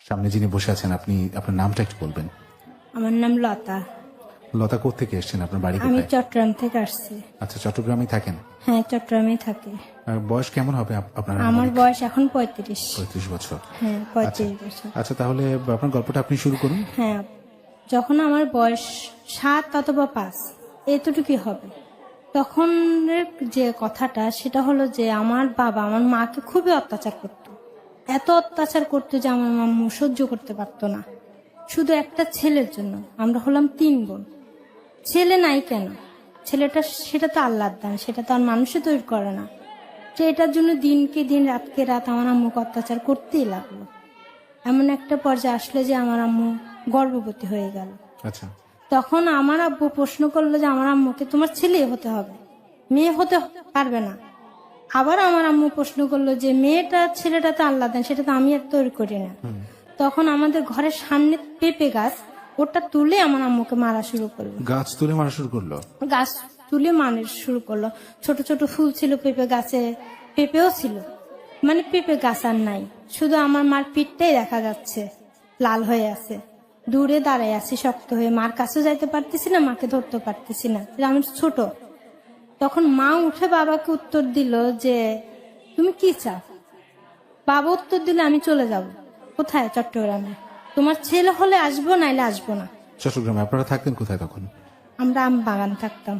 সামনে যিনি বসে আছেন আপনি আপনার নামটা একটু বলবেন। আমার নাম লতা। লতা কোত্থেকে এসেছেন, আপনার বাড়ি আমি কোথায়? চট্টগ্রাম থেকে আসছি। আচ্ছা, চট্টগ্রামে থাকেন। হ্যাঁ, চট্টগ্রামে থাকি। আর বয়স কেমন হবে আপনার? আমার বয়স এখন 35। 35 বছর। হ্যাঁ, 35 বছর। আচ্ছা, তাহলে আপনার গল্পটা আপনি শুরু করুন। হ্যাঁ, যখন আমার বয়স 7 অথবা 5 এতটুকুই হবে, তখন যে কথাটা সেটা হলো যে আমার বাবা আমার মাকে খুবই অত্যাচার করতো। এত অত্যাচার করতো যে আমার আম্মু সহ্য করতে পারতো না। শুধু একটা ছেলের জন্য। আমরা হলাম 3 বোন। ছেলে নাই কেন? ছেলেটা সেটা তো আল্লাহর দান, সেটা তো আর মানুষে তৈরি করে না। যে এটার জন্য দিনকে দিন রাতকে রাত আমার আম্মুকে অত্যাচার করতেই লাগলো। এমন একটা পর্যায়ে আসলে যে আমার আম্মু গর্ভবতী হয়ে গেল। আচ্ছা, তখন আমার আব্বু প্রশ্ন করলো যে আমার আম্মুকে তোমার ছেলে হতে হবে, মেয়ে হতে পারবে না। আবার আমার আম্মু প্রশ্ন করলো যে মেয়েটা ছেলেটা তো আল্লাহ দেন, সেটা তো আমি আর তৈরি করি না। তখন আমাদের ঘরের সামনে পেঁপে গাছ, ওটা তুলে আমার আম্মুকে মারা শুরু করলো। গাছ তুলে মারা শুরু করলো? গাছ তুলে মারা শুরু করলো। ছোট ছোট ফুল ছিল পেঁপে গাছে, পেঁপেও ছিল, মানে পেঁপে গাছ আর নাই, শুধু আমার মার পিঠটাই দেখা যাচ্ছে লাল হয়ে আছে। দূরে দাঁড়ায় আছি শক্ত হয়ে, মার কাছে যাইতে পারতেছি না, মাকে ধরতে পারতেছি না, আমি ছোট। তখন মা উঠে বাবাকে উত্তর দিল যে তুমি কি চাও? বাবা উত্তর দিলে আমি চলে যাব। কোথায়? চট্টগ্রামে। তোমার ছেলে হলে আসবো, নাইলে আসবো না। চট্টগ্রামে? আপনারা থাকতেন কোথায় তখন? আমরা আম বাগান থাকতাম।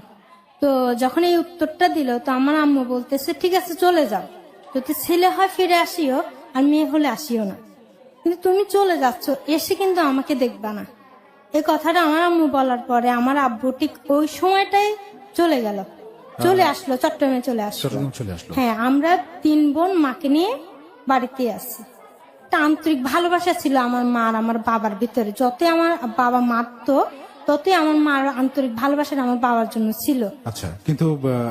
তো যখন এই উত্তরটা দিল, তো আমার আম্মু বলতেছে ঠিক আছে চলে যাও, যদি ছেলে হয় ফিরে আসিও, আর মেয়ে হলে আসিও না, কিন্তু তুমি চলে যাচ্ছ, এসে কিন্তু আমাকে দেখবা না। এই কথাটা আমার আম্মু বলার পরে আমার আব্বু ঠিক ওই সময়টাই চলে গেল, চলে আসলো, চট্টগ্রামে চলে আসলো। চট্টগ্রাম চলে আসলো? হ্যাঁ, আমরা 3 বোন মাকে নিয়ে বাড়িতে আসি। একটা আন্তরিক ভালোবাসা ছিল আমার মার আমার বাবার ভিতরে। যতই আমার বাবা মারতো, ততই আমার মার আন্তরিক ভালোবাসাটা আমার বাবার জন্য ছিল। আচ্ছা, কিন্তু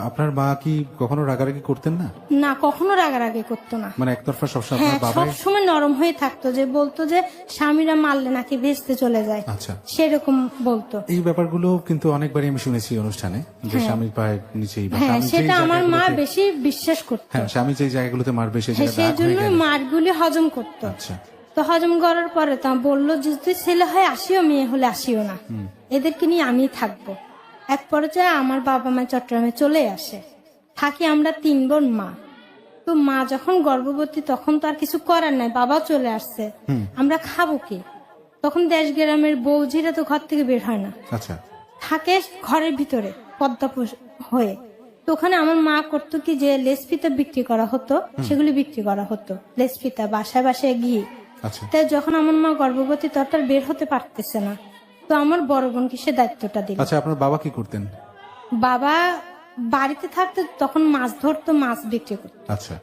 আপনার মা কি কখনো রাগারাগি করতেন না? না, কখনো রাগারাগি করতো না। মানে একতরফা সবসময় হ্যাঁ, আপনার বাবাই? সবসময় নরম হয়ে থাকতো, যে বলতো যে স্বামীরা মারলে নাকি ভেস্তে চলে যায়। আচ্ছা, সেরকম বলতো। এই ব্যাপারগুলো কিন্তু অনেকবারই আমি শুনেছি অনুষ্ঠানে, যে স্বামীর পায়ের নিচেই বা হ্যাঁ, স্বামী যেই সেটা আমার মা জায়গাগুলোতে- বেশি বিশ্বাস করতো। হ্যাঁ, স্বামী যে জায়গাগুলোতে মারবে সেই হ্যাঁ, জায়গাটা সেই রাগ হয়ে জন্য গেলে- মারগুলি হজম করতো। আচ্ছা, তো হজম করার পরে তা বললো যে তুই ছেলে হয় আসিও, মেয়ে হলে আসিও না, এদেরকে নিয়ে আমি থাকবো। এক পর্যায়ে আমার বাবা মা চট্টগ্রামে চলে আসে, থাকি আমরা 3 বোন মা। তো মা যখন গর্ভবতী, তখন তো আর কিছু করার নাই, বাবাও চলে আসছে, আমরা খাবো কি? তখন দেশ গ্রামের বৌঝিরা তো ঘর থেকে বের হয় না, আচ্ছা, থাকে ঘরের ভিতরে পদ্মা হয়ে। তো ওখানে আমার মা করতো কি, যে লেসপিতা বিক্রি করা হতো, সেগুলি বিক্রি করা হতো, লেসপিতা বাসায় বাসায় গিয়ে। আচ্ছা, তাই যখন আমার মা গর্ভবতী, তখন বের হতে পারতেছে না, তো আমার বড় বোনকে সে দায়িত্বটা দিল। আচ্ছা, আপনার বাবা কি করতেন? বাবা বাড়িতে থাকতো, তখন মাছ ধরতো, মাছ বিক্রি করতো। আচ্ছা,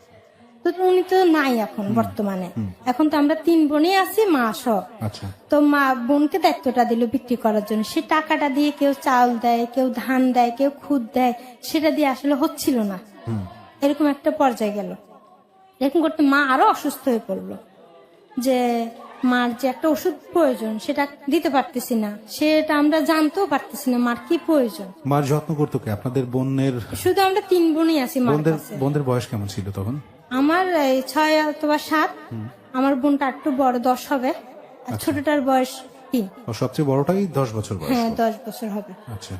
তো উনি তো নাই এখন বর্তমানে। এখন তো আমরা 3 বোনই আছি, মা সহ। আচ্ছা, তো মা বোনকে দায়িত্বটা দিল বিক্রি করার জন্য। সে টাকাটা দিয়ে কেউ চাল দেয়, কেউ ধান দেয়, কেউ খুদ দেয়, সেটা দিয়ে আসলে হচ্ছিল না। এরকম একটা পর্যায়ে গেল। এরকম করতে মা আরো অসুস্থ হয়ে পড়লো, যে মার যে একটা ওষুধ প্রয়োজন সেটা দিতে পারতেছি না, সেটা আমরা জানতেও পারতেছি না মার কি প্রয়োজন। মার যত্ন করতো কে? আপনাদের বোনের শুধু আমরা 3 বোনই আছি মার কাছে। বোনদের বয়স কেমন ছিল তখন? আমার 6 অথবা 7, আমার বোনটা একটু বড় 10 হবে, আর ছোটটার বয়স 3। ও সবচেয়ে বড়টাই 10 বছর বয়স? হ্যাঁ, 10 বছর হবে, আচ্ছা,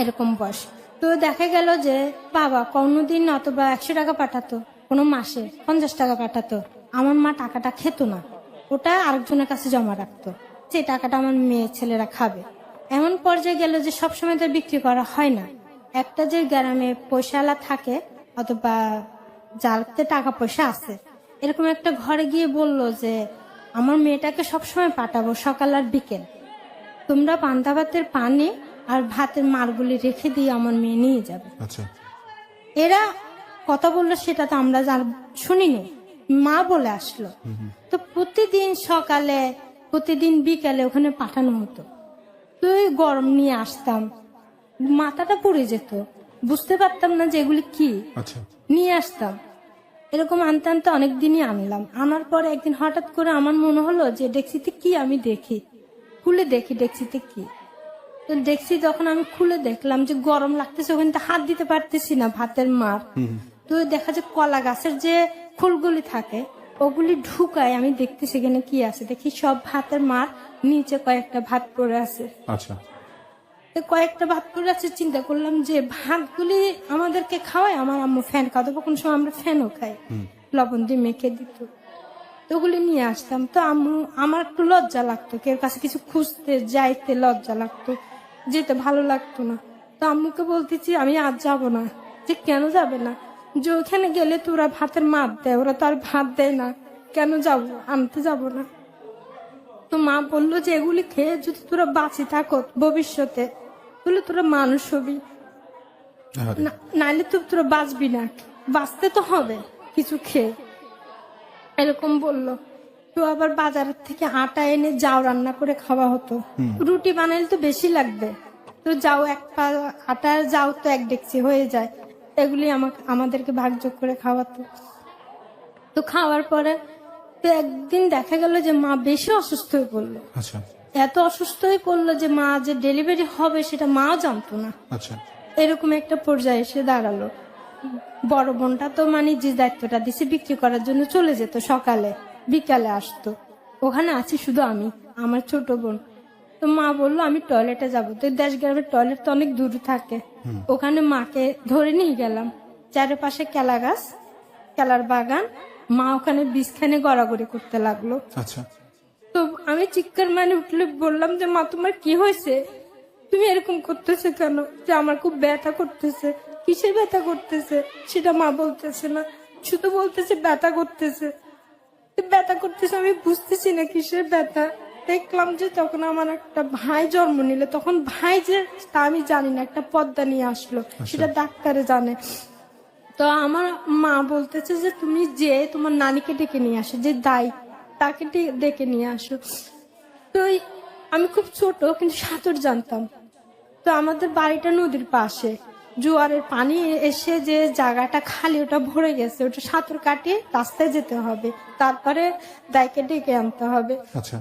এরকম বয়স। তো দেখা গেল যে বাবা কোনোদিন অথবা 100 টাকা পাঠাতো, কোনো মাসে 50 টাকা পাঠাতো, আমার মা টাকাটা খেত না, ওটা আরেকজনের কাছে জমা রাখতো, যে টাকাটা আমার মেয়ে ছেলেরা খাবে। এমন পর্যায়ে গেল যে সবসময় তো বিক্রি করা হয় না। একটা যে গ্রামে পয়সাওয়ালা থাকে, অথবা যাতে টাকা পয়সা আছে, এরকম একটা ঘরে গিয়ে বলল যে আমার মেয়েটাকে সবসময় পাঠাবো সকাল আর বিকেল, তোমরা পান্তা ভাতের পানি আর ভাতের মারগুলি রেখে দিয়ে আমার মেয়ে নিয়ে যাবে। আচ্ছা, এরা কথা বললো, সেটা তো আমরা শুনিনি, মা বলে আসলো। তো প্রতিদিন সকালে প্রতিদিন বিকালে ওখানে পাঠানো হতো। তো ওই গরম নিয়ে আসতাম, মাথাটা পুড়ে যেত, বুঝতে পারতাম না যে এগুলি কি। আচ্ছা, নিয়ে আসতাম, এরকম আনতে আনতে অনেকদিনই আনলাম। আনার পরে একদিন হঠাৎ করে আমার মনে হলো যে ডেক্সিতে কি, আমি দেখি, খুলে দেখি ডেক্সিতে কি। তো দেখছি, যখন আমি খুলে দেখলাম যে গরম লাগতেছে, ওখানে তো হাত দিতে পারতেছি না, ভাতের মার। তো দেখা যায় কলা গাছের যে ফুলগুলি থাকে, ওগুলি ঢুকায় আমি দেখতেছি এখানে কি আছে, দেখি সব ভাতের মার নিচে কয়েকটা ভাত পড়ে আছে। আচ্ছা, তো কয়েকটা ভাত পড়ে আছে, চিন্তা করলাম যে ভাতগুলি আমাদেরকে খাওয়ায়, আমার আম্মু ফ্যান খাওয়াতো, কোন সময় আমরা ফ্যানও খাই, লবণ দিয়ে মেখে দিত। তো ওগুলি নিয়ে আসতাম। তো আম্মু, আমার একটু লজ্জা লাগতো, কেউ কাছে কিছু খুঁজতে যাইতে লজ্জা লাগতো, যেতে ভালো লাগতো না। তো আম্মুকে বলতেছি আমি আজ যাব না। যে কেন যাবে না? যে ওখানে গেলে তো ওরা ভাতের মাপ দেয়, ওরা তো আর ভাত দেয় না, কেন যাব, আনতে যাব না। তো মা বললো যে এগুলি খেয়ে যদি তোরা বাঁচি থাকো ভবিষ্যতে, তাহলে তোরা মানুষ হবি, আরে, নাইলে তো তোরা বাঁচবি না, বাঁচতে তো হবে কিছু খেয়ে, এরকম বললো। তো আবার বাজারের থেকে আটা এনে যাও রান্না করে খাওয়া হতো। রুটি বানাইলে তো বেশি লাগবে, তো যাও এক পা আটা, যাও তো এক ডেকচি হয়ে যায়, এগুলি আমাদেরকে ভাগযোগ করে খাওয়াতো। তো খাওয়ার পরে তো একদিন দেখা গেল যে মা বেশি অসুস্থ হয়ে পড়লো। আচ্ছা, এত অসুস্থ হয়ে পড়লো যে মা যে ডেলিভারি হবে সেটা মাও জানতো না। আচ্ছা, এরকম একটা পর্যায়ে এসে দাঁড়ালো। বড় বোনটা তো মানে যে দায়িত্বটা দিছে বিক্রি করার জন্য চলে যেত, সকালে বিকালে আসতো, ওখানে আছি শুধু আমি, আমার ছোট বোন। তো মা বললো আমি টয়লেটে যাবো। তো দেশ গ্রামের টয়লেট তো অনেক দূরে থাকে, ওখানে মাকে ধরে নিয়ে গেলাম। চারপাশে কেলা গাছ, কেলার বাগান, মা ওখানে বিষখানে গড়াগড়ি করতে লাগলো। আচ্ছা, তো আমি চিৎকার মানে উঠলে বললাম যে মা তোমার কি হয়েছে, তুমি এরকম করতেছে কেন? যে আমার খুব ব্যথা করতেছে। কিসের ব্যথা করতেছে সেটা মা বলতেছে না, শুধু বলতেছে ব্যথা করতেছে। ব্যথা করতেছে, আমি বুঝতেছি না কিসের ব্যথা। দেখলাম যে তখন আমার একটা ভাই জন্ম নিল, তখন ভাই যে তা আমি জানি না, একটা পর্দা নিয়ে আসলো, সেটা ডাক্তারে জানে। তো আমার মা বলতেছে যে তুমি যে তোমার নানিকে ডেকে নিয়ে আসো, যে দাই তাকে ডেকে নিয়ে আসো। তো আমি খুব ছোট কিন্তু সাঁতার জানতাম। তো আমাদের বাড়িটা নদীর পাশে, জোয়ারের পানি এসে যে জায়গাটা খালি ওটা ভরে গেছে, ওটা সাঁতার কাটিয়ে রাস্তায় যেতে হবে, তারপরে দাইকে ডেকে আনতে হবে। আচ্ছা,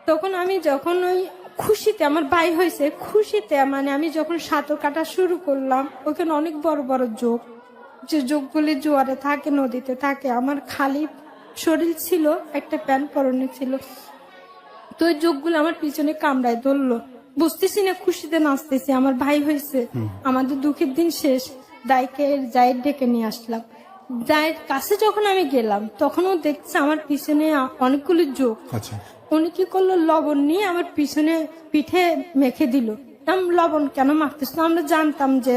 তখন আমি যখন ওই খুশিতে, আমার ভাই হয়েছে খুশিতে, মানে আমি যখন সাঁতার কাটা শুরু করলাম, ওখানে অনেক বড় বড় যোগ, যে যোগগুলি জোয়ারে থাকে, নদীতে থাকে। আমার খালি শরীর ছিল, একটা প্যান্ট পরনে ছিল। তো ওই যোগগুলো আমার পিছনে কামড়ায় ধরলো, বুঝতেছি না, খুশিতে নাচতেছি, আমার ভাই হয়েছে, আমাদের দুঃখের দিন শেষ। দাইকে জায়ের ডেকে নিয়ে আসলাম। জায়ের কাছে যখন আমি গেলাম তখন ও দেখছে আমার পিছনে অনেকগুলো যোগ। আচ্ছা, উনি কি করলো, লবণ নিয়ে আমার পিছনে পিঠে মেখে দিল। লবণ কেন মাখতেছ? আমরা জানতাম যে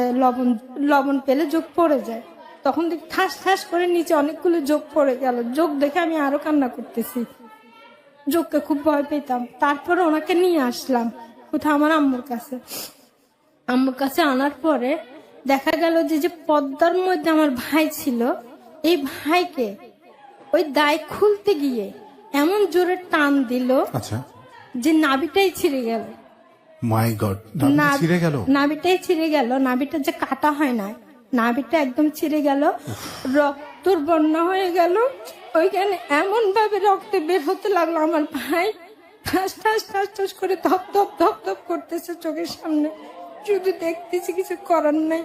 লবণ পেলে যোগ পড়ে যায়। তখন দেখি ঠাস ঠাস করে নিচে অনেকগুলো যোগ পড়ে গেল। যোগ দেখে আমি আরো কান্না করতেছি, যোগকে খুব ভয় পেতাম। তারপরে ওনাকে নিয়ে আসলাম কোথাও আমার আম্মুর কাছে। আম্মুর কাছে আনার পরে দেখা গেল যে যে পদ্মার মধ্যে আমার ভাই ছিল, এই ভাইকে ওই দায় খুলতে গিয়ে এমন জোরে টান দিল আচ্ছা, যে নাভিটাই ছিঁড়ে গেল। মাই গড, ছিঁড়ে গেল? নাভিটাই ছিঁড়ে গেল, নাভিটা যে কাটা হয় না, নাভিটা একদম ছিঁড়ে গেল, রক্তর বন্যা হয়ে গেল। ওইখানে এমন ভাবে রক্ত বের হতে লাগলো, আমার ভাই ঠাস ঠাস ঠাস ঠাস করে ধপ ধপ ধপ ধপ করতেছে চোখের সামনে, শুধু দেখতেছি, কিছু করার নাই।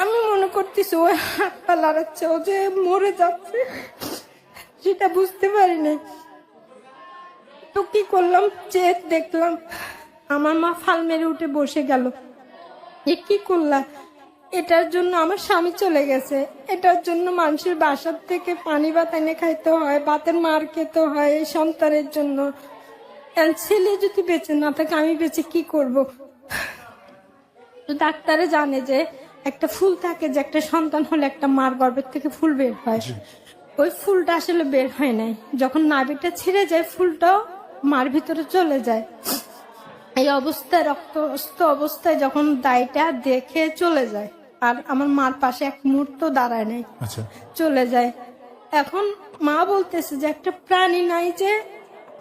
আমি মনে করতেছি ওই হাত পা লড়াচ্ছে, ও যে মরে যাচ্ছে সেটা বুঝতে পারি নাই। তো কি করলাম, যে দেখলাম আমার মা ফাল মেরে উঠে বসে গেল। এ কি করলা? এটার জন্য আমার স্বামী চলে গেছে, এটার জন্য মানুষের বাসার থেকে পানি ভাত এনে খাইতে হয়, ভাতের মার খেতে হয় এই সন্তানের জন্য। ছেলে যদি বেঁচে না থাকে আমি বেঁচে কি করব? তো ডাক্তারে জানে যে একটা ফুল থাকে, যে একটা সন্তান হলে একটা মার গর্ভের থেকে ফুল বের হয়, ওই ফুলটা আসলে বের হয় নাই। যখন নাভিটা ছিঁড়ে যায় ফুলটাও মার ভিতরে চলে যায়। এই অবস্থায়, রক্তস্ত অবস্থায় যখন দাইটা দেখে চলে যায়, আর আমার মার পাশে এক মুহূর্ত দাঁড়ায় নাই, আচ্ছা, চলে যায়। এখন মা বলতেছে যে একটা প্রাণী নাই যে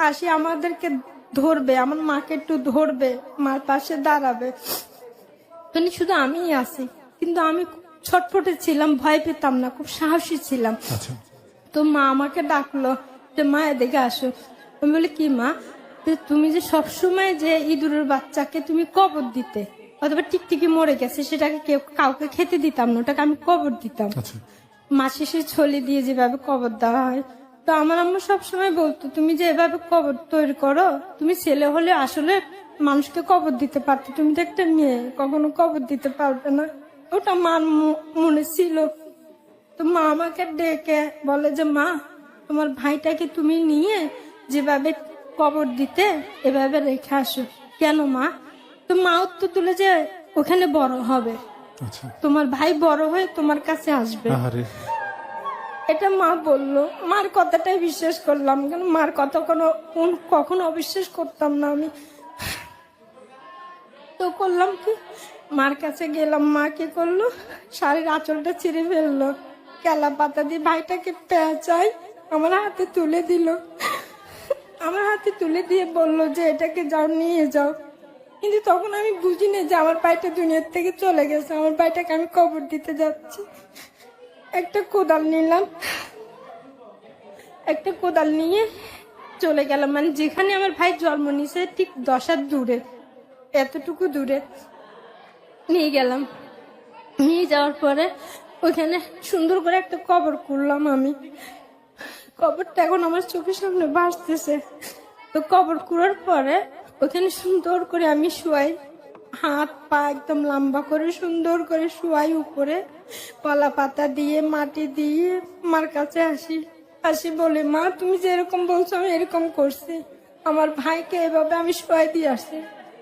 আসি আমাদেরকে ধরবে, আমার মাকে একটু ধরবে, মার পাশে দাঁড়াবে, কিন্তু শুধু আমিই আছি। কিন্তু আমি ছটফটে ছিলাম, ভয় পেতাম না, খুব সাহসী ছিলাম। আচ্ছা, তো মা আমাকে ডাকলো যে মা এদিকে আসো। আমি বলি কি মা? তুমি যে সবসময় যে ইঁদুরের বাচ্চাকে তুমি কবর দিতে, অথবা টিকটিকি মরে গেছে সেটাকে কাউকে খেতে দিতাম না, ওটাকে আমি কবর দিতাম। আচ্ছা, মা শেষে ছলি দিয়ে যেভাবে কবর দেওয়া হয় তো আমার আম্মু সবসময় বলতো, তুমি যে এভাবে কবর তৈরি করো, তুমি ছেলে হলে আসলে মানুষকে কবর দিতে পারতো, তুমি তো একটা মেয়ে, কখনো কবর দিতে পারবে না। ওটা মার মনে ছিল। তো মা আমাকে ডেকে বলে যে, মা তোমার ভাইটাকে তুমি নিয়ে যেভাবে কবর দিতে এভাবে রেখে আসো। কেন মা? তো মা উত্তর দিলে যে ওখানে বড় হবে, আচ্ছা। তোমার ভাই বড় হয়ে তোমার কাছে আসবে। আহারে। এটা মা বললো। মার কথাটাই বিশ্বাস করলাম, কেন মার কথা কখনো অবিশ্বাস করতাম না আমি। তো করলাম কি, মার কাছে গেলাম। মা কি করলো, শাড়ির আঁচলটা ছিঁড়ে ফেললো, কেলা পাতা দিয়ে ভাইটাকে পেঁচাই আমার হাতে তুলে দিল। আমার হাতে তুলে দিয়ে বললো যে এটাকে যাও, নিয়ে যাও। কিন্তু তখন আমি বুঝিনি যে আমার ভাইটা দুনিয়ার থেকে চলে গেছে, আমার ভাইটাকে আমি কবর দিতে যাচ্ছি। একটা কোদাল নিলাম, একটা কোদাল নিয়ে চলে গেলাম, মানে যেখানে আমার ভাই জন্ম নিয়েছে ঠিক 10 হাত দূরে, এতটুকু দূরে নিয়ে গেলাম। নিয়ে যাওয়ার পরে ওইখানে সুন্দর করে একটা কবর করলাম আমি। কবরটা এখন আমার চোখের সামনে ভাসতেছে। তো কবর করার পরে ওখানে সুন্দর করে আমি শুয়াই, হাত পা একদম লম্বা করে সুন্দর করে শুয়াই, উপরে কলা পাতা দিয়ে মাটি দিয়ে মার কাছে আসি বলে, মা তুমি যে এরকম বলছো আমি এরকম করছি, আমার ভাইকে এভাবে আমি শুয়াই দিয়ে আসছি।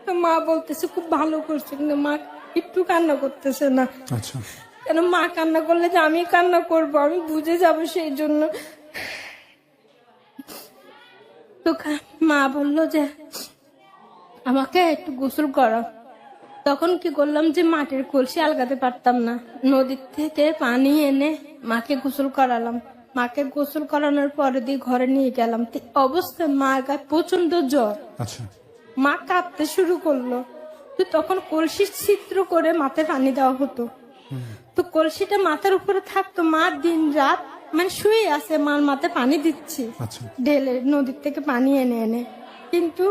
তো মা বলতেছে খুব ভালো করছে, কিন্তু মা একটু কান্না করতেছে না। আচ্ছা। কেন মা কান্না করলে যে আমি কান্না করব, আমি বুঝে যাব সেই জন্য। তো মা বললো যে আমাকে একটু গোসল করো। তখন কি করলাম যে মাটির কলসি আলগাতে পারতাম না, নদীর থেকে পানি এনে মাকে গোসল করালাম। মাকে গোসল করানোর পরে দিয়ে ঘরে নিয়ে গেলাম। অবস্থায় মার গায়ে প্রচন্ড জ্বর। আচ্ছা। মা কাঁদতে শুরু করলো। তো তখন কলসির ছিদ্র করে মাথায় পানি দেওয়া হতো। তো কলসিটা মাথার উপরে থাকতো, মা দিন রাত মানে শুয়ে আছে, মার মাথায় পানি দিচ্ছি আচ্ছা। ঢেলে নদীর থেকে পানি এনে এনে। কিন্তু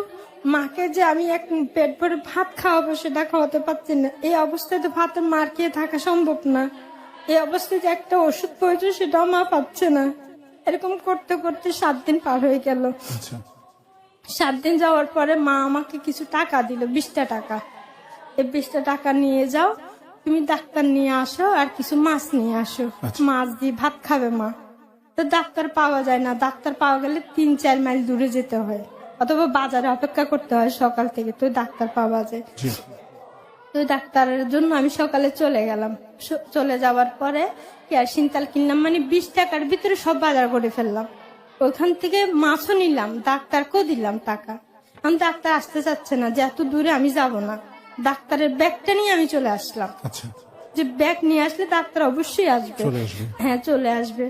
মাকে যে আমি এক পেট ভরে ভাত খাওয়াবো সেটা খাওয়াতে পারছি না। এই অবস্থায় তো ভাতের মার খেয়ে থাকা সম্ভব না। এই অবস্থায় যে একটা ওষুধ প্রয়োজন সেটাও মা পাচ্ছে না। এরকম করতে করতে 7 দিন পার হয়ে গেল। আচ্ছা। 7 দিন যাওয়ার পরে মা আমাকে কিছু টাকা দিল, 20টা টাকা। এই 20টা টাকা নিয়ে যাও, তুমি ডাক্তার নিয়ে আসো আর কিছু মাছ নিয়ে আসো, মাছ দিয়ে ভাত খাবে মা। তো ডাক্তার পাওয়া যায় না, ডাক্তার পাওয়া গেলে 3-4 মাইল দূরে যেতে হয়, অথবা বাজারে অপেক্ষা করতে হয় সকাল থেকে, তো ডাক্তার পাওয়া যায়। তো ডাক্তারের জন্য আমি সকালে চলে গেলাম। চলে যাওয়ার পরে কেরোসিন তেল কিনলাম, মানে 20 টাকার ভিতরে সব বাজার করে ফেললাম। ওইখান থেকে মাছও নিলাম, ডাক্তারকেও দিলাম টাকা। আমি ডাক্তার আসতে চাচ্ছে না, যে এত দূরে আমি যাব না। ডাক্তারের ব্যাগটা নিয়ে আমি চলে আসলাম। আচ্ছা। যে ব্যাগ নিয়ে আসলে ডাক্তার অবশ্যই আসবে। হ্যাঁ, চলে আসবে।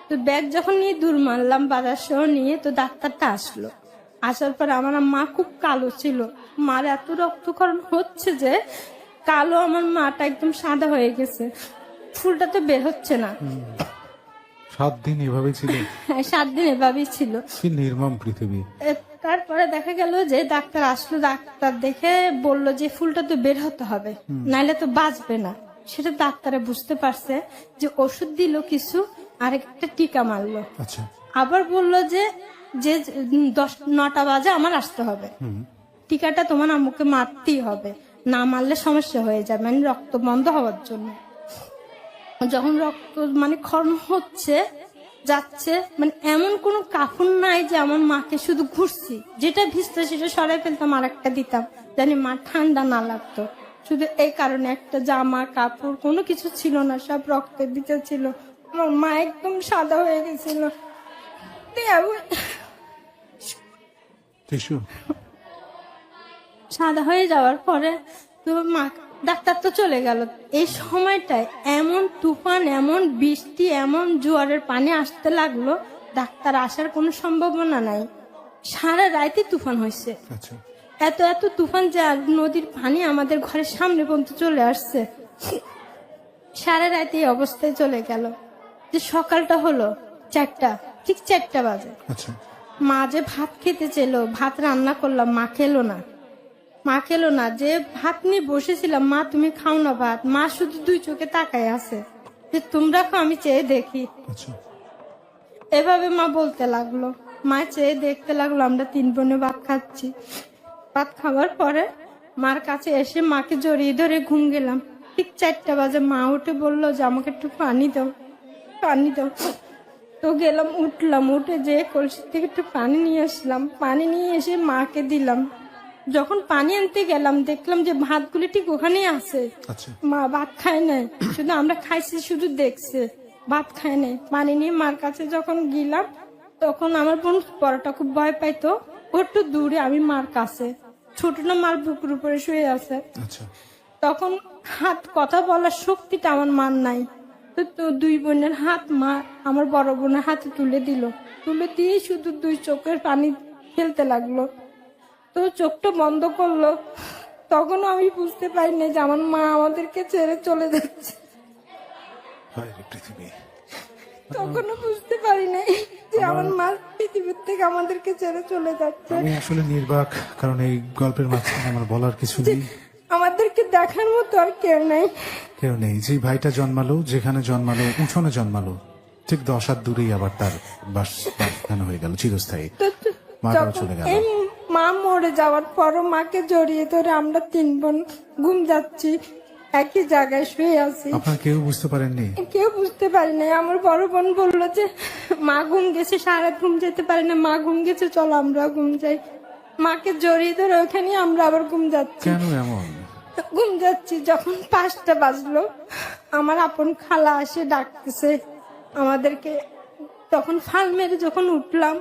তো ব্যাগ যখন নিয়ে দূর মারলাম বাজার সহ নিয়ে, তো ডাক্তারটা আসলো। আসার পর আমার মা খুব কালো ছিল, মার এত রক্তক্ষরণ হচ্ছে যে কালো, আমার মাটা একদম সাদা হয়ে গেছে, ফুলটা তো বের হচ্ছে না। 7 দিন এভাবে ছিল? হ্যাঁ, 7 দিন এভাবেই ছিল। কি নির্মম পৃথিবী। তারপরে দেখা গেল যে ডাক্তার আসলো, ডাক্তার দেখে বলল যে ফুলটা তো বের হতে হবে, নাইলে তো বাঁচবে না। সেটা ডাক্তারে বুঝতে পারছে, যে ওষুধ দিল কিছু, আর একটা টিকা মারলো। আচ্ছা। আবার বলল যে 9টা বাজে আমার আসতে হবে, টিকাটা তোমার আম্মুকে মারতেই হবে, না মারলে সমস্যা হয়ে যাবে, মানে রক্ত বন্ধ হওয়ার জন্য। যখন রক্ত মানে ক্ষরণ হচ্ছে যাচ্ছে, মানে এমন কোন কাফন নাই যে আমার মাকে শুধু ঘুরছি, যেটা ভিজতে সেটা সরাই ফেলতাম আর একটা দিতাম, জানি মা ঠান্ডা না লাগতো। শুধু এই কারণে একটা জামা কাপড় কোনো কিছু ছিল না, সব রক্তের ভিতর ছিল। আমার মা একদম সাদা হয়ে গেছিল। সাদা হয়ে যাওয়ার পরে তো মা, ডাক্তার তো চলে গেল। এই সময়টায় এমন তুফান, এমন বৃষ্টি, এমন জোয়ারের পানি আসতে লাগলো, ডাক্তার আসার কোনো সম্ভাবনা নাই। সারা রাতে তুফান হয়েছে। এত এত তুফান যে নদীর পানি আমাদের ঘরের সামনে পর্যন্ত চলে আসছে। সারা রাতে এই অবস্থায় চলে গেল। যে সকালটা হলো 4টা, ঠিক 4টা বাজে। মা যে ভাত খেতে চেলো, ভাত রান্না করলাম, মা খেলো না। মা খেলো না, যে ভাত নিয়ে বসেছিলাম, মা তুমি খাও না ভাত, মা শুধু 2 চোখে তাকায় আছে যে তোমরা খাও, আমি চেয়ে দেখি। এভাবে মা বলতে লাগলো। মা চেয়ে দেখতে লাগলো আমরা 3 বোনে ভাত খাচ্ছি। ভাত খাওয়ার পরে মার কাছে এসে মাকে জড়িয়ে ধরে ঘুম গেলাম। ঠিক 4টা বাজে মা উঠে বললো যে আমাকে একটু পানি দাও, পানি দাও। তো গেলাম, উঠলাম, উঠে যে কলসি থেকে একটু পানি নিয়ে আসলাম। পানি নিয়ে এসে মাকে দিলাম। যখন পানি আনতে গেলাম দেখলাম যে ভাতগুলি ঠিক ওখানেই আছে। আচ্ছা, মা ভাত খায় নাই, শুধু আমরা খাইছি, শুধু দেখছে, ভাত খায় নাই। পানি নিয়ে মার কাছে যখন গেলাম তখন আমার বোন পরোটা খুব ভয় পাইতো, ও একটু দূরে, আমি মার কাছে, ছোট না মার বুকের উপরে শুয়ে আছে। আচ্ছা, তখন হাত কথা বলার শক্তিটা আমার মার নাই। তো 2 বোনের হাত মা আমার বড় বোনের হাতে তুলে দিল, তুলে দিয়ে শুধু 2 চোখের পানি ফেলতে লাগলো। তো চোখটা বন্ধ করলো। তখনও আমি বুঝতে পারিনি যে আমার মা আমাদেরকে ছেড়ে চলে যাচ্ছে। হায় রে পৃথিবী। তখনও বুঝতে পারি নাই যে আমার মা পৃথিবীর থেকে আমাদেরকে ছেড়ে চলে যাচ্ছে। আমি আসলে নির্বাক, কারণ এই গল্পের মাঝখানে আমার বলার কিছু নেই। আমাদেরকে দেখার মতো আর কেউ নাই। কেউ নেই। যে ভাইটা জন্মালো, যেখানে জন্মালো, উঠোনে জন্মালো, ঠিক 10 হাত দূরেই আবার তার বাসস্থান হয়ে গেল চিরস্থায়ী। মাটাও যখন চলে গেল। এই মা মরে যাওয়ার পরও মাকে জড়িয়ে ধরে আমরা 3 বোন ঘুম যাচ্ছি, একই জায়গায় শুয়ে আছি। আপনারা কেউ বুঝতে পারেননি? কেউ বুঝতে পারি না। আমার বড় বোন বললো যে মা ঘুম গেছে, সারা ঘুম যেতে পারি না, মা ঘুম গেছে, চলো আমরা ঘুম যাই। মাকে জড়িয়ে ধরে ওখানে আমরা আবার ঘুম যাচ্ছি। কেন এমন? ঘুম যাচ্ছি, যখন 5টা বাজলো আমার আপন খালা আসে ডাকতেছে আমাদেরকে। তখন ফাল মেরে যখন উঠলাম,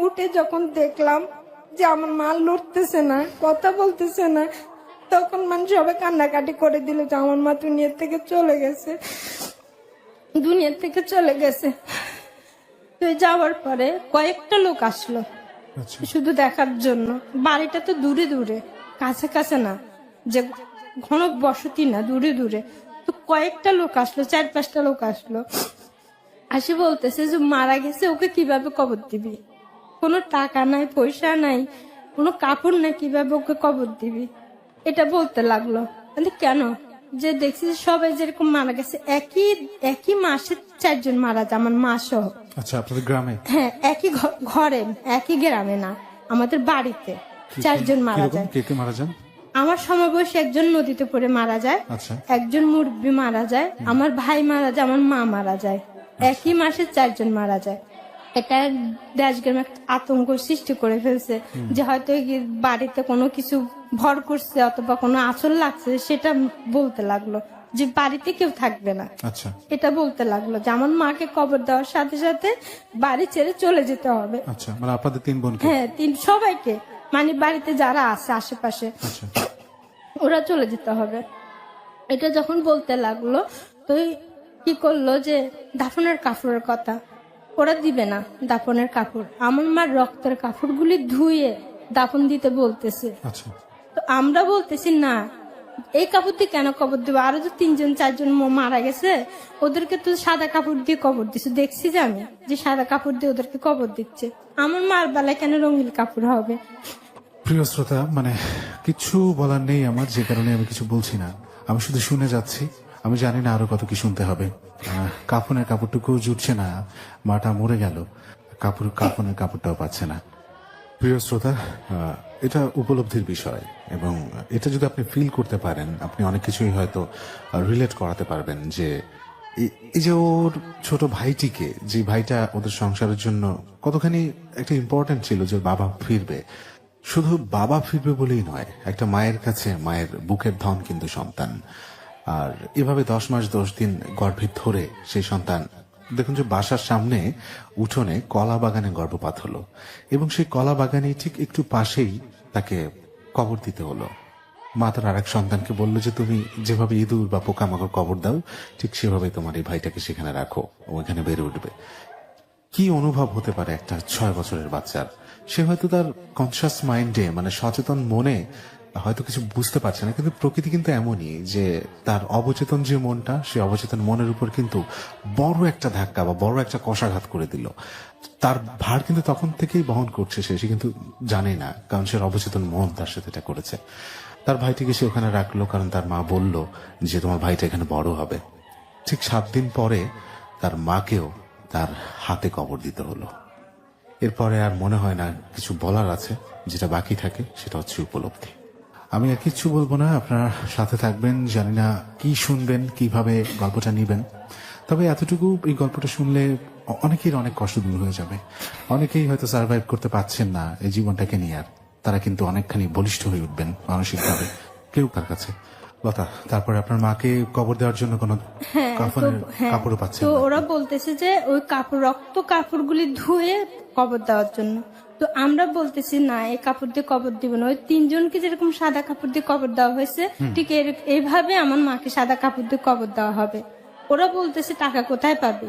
উঠে যখন দেখলাম যে আমার মা লড়তেছে না, কথা বলতেছে না, তখন মানুষ সবাই কান্নাকাটি করে দিল যে আমার মা দুনিয়ার থেকে চলে গেছে, দুনিয়ার থেকে চলে গেছে। তো যাওয়ার পরে কয়েকটা লোক আসলো আচ্ছা, শুধু দেখার জন্য। বাড়িটা তো দূরে দূরে, কাছে কাছে না, যে ঘন বসতি না, দূরে দূরে। তো কয়েকটা লোক আসলো, 4-5টা লোক আসলো, আসে বলতেছে যে মারা গেছে, ওকে কিভাবে কবর দিবি? কোনো টাকা নাই, পয়সা নাই, কোনো কাপড় নাই, কিভাবে ওকে কবর দিবি? এটা বলতে লাগলো। বলে কেন? যে দেখছি সবাই যেরকম মারা গেছে, একই মাসে 4 জন মারা যায়, আমার মা সহ। আচ্ছা, আপনাদের গ্রামে? হ্যাঁ, একই ঘরে, একই গ্রামে না, আমাদের বাড়িতে 4 জন মারা কিরকম? যায়। কে কে মারা যান? আমার সমবয়সী একজন নদীতে পড়ে মারা যায়, আচ্ছা, একজন মুরব্বী মারা যায়, আমার ভাই মারা যায়, আমার মা মারা যায়। একই মাসে 4 জন মারা যায়। এটা দেশগ্রামে একটা আতঙ্ক সৃষ্টি করে ফেলছে যে হয়তো এই বাড়িতে কোনো কিছু ভর করছে অথবা কোনো আঁচল লাগছে, সেটা বলতে লাগলো যে বাড়িতে কেউ থাকবে না। আচ্ছা, এটা বলতে লাগলো যে আমার মাকে কবর দেওয়ার সাথে সাথে বাড়ি ছেড়ে চলে যেতে হবে। আচ্ছা, মানে আপনাদের 3 বোনকে? হ্যাঁ, সবাইকে, মানে বাড়িতে যারা আছে আশেপাশে, আচ্ছা, ওরা চলে যেতে হবে। এটা যখন বলতে লাগলো তো কি করলো যে দাফনের কাপড়ের কথা, ওরা দিবে না দাফনের কাপড়। আমার মার রক্তের কাপড়গুলি ধুয়ে দাফন দিতে বলতেছে। আচ্ছা, তো আমরা বলতেছি না, এই কাপড় দিয়ে কেন কবর দেবো? আরো যে 3 জন 4 জন মারা গেছে, ওদেরকে তো সাদা কাপড় দিয়ে কবর দিচ্ছে, দেখছি যে আমি যে সাদা কাপড় দিয়ে ওদেরকে কবর দিচ্ছে। আমার মার বেলায় কেন রঙিন কাপড় হবে? প্রিয় শ্রোতা, মানে কিছু বলার নেই আমার, যে কারণে আমি কিছু বলছি না। আমি শুধু শুনে যাচ্ছি। আমি জানি না আরো কত কি শুনতে হবে। কাফনের কাপড়টুকু জুটছে না, মাটা মরে গেল, কাফনের কাপড়টাও পাচ্ছে না। প্রিয় শ্রোতা, এটা উপলব্ধির বিষয়, এবং এটা যদি আপনি ফিল করতে পারেন, আপনি অনেক কিছুই হয়তো রিলেট করাতে পারবেন। যে এই যে ওর ছোট ভাইটিকে, যে ভাইটা ওদের সংসারের জন্য কতখানি একটা ইম্পর্টেন্ট ছিল, যে বাবা ফিরবে। শুধু বাবা ফিরবে বলেই নয়, একটা মায়ের কাছে মায়ের বুকের ধন কিন্তু সন্তান। আর এভাবে 10 মাস 10 দিন গর্ভে ধরে সেই সন্তান, দেখুন যে বাসার সামনে উঠোনে কলা বাগানে গর্ভপাত হলো, এবং সেই কলা বাগানে ঠিক একটু পাশেই তাকে কবর দিতে হলো। মা তার আরেক সন্তানকে বললো যে তুমি যেভাবে ইঁদুর বা পোকামাকড় কবর দাও, ঠিক সেভাবে তোমার এই ভাইটাকে সেখানে রাখো, ও এখানে বেড়ে উঠবে। কি অনুভব হতে পারে একটা 6 বছরের বাচ্চার? সে হয়তো তার কনসিয়াস মাইন্ডে, মানে সচেতন মনে হয়তো কিছু বুঝতে পারছে না, কিন্তু প্রকৃতি কিন্তু এমনই যে তার অবচেতন যে মনটা, সে অবচেতন মনের উপর কিন্তু বড় একটা ধাক্কা বা বড় একটা কষাঘাত করে দিল। তার ভার কিন্তু তখন থেকেই বহন করছে সে কিন্তু জানে না, কারণ সে অবচেতন মন তার সাথে এটা করেছে। তার ভাইটিকে সে ওখানে রাখলো, কারণ তার মা বলল যে তোমার ভাইটা এখানে বড় হবে। ঠিক 7 দিন পরে তার মাকেও তার হাতে কবর দিতে হলো। এরপরে আর মনে হয় না কিছু বলার আছে, যেটা বাকি থাকে সেটা হচ্ছে উপলব্ধি। আমি আর কিচ্ছু বলবো না, আপনার সাথে থাকবেন, জানি না কি শুনবেন, কিভাবে গল্পটা নিবেন। তবে এতটুকু, এই গল্পটা শুনলে অনেকের অনেক কষ্ট দূর হয়ে যাবে। অনেকেই হয়তো সার্ভাইভ করতে পারছেন না এই জীবনটাকে নিয়ে, আর তারা কিন্তু অনেকখানি বলিষ্ঠ হয়ে উঠবেন মানসিকভাবে কেউ তার কাছে। লতা, তারপরে আপনার মাকে কবর দেওয়ার জন্য কোনো কাফনের কাপড়ও পাচ্ছেন তো না? ওরা বলতেছে যে ওই কাপড়, রক্ত কাপড়গুলি ধুয়ে কবর দেওয়ার জন্য। তো আমরা বলতেছি না, এই কাপড় দিয়ে কবর দিব না। ওই তিনজনকে যেরকম সাদা কাপড় দিয়ে কবর দেওয়া হয়েছে, ঠিক এইভাবে আমার মাকে সাদা কাপড় দিয়ে কবর দেওয়া হবে। ওরা বলতেছে টাকা কোথায় পাবে,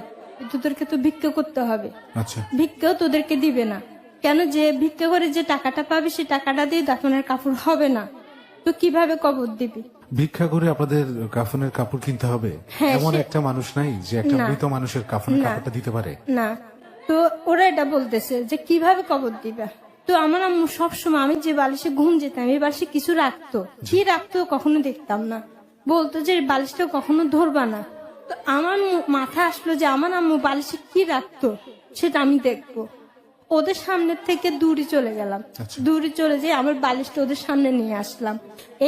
তোদেরকে তো ভিক্ষা করতে হবে। আচ্ছা, ভিক্ষাও তোদেরকে দিবে না। কেন? যে ভিক্ষা করে যে টাকাটা পাবে, সেই টাকাটা দিয়ে দাফনের কাপড় হবে না, তো কিভাবে কবর দিবি? ভিক্ষা করে আপনাদের কাফনের কাপড় কিনতে হবে? হ্যাঁ, এমন একটা মানুষ নাই যে একটা না। মৃত মানুষের কাফনের কাপড়টা দিতে পারে? না। তো ওরা এটা বলতেছে যে কিভাবে কবর দিবে। তো আমার আম্মু সবসময়, আমি যে বালিশে ঘুম যেতাম, এই বালিশে কিছু রাখতো, কি রাখতো কখনো দেখতাম না। বলতো যে এই বালিশটা কখনো ধরবা না। তো আমার মাথা আসলো যে আমার আম্মু বালিশে কি রাখতো সেটা আমি দেখবো। ওদের সামনে থেকে দূরে চলে গেলাম। দূরে চলে যেয়ে আমার বালিশটা ওদের সামনে নিয়ে আসলাম।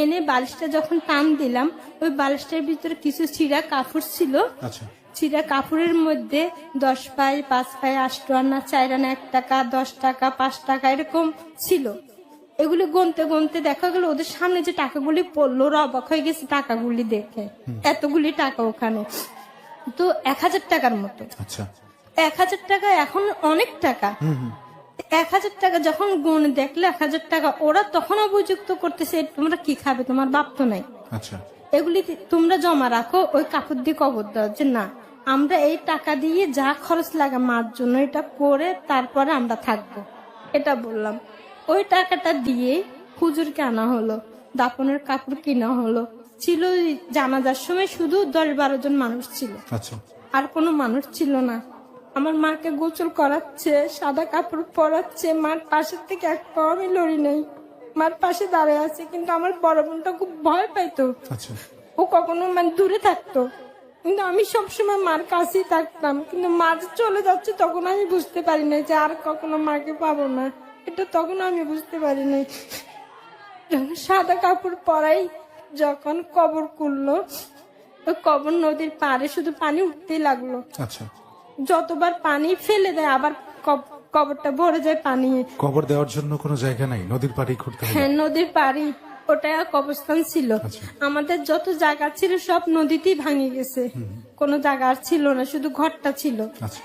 এনে বালিশটা যখন টান দিলাম, ওই বালিশটার ভিতরে কিছু ছিঁড়া কাপড় ছিল। আচ্ছা, ছিঁড়া কাপড়ের মধ্যে 10 পাই, 5 পাই, 8 আনা, 4 আনা, 1 টাকা, 10 টাকা, 5 টাকা এরকম ছিল। এগুলি গুনতে গুনতে দেখা গেল ওদের সামনে যে টাকাগুলি পড়লো, ওরা অবাক হয়ে গেছে টাকাগুলি দেখে। এতগুলি টাকা ওখানে, তো 1000 টাকার মতো। আচ্ছা, 1000 টাকা এখন অনেক টাকা। 1000 টাকা যখন গুণ দেখলে 1000 টাকা, ওরা তখন অভিযুক্ত করতেছে তোমরা কি খাবে, তোমার বাপ তো নাই, আচ্ছা, এগুলি তোমরা জমা রাখো ওই কাপড় দিয়ে কবর দেওয়ার। যে না, আমরা এই টাকা দিয়ে যা খরচ লাগে মার জন্য এটা করে তারপরে আমরা থাকবো, এটা বললাম। ওই টাকাটা দিয়ে হুজুরকে আনা হলো, দাফনের কাপড় কিনা হলো। ছিল জানাজার সময় শুধু 10-12 জন মানুষ ছিল, আচ্ছা, আর কোনো মানুষ ছিল না। আমার মাকে গোসল করাচ্ছে, সাদা কাপড় পরাচ্ছে, মার পাশের থেকে এক পাও আমি লড়ি নাই, মার পাশে দাঁড়িয়ে আছে। কিন্তু আমার বড় বোনটা খুব ভয় পাইতো, আচ্ছা, ও কখনো দূরে থাকতো, কিন্তু আমি সবসময় মার কাছেই থাকতাম। কিন্তু মা যে চলে যাচ্ছে তখন আমি বুঝতে পারি নাই যে আর কখনো মাকে পাবো না, এটা তখন আমি বুঝতে পারি নাই। যখন সাদা কাপড় পরাই, যখন কবর করলো, ওই কবর নদীর পাড়ে শুধু পানি উঠতেই লাগলো। আচ্ছা। যতবার পানি ফেলে দেয় আবার কবরটা ভরে যায় পানি। কবর দেওয়ার জন্য কোনো জায়গা নাই, নদীর পাড়ে করতে হবে? হ্যাঁ, নদীর পাড়ি, ওটা কবরস্থান ছিল। আমাদের যত জায়গা ছিল সব নদীতেই ভাঙে গেছে, কোনো জায়গা আর ছিল না, শুধু ঘরটা ছিল। আচ্ছা,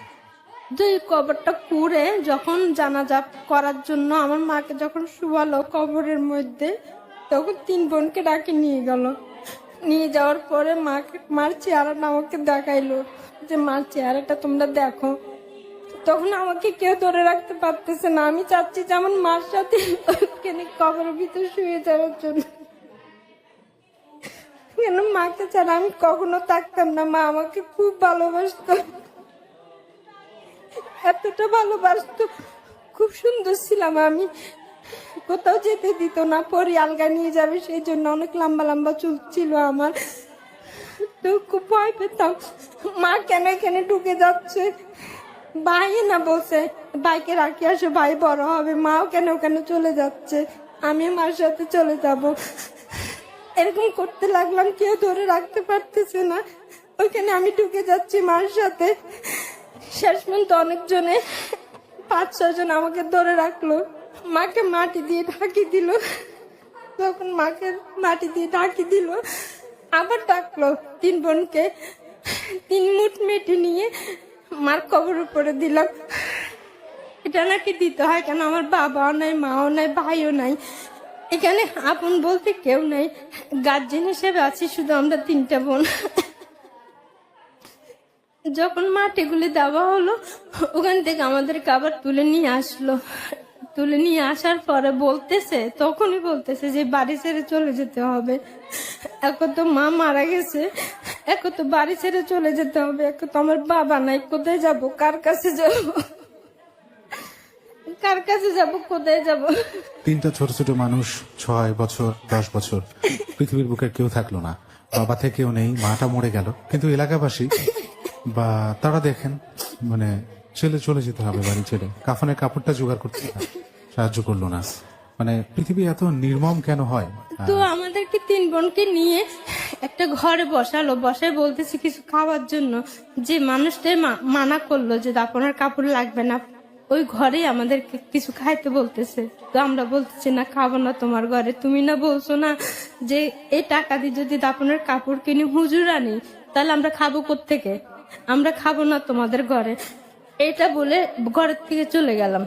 দুই কবরটা কুড়ে যখন জানাজা করার জন্য আমার মাকে যখন শুয়ালো কবরের মধ্যে, তখন 3 বোনকে ডাকে নিয়ে গেল। নিয়ে যাওয়ার পরে মার চেহারাটা আমাকে দেখাইলো যে মার চেহারাটা তোমরা দেখো। তখন আমাকে কেউ ধরে রাখতে পারতেছে না, আমি চাচ্ছি যে আমার মার সাথে কবরের ভিতরে শুয়ে যাওয়ার জন্য। কেন মাকে ছাড়া আমি কখনো থাকতাম না, মা আমাকে খুব ভালোবাসতো, এতটা ভালোবাসতো, খুব সুন্দর ছিলাম আমি, কোথাও যেতে দিত না, পরে আলগা নিয়ে যাবে সেই জন্য, অনেক লম্বা লম্বা চুল ছিল আমার। তো খুব ভয় পেতাম, মা কেন এখানে ঢুকে যাচ্ছে, ভাই না বলছে ভাইকে রাখি আসো, ভাই বড় হবে, মাও কেন ওখানে চলে যাচ্ছে, আমি মার সাথে চলে যাব। এরকম করতে লাগলাম, কেউ ধরে রাখতে পারতেছে না, ওইখানে আমি ঢুকে যাচ্ছি মার সাথে। শেষ পর্যন্ত অনেকজনে 5-6 জন আমাকে ধরে রাখলো, মাকে মাটি দিয়ে ঢাকি দিল। তখন মাকে মাটি দিয়ে ঢাকি দিল, আবার ডাকলো 3 বোনকে, 3 মুঠ মেটে নিয়ে মার কবর উপরে দিলাম। এটা নাকি দিতে হয়, কেন আমার বাবাও নাই, মাও নাই, ভাইও নাই, এখানে আপন বলতে কেউ নাই, গার্জেন হিসেবে আছি শুধু আমরা 3টা বোন। যখন মাটিগুলি দেওয়া হলো, ওখান থেকে আমাদেরকে আবার তুলে নিয়ে আসলো। তুলে নিয়ে আসার পরে তখনই বলতেছে যে বাড়ি ছেড়ে চলে যেতে হবে, এখন তো মা মারা গেছে, এখন তো বাড়ি ছেড়ে চলে যেতে হবে, এখন তো আমার বাবা নাই, কোথায় যাব, কার কাছে যাব, কার কাছে যাব, কোথায় যাব। 3টা ছোট ছোট মানুষ, 6 বছর 10 বছর, পৃথিবীর বুকে কেউ থাকলো না, বাবা থেকেও নেই, মাটা মরে গেল, কিন্তু এলাকাবাসী বা তারা দেখেন মানে ছেলে চলে যেতে হবে বাড়ি ছেড়ে, কাফনের কাপড়টা জোগাড় করতে সাহায্য করলো না। মানে পৃথিবী এত নির্মম কেন হয়? তো আমাদেরকে 3 বোনকে নিয়ে একটা ঘরে বসালো, বসায় বলতেছে কিছু খাওয়ার জন্য। যে মানুষটা মানা করলো যে দাপনের কাপড় লাগবে না, ওই ঘরেই আমাদেরকে কিছু খাইতে বলতেছে। তো আমরা বলতেছি না, খাবো না তোমার ঘরে। তুমি না বলছো না যে এই টাকা দিয়ে যদি দাপনের কাপড় কিনে হুজুর আনি, তাহলে আমরা খাবো কোত্থেকে? আমরা খাবো না তোমাদের ঘরে। এটা বলে ঘরের থেকে চলে গেলাম।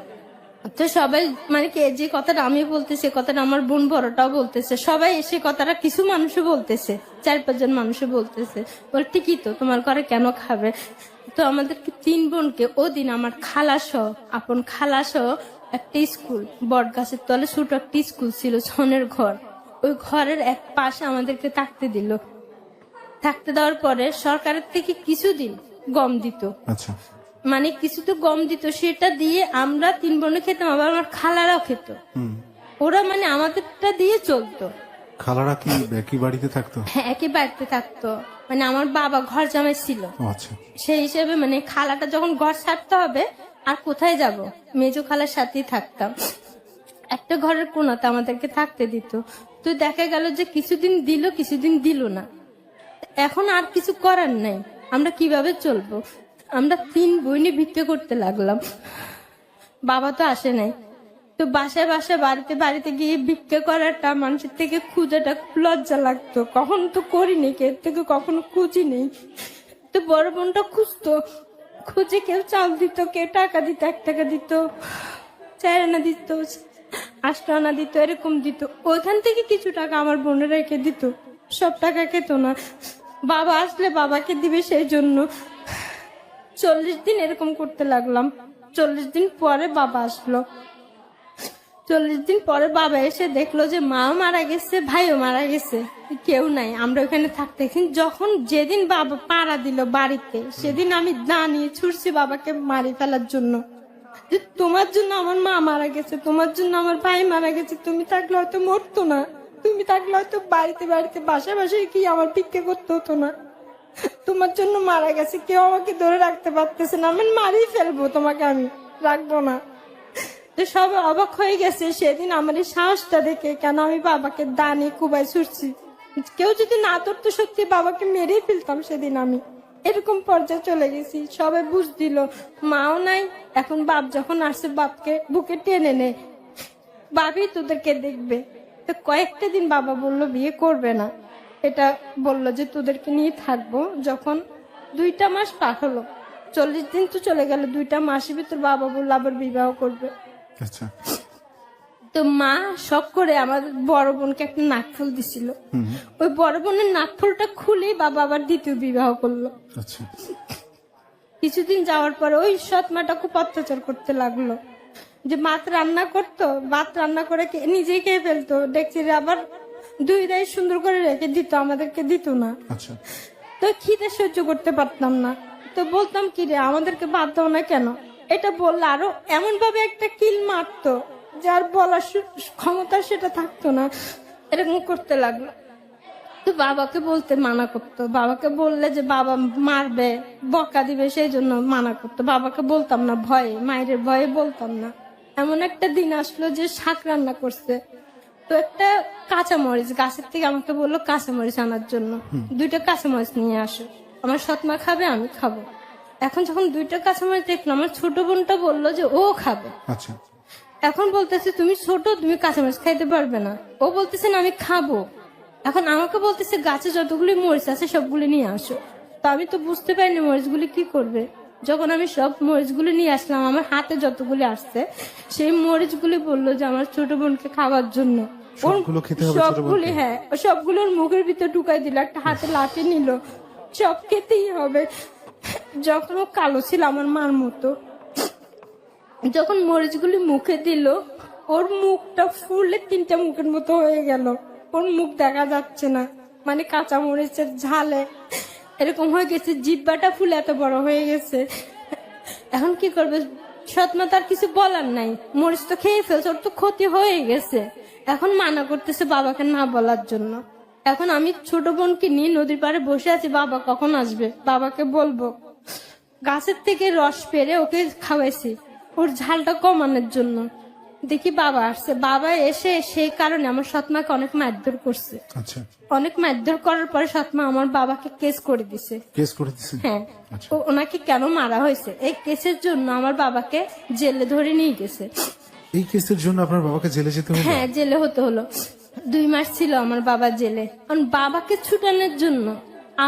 তো সবাই মানে কি, যে কথাটা আমি বলতেছি, কথাটা আমার বোন বড়টাও বলতেছে, সবাই এসে কথাটা কিছু মানুষও বলতেছে, 4-5 জন মানুষও বলতেছে, বল ঠিকই তো, তোমার ঘরে কেন খাবে? তো আমাদেরকে 3 বোনকে ওদিন আমার খালাসহ, আপন খালাসহ একটা স্কুল, বট গাছের তলে ছোট একটা স্কুল ছিল, ছনের ঘর, ওই ঘরের এক পাশে আমাদেরকে থাকতে দিল। থাকতে দেওয়ার পরে সরকারের থেকে কিছুদিন গম দিত, আচ্ছা, মানে কিছু তো গম দিত, সেটা দিয়ে আমরা 3 বোনে খেতাম, আবার আমার খালারাও খেত। ওরা মানে আমাদেরটা দিয়ে চলতো। খালারা কি একই বাড়িতে থাকতো? হ্যাঁ, একই বাড়িতে থাকতো। মানে আমার বাবা ঘর জামাই ছিল, ও আচ্ছা, সেই হিসেবে মানে খালাটা যখন ঘর ছাড়তে হবে আর কোথায় যাব, মেজো খালার সাথেই থাকতাম। একটা ঘরের কোনাতে আমাদেরকে থাকতে দিত। তো দেখা গেল যে কিছুদিন দিল, কিছুদিন দিল না। এখন আর কিছু করার নাই, আমরা কিভাবে চলবো? আমরা 3 বোনই ভিক্ষে করতে লাগলাম। বাবা তো আসে নাই। তো বাসায় বাসায় বাড়িতে বাড়িতে গিয়ে ভিক্ষে করাটা, মানুষের থেকে খুঁজাটা খুব লজ্জা লাগতো। কখনো তো করিনি, এর থেকে কখনো খুঁজি নেই। তো বড় বোনটা খুঁজতো, খুঁজে কেউ চাল দিত, কেউ টাকা দিত, 1 টাকা দিত, 4 আনা দিত, 8 আনা দিত, এরকম দিত। ওইখান থেকে কিছু টাকা আমার বোনের রেখে দিত, সব টাকা খেত না। বাবা আসলে বাবাকে দিবে, সেই জন্য 40 দিন এরকম করতে লাগলাম। 40 দিন পরে বাবা আসলো। 40 দিন পরে বাবা এসে দেখলো যে মাও মারা গেছে, ভাইও মারা গেছে, কেউ নাই। আমরা ওখানে থাকতে, যখন যেদিন বাবা পাড়া দিল বাড়িতে, সেদিন আমি দাঁড়িয়ে ছুটছি বাবাকে মারি ফেলার জন্য, যে তোমার জন্য আমার মা মারা গেছে, তোমার জন্য আমার ভাই মারা গেছে, তুমি থাকলে হয়তো মরতো না, তুমি থাকলে হয়তো বাড়িতে বাড়িতে বাসায় বাসায় কি আমার ভিক্ষা করতে হতো না। তোমার জন্য মারা গেছে, কেউ আমাকে ধরে রাখতে পারতেছে না, আমি মারি ফেলবো তোমাকে, আমি রাখবো না। তো সব অবাক হয়ে গেছে সেদিন আমার এই সাহসটা দেখে, কেন আমি বাবাকে দানি কুবাই ছুটছি। কেউ যদি না ধরতো সত্যি বাবাকে মেরেই ফেলতাম সেদিন আমি। এরকম পর্যায়ে চলে গেছি। সবাই বুঝ দিল, মাও নাই, এখন বাপ যখন আসছে বাপকে বুকে টেনে নে, বাপই তোদেরকে দেখবে। তো কয়েকটা দিন বাবা বলল বিয়ে করবে না, এটা বললো যে তোদেরকে নিয়ে থাকবো। যখন 2টা মাস পার হলো, 40 দিন তো চলে গেল, 2টা মাসের ভিতর বাবা বললো আবার বিবাহ করবে। আচ্ছা, তো মা শখ করে আমার বড় বোনকে একটা নাকফুল দিছিল, ওই বড় বোনের নাকফুলটা খুলেই বাবা আবার দ্বিতীয় বিবাহ করলো। আচ্ছা, কিছুদিন যাওয়ার পরে ওই সৎ মাটা খুব অত্যাচার করতে লাগলো, যে ভাত রান্না করতো, ভাত রান্না করে নিজেই খেয়ে ফেলতো, দেখছি আবার 2 দাই সুন্দর করে রেখে দিত, আমাদেরকে দিত না। আচ্ছা, তো খিদে সহ্য করতে পারতাম না। তো বলতাম কি রে, আমাদেরকে ভাত দাও না কেন? এটা বললে আরো এমন ভাবে একটা কিল মারতো, যার বলার ক্ষমতা সেটা থাকতো না, এরকম করতে লাগলো। তো বাবাকে বলতে মানা করতো, বাবাকে বললে যে বাবা মারবে, বকা দিবে, সেই জন্য মানা করতো। বাবাকে বলতাম না, ভয়ে, মায়ের ভয়ে বলতাম না। এমন একটা দিন আসলো যে শাক রান্না করছে, তো একটা কাঁচামরিচ গাছের থেকে আমাকে বললো কাঁচামরিচ আনার জন্য। 2টা কাঁচামরিচ নিয়ে আসো, আমার সৎমা খাবে, আমি খাবো। এখন যখন 2টা কাঁচামরিচ দেখলাম, আমার ছোট বোনটা বললো যে ও খাবে। আচ্ছা, এখন বলতেছে তুমি ছোট, তুমি কাঁচামরিচ খাইতে পারবে না। ও বলতেছে না আমি খাবো। এখন আমাকে বলতেছে গাছে যতগুলি মরিচ আছে সবগুলি নিয়ে আসো। তো আমি তো বুঝতে পারিনি মরিচগুলি কি করবে। যখন আমি সব মরিচগুলি নিয়ে আসলাম, আমার হাতে যতগুলি আসছে সেই মরিচগুলি বললো যে আমার ছোট বোনকে খাওয়ার জন্য। সবগুলো খেতে হবে ছোট বোনকে? সবগুলি, হ্যাঁ, সবগুলোর মুখের ভিতরে ঢুকাই দিল, একটা হাতে লাঠি নিল, সব খেতেই হবে। যখন ও কালো ছিল আমার মার মতো, যখন মরিচগুলি মুখে দিল, ওর মুখটা ফুলে 3টা মুখের মতো হয়ে গেল, ওর মুখ দেখা যাচ্ছে না, মানে কাঁচা মরিচের ঝালে এরকম হয়ে গেছে, জিব্বাটা ফুলে এত বড় হয়ে গেছে। এখন কি করবে, সৎমা তার কিছু বলার নাই, মরিচ তো খেয়ে ফেলছে, ওর তো ক্ষতি হয়ে গেছে। এখন মানা করতেছে বাবাকে না বলার জন্য। এখন আমি ছোট বোনকে নিয়ে নদীর পাড়ে বসে আছি, বাবা কখন আসবে, বাবাকে বলবো। গাছের থেকে রস পেরে ওকে খাওয়াইছি ওর ঝালটা কমানোর জন্য। দেখি বাবা আসছে, বাবা এসে সেই কারণে আমার সৎমাকে অনেক মারধর করছে। আচ্ছা, অনেক মারধর করার পরে সৎমা আমার বাবাকে কেস করে দিছে। কেস করে দিছে? হ্যাঁ, আচ্ছা। ওনাকে কেন মারা হয়েছে এই কেসের জন্য আমার বাবাকে জেলে ধরে নিয়ে গেছে। এই কেসের জন্য আপনার বাবাকে জেলে যেতে হলো? হ্যাঁ, জেলে হতে হলো। 2 মাস ছিল আমার বাবা জেলে। কারণ বাবাকে ছুটানোর জন্য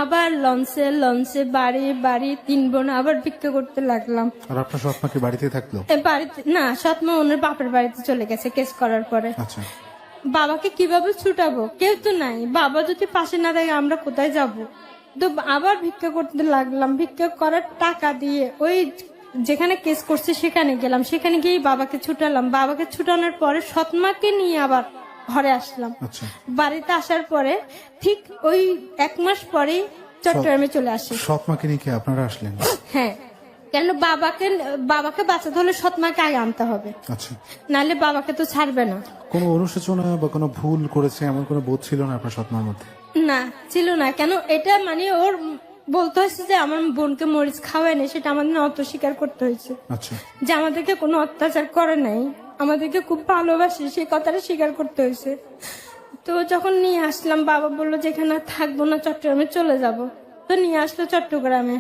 আবার লঞ্চে লঞ্চে বাড়ি বাড়ি 3 বোন আবার ভিক্ষা করতে লাগলাম। আর আপনার সৎমাকে বাড়িতে থাকলো? বাড়িতে না, সৎমা ওনার বাপের বাড়িতে চলে গেছে কেস করার পরে। আচ্ছা, বাবাকে কিভাবে ছুটাবো, কেউ তো নাই। বাবা যদি পাশে না থাকে আমরা কোথায় যাব? তো আবার ভিক্ষা করতে লাগলাম। ভিক্ষা করার টাকা দিয়ে ওই যেখানে কেস করছে সেখানে গেলাম, সেখানে গিয়ে বাবাকে ছুটালাম। বাবাকে ছুটানোর পরে সৎমাকে নিয়ে আবার ঘরে আসলাম। আচ্ছা। বাড়িতে আসার পরে ঠিক ওই 1 মাস পরেই চট্টগ্রামে চলে আসি। সৎমাকে নিয়ে কি আপনারা আসলেন? হ্যাঁ, কেন বাবাকে বাঁচাতে হলে সৎমাকে আগে আনতে হবে, আচ্ছা। নাহলে বাবাকে তো ছাড়বে না। কোনো অনুশোচনা বা কোনো ভুল করেছে এমন কোনো বোধ ছিল না আপনার সৎমার মধ্যে? না, ছিল না। কেন এটা মানে ওর বলতে হয়েছে যে আমার বোনকে মরিচ খাওয়ায় না, সেটা আমাদের অস্বীকার করতে হয়েছে। আচ্ছা। যে আমাদেরকে কোনো অত্যাচার করে নাই, আমাদেরকে খুব ভালোবাসে, সেই কথাটা স্বীকার করতে হয়েছে। তো যখন নিয়ে আসলাম, বাবা বললো যে এখানে থাকবো না, চট্টগ্রামে চলে যাব। তো নিয়ে আসলো চট্টগ্রামে।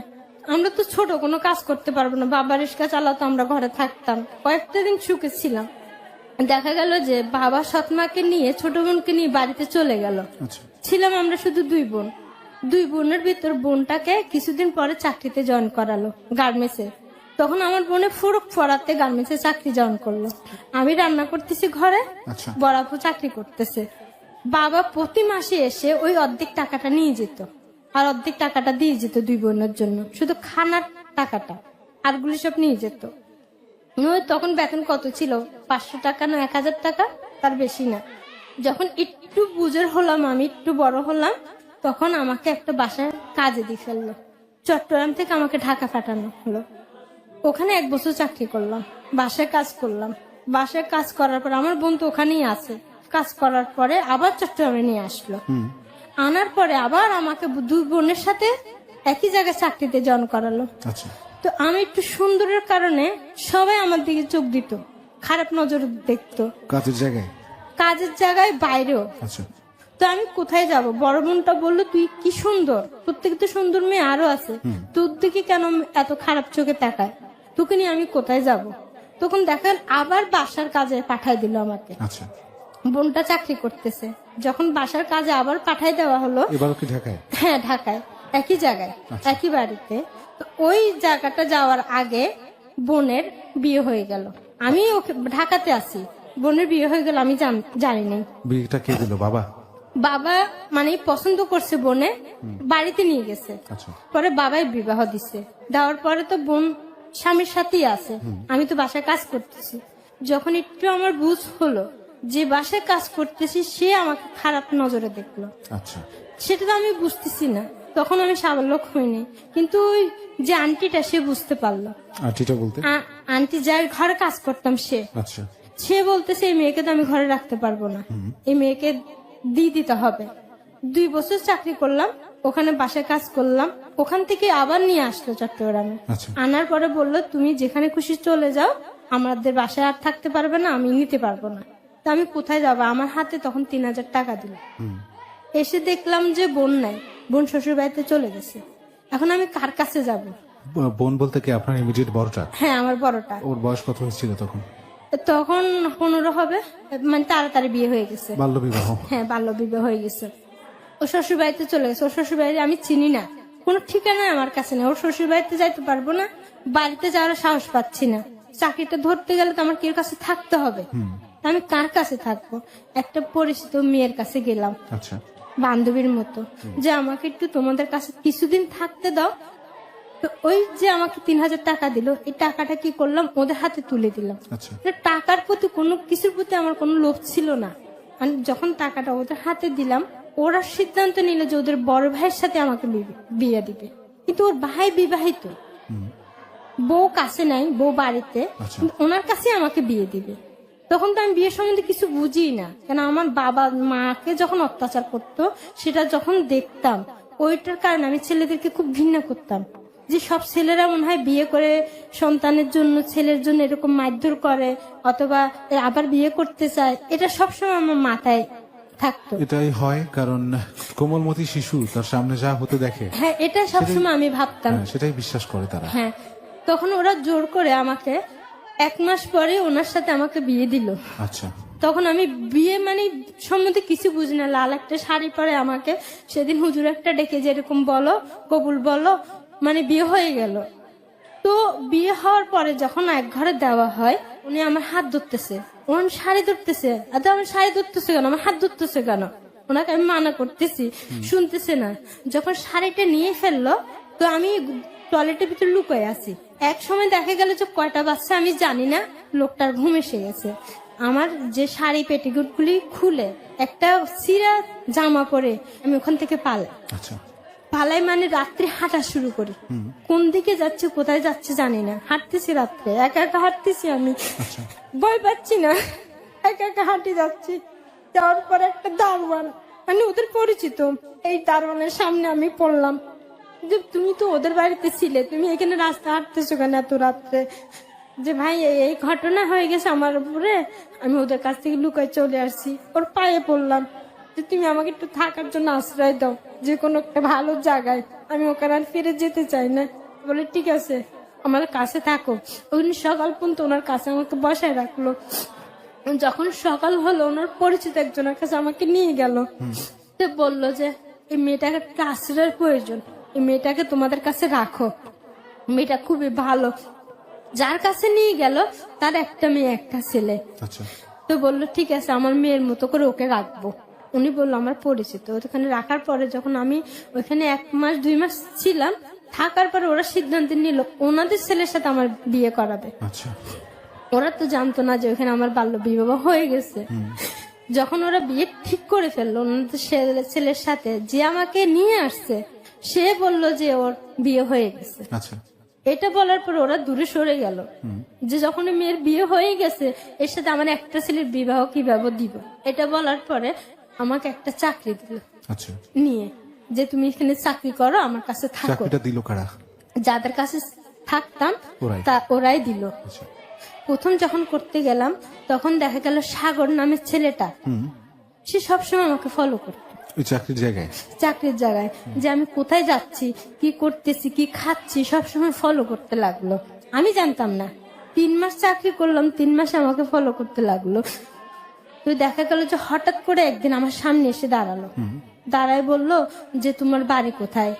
আমরা তো ছোট, কোনো কাজ করতে পারবো না। বাবা রিক্সা চালাতো, আমরা ঘরে থাকতাম। কয়েকটা দিন সুখে ছিলাম। দেখা গেল যে বাবা সৎমাকে নিয়ে ছোট বোনকে নিয়ে বাড়িতে চলে গেল। আচ্ছা। ছিলাম আমরা শুধু 2 বোন। 2 বোনের ভিতর বোনটাকে কিছুদিন পরে চাকরিতে জয়েন করালো গার্মেন্টসে। তখন আমার বোনে ফুরুক ফরাতে গার্মেন্টসে চাকরি জয়েন করলো। আমি রান্না করতেছি ঘরে, আচ্ছা। বড়াপু চাকরি করতেছে। বাবা প্রতি মাসে এসে ওই অর্ধেক টাকাটা নিয়ে যেত, আর অর্ধেক টাকাটা দিয়ে যেত 2 বোনের জন্য, শুধু খানার টাকাটা, আরগুলি সব নিয়ে যেত। ওই তখন বেতন কত ছিল, 500 টাকা না 1000 টাকা, তার বেশি না। যখন একটু বুঝের হলাম, আমি একটু বড় হলাম, তখন আমাকে একটা বাসায় কাজে দিয়ে ফেললো। চট্টগ্রাম থেকে আমাকে ঢাকা পাঠানো হলো। ওখানে 1 বছর চাকরি করলাম, বাসায় কাজ করলাম। বাসায় কাজ করার পর আমার বোন তো ওখানেই আছে। কাজ করার পরে আবার চট্টগ্রামে নিয়ে আসলো। আনার পরে আবার আমাকে 2 বোনের সাথে একই জায়গায় চাকরিতে জয়েন করালো। আচ্ছা। তো আমি একটু সুন্দরের কারণে সবাই আমার দিকে চোখ দিত, খারাপ নজর দেখতো। কাজের জায়গায়? কাজের জায়গায়, বাইরেও। আচ্ছা। তো আমি কোথায় যাব? বড় বোনটা বললো তুই কি সুন্দর, তোর থেকে তো সুন্দর মেয়ে আরো আছে, তোর দিকে কেন এত খারাপ চোখে তাকায়, তোকে নিয়ে আমি কোথায় যাব? তখন দেখেন আবার বাসার কাজে পাঠাই দিল আমাকে। আচ্ছা। বোনটা চাকরি করতেছে, যখন বাসার কাজে আবার পাঠাই দেওয়া হলো। এবারও কি ঢাকায়? হ্যাঁ, ঢাকায়, একই জায়গায়, একই বাড়িতে। তো ওই জায়গাটা যাওয়ার আগে বোনের বিয়ে হয়ে গেল। আমি ওকে ঢাকাতে আছি, বোনের বিয়ে হয়ে গেল, আমি জানি নাই। বিয়েটা কে দিল? বাবা? বাবা মানে পছন্দ করছে বোনে, বাড়িতে নিয়ে গেছে। আচ্ছা। পরে বাবাই বিবাহ দিছে। দেওয়ার পরে তো বোন স্বামীর সাথেই আছে, আমি তো বাসায় কাজ করতেছি। যখন একটু আমার বুঝ হলো যে বাসায় কাজ করতেছি, সে আমাকে খারাপ নজরে দেখলো। আচ্ছা। সেটা তো আমি বুঝতেছি না, তখন আমি সাবলক হইনি। কিন্তু ওই যে আন্টিটা, সে বুঝতে পারলো। আন্টিটা বলতে? আন্টি যার ঘরে কাজ করতাম, আচ্ছা। সে বলতেছে এই মেয়েকে তো আমি ঘরে রাখতে পারবো না, এই মেয়েকে দিয়ে দিতে হবে। 2 বছর চাকরি করলাম, ওখানে বাসায় কাজ করলাম। ওখান থেকে আবার নিয়ে আসলো চট্টগ্রামে। আচ্ছা। আনার পরে বললো তুমি যেখানে খুশি চলে যাও, আমাদের বাসায় আর থাকতে পারবে না, আমি নিতে পারবো না। তো আমি কোথায় যাবো? আমার হাতে তখন 3000 টাকা দিল। এসে দেখলাম যে বোন নাই, বোন শ্বশুর বাড়িতে চলে গেছে। এখন আমি কার কাছে যাব? বোন বলতে কি আপনার ইমিডিয়েট বড়টা? হ্যাঁ, আমার বড়টা। ওর বয়স কত হয়েছিল তখন? তখন 15 হবে, মানে তাড়াতাড়ি বিয়ে হয়ে গেছে। বাল্য বিবাহ? হ্যাঁ, বাল্য বিবাহ হয়ে গেছে। ও শ্বশুর বাড়িতে চলে গেছে। ওর শ্বশুর বাড়ি আমি চিনি না, কোনো ঠিকানা আমার কাছে নেই। ওর শ্বশুর বাড়িতে যাইতে পারবো না, বাড়িতে যাওয়ার সাহস পাচ্ছি না। চাকরিটা ধরতে গেলে তো আমার কেউ কাছে থাকতে হবে, আমি কার কাছে থাকবো? একটা পরিচিত মেয়ের কাছে গেলাম, আচ্ছা, বান্ধবীর মতো, যে আমাকে একটু তোমাদের কাছে কিছুদিন থাকতে দাও। তো ওই যে আমাকে 3000 টাকা দিল, এই টাকাটা কি করলাম, ওদের হাতে তুলে দিলাম। আচ্ছা। টাকার প্রতি কোনো কিছুর প্রতি আমার কোনো লোভ ছিল না। আমি যখন টাকাটা ওদের হাতে দিলাম, ওরা সিদ্ধান্ত নিল যে ওদের বড় ভাইয়ের সাথে আমাকে বিয়ে দিবে। কিন্তু ওর ভাই বিবাহিত, বউ কাছে নাই, বউ বাড়িতে, কিন্তু ওনার কাছে আমাকে বিয়ে দিবে। তখন তো আমি বিয়ের সম্বন্ধে কিছু বুঝি না, কেন আমার বাবা মাকে যখন অত্যাচার করতো সেটা যখন দেখতাম, ওইটার কারণে আমি ছেলেদেরকে খুব ঘৃণা করতাম, যে সব ছেলেরা মনে হয় বিয়ে করে সন্তানের জন্য, ছেলের জন্য এরকম মারধর করে অথবা আবার বিয়ে করতে চায়, এটা সবসময় আমার মাথায় থাকতো। এটাই হয়, কারণ কোমলমতি শিশু তার সামনে যা হতে দেখে, হ্যাঁ, এটা সবসময় আমি ভাবতাম। সেটাই বিশ্বাস করে তারা। হ্যাঁ, তখন ওরা জোর করে আমাকে 1 মাস পরে ওনার সাথে আমাকে বিয়ে দিল। আচ্ছা, তখন আমি বিয়ে মানে সম্বন্ধে কিছু বুঝি না, লাল একটা শাড়ি পরে আমাকে সেদিন হুজুর একটা ডেকে যে এরকম বলো, কবুল বলো, মানে বিয়ে হয়ে গেল। তো বিয়ে হওয়ার পরে যখন এক ঘরে দেওয়া হয়, উনি আমার হাত ধরতেছে, ওনার শাড়ি ধরতেছে। আচ্ছা, আমার শাড়ি ধরতেছে কেন, আমার হাত ধরতেছে কেন? ওনাকে আমি মানা করতেছি, শুনতেছে না। যখন শাড়িটা নিয়ে ফেললো, তো আমি টয়লেটের ভিতরে লুকায় আছি। এক সময় দেখা গেল যে কয়টা বাচ্চা আমি জানি না, লোকটার ঘুম এসে গেছে। আমার যে শাড়ি পেটিকুট গুলি খুলে একটা সিরা জামা পরে আমি ওখান থেকে আচ্ছা, পালাই মানে রাত্রে হাঁটা শুরু করি। কোন দিকে যাচ্ছে, কোথায় যাচ্ছে জানি না, হাঁটতেছি রাত্রে, একা একা হাঁটতেছি। আমি আচ্ছা, ভয় পাচ্ছি না, একা একা হাঁটে যাচ্ছি। যাওয়ার পর একটা দারোয়ান, মানে ওদের পরিচিত, এই দারোয়ানের সামনে আমি পড়লাম যে তুমি তো ওদের বাড়িতে ছিলে, তুমি এখানে রাস্তা হাঁটতেছো কেন এত রাত্রে? যে ভাই এই ঘটনা হয়ে গেছে আমার উপরে, আমি ওদের কাছ থেকে লুকায় চলে আসছি। ওর পায়ে পড়লাম যে তুমি আমাকে একটু থাকার জন্য আশ্রয় দাও, যে কোনো একটা ভালো জায়গায়, আমি ওখানে আর ফিরে যেতে চাই না। বলে ঠিক আছে, আমার কাছে থাকো। উনি সকাল পর্যন্ত ওনার কাছে আমাকে বসায় রাখলো। যখন সকাল হলো, ওনার পরিচিত একজনের কাছে আমাকে নিয়ে গেল। সে বললো যে এই মেয়েটাকে একটা আশ্রয়ের প্রয়োজন, এই মেয়েটাকে তোমাদের কাছে রাখো, মেয়েটা খুবই ভালো। যার কাছে নিয়ে গেল তার একটা মেয়ে একটা ছেলে। আচ্ছা, তো বললো ঠিক আছে, আমার মেয়ের মতো করে ওকে রাখবো। উনি বললো আমার পরিচিত। ওখানে রাখার পরে যখন আমি ওইখানে 1 মাস 2 মাস ছিলাম, থাকার পরে ওরা সিদ্ধান্ত নিল ওনাদের ছেলের সাথে আমার বিয়ে করাবে। আচ্ছা, ওরা তো জানতো না যে ওখানে আমার বাল্য বিবাহ হয়ে গেছে। যখন ওরা বিয়ে ঠিক করে ফেললো ওনাদের ছেলের সাথে, যে আমাকে নিয়ে আসছে সে বলল যে ওর বিয়ে হয়ে গেছে। আচ্ছা, এটা বলার পর ওরা দূরে সরে গেল, যে যখন মেয়ের বিয়ে হয়ে গেছে এর সাথে আমার একটা ছেলের বিবাহ কিভাবে দিব। এটা বলার পরে আমাকে একটা চাকরি দিল আচ্ছা, নিয়ে, যে তুমি এখানে চাকরি করো, আমার কাছে থাকো। চাকরিটা দিল কারা? যাদের কাছে থাকতাম ওরাই? ওরাই দিল। আচ্ছা, প্রথম যখন করতে গেলাম তখন দেখা গেল সাগর নামের ছেলেটা, সে সবসময় আমাকে ফলো করতো ওই চাকরির জায়গায়, চাকরির জায়গায়, যে আমি কোথায় যাচ্ছি, কি করতেছি, কি খাচ্ছি, সবসময় ফলো করতে লাগলো। আমি জানতাম না। 3 মাস চাকরি করলাম, 3 মাসে আমাকে ফলো করতে লাগলো। তো দেখা গেল যে হঠাৎ করে একদিন আমার সামনে এসে দাঁড়ালো, দাঁড়ায় বললো যে তোমার বাড়ি কোথায়,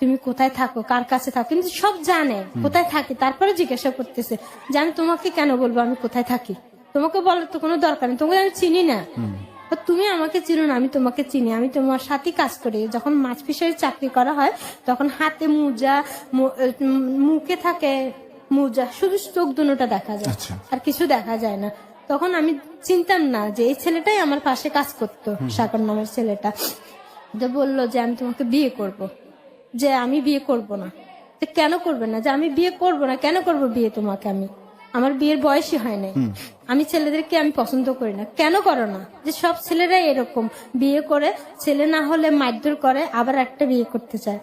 তুমি কোথায় থাকো, কার কাছে থাকো, কিন্তু সব জানে কোথায় থাকি। তারপরে জিজ্ঞাসা করতেছে যে আমি তোমাকে কেন বলবো আমি কোথায় থাকি, তোমাকে বলার তো কোনো দরকার নেই, তোমাকে আমি চিনি না, তুমি আমাকে চিনো না, আমি তোমাকে চিনি, আমি তোমার সাথে কাজ করি। যখন মাছ ফিশারি চাকরি করা হয় তখন হাতে মোজা, মুখে থাকে মোজা, শুধু চোখ দুটোটা দেখা যায়, আচ্ছা, আর কিছু দেখা যায় না। তখন আমি চিনতাম না যে এই ছেলেটাই আমার পাশে কাজ করতো, সাগর নামের ছেলেটা। যে বললো যে আমি তোমাকে বিয়ে করব, যে আমি বিয়ে করব না। কেন করবে না? যে আমি বিয়ে করব না, কেন করব বিয়ে তোমাকে? আমার বিয়ের বয়সই হয় নাই, আমি ছেলেদেরকে আমি পছন্দ করি না। কেন করো না? যে সব ছেলেরাই এরকম, বিয়ে করে ছেলে না হলে মারধর করে, আবার একটা বিয়ে করতে চায়,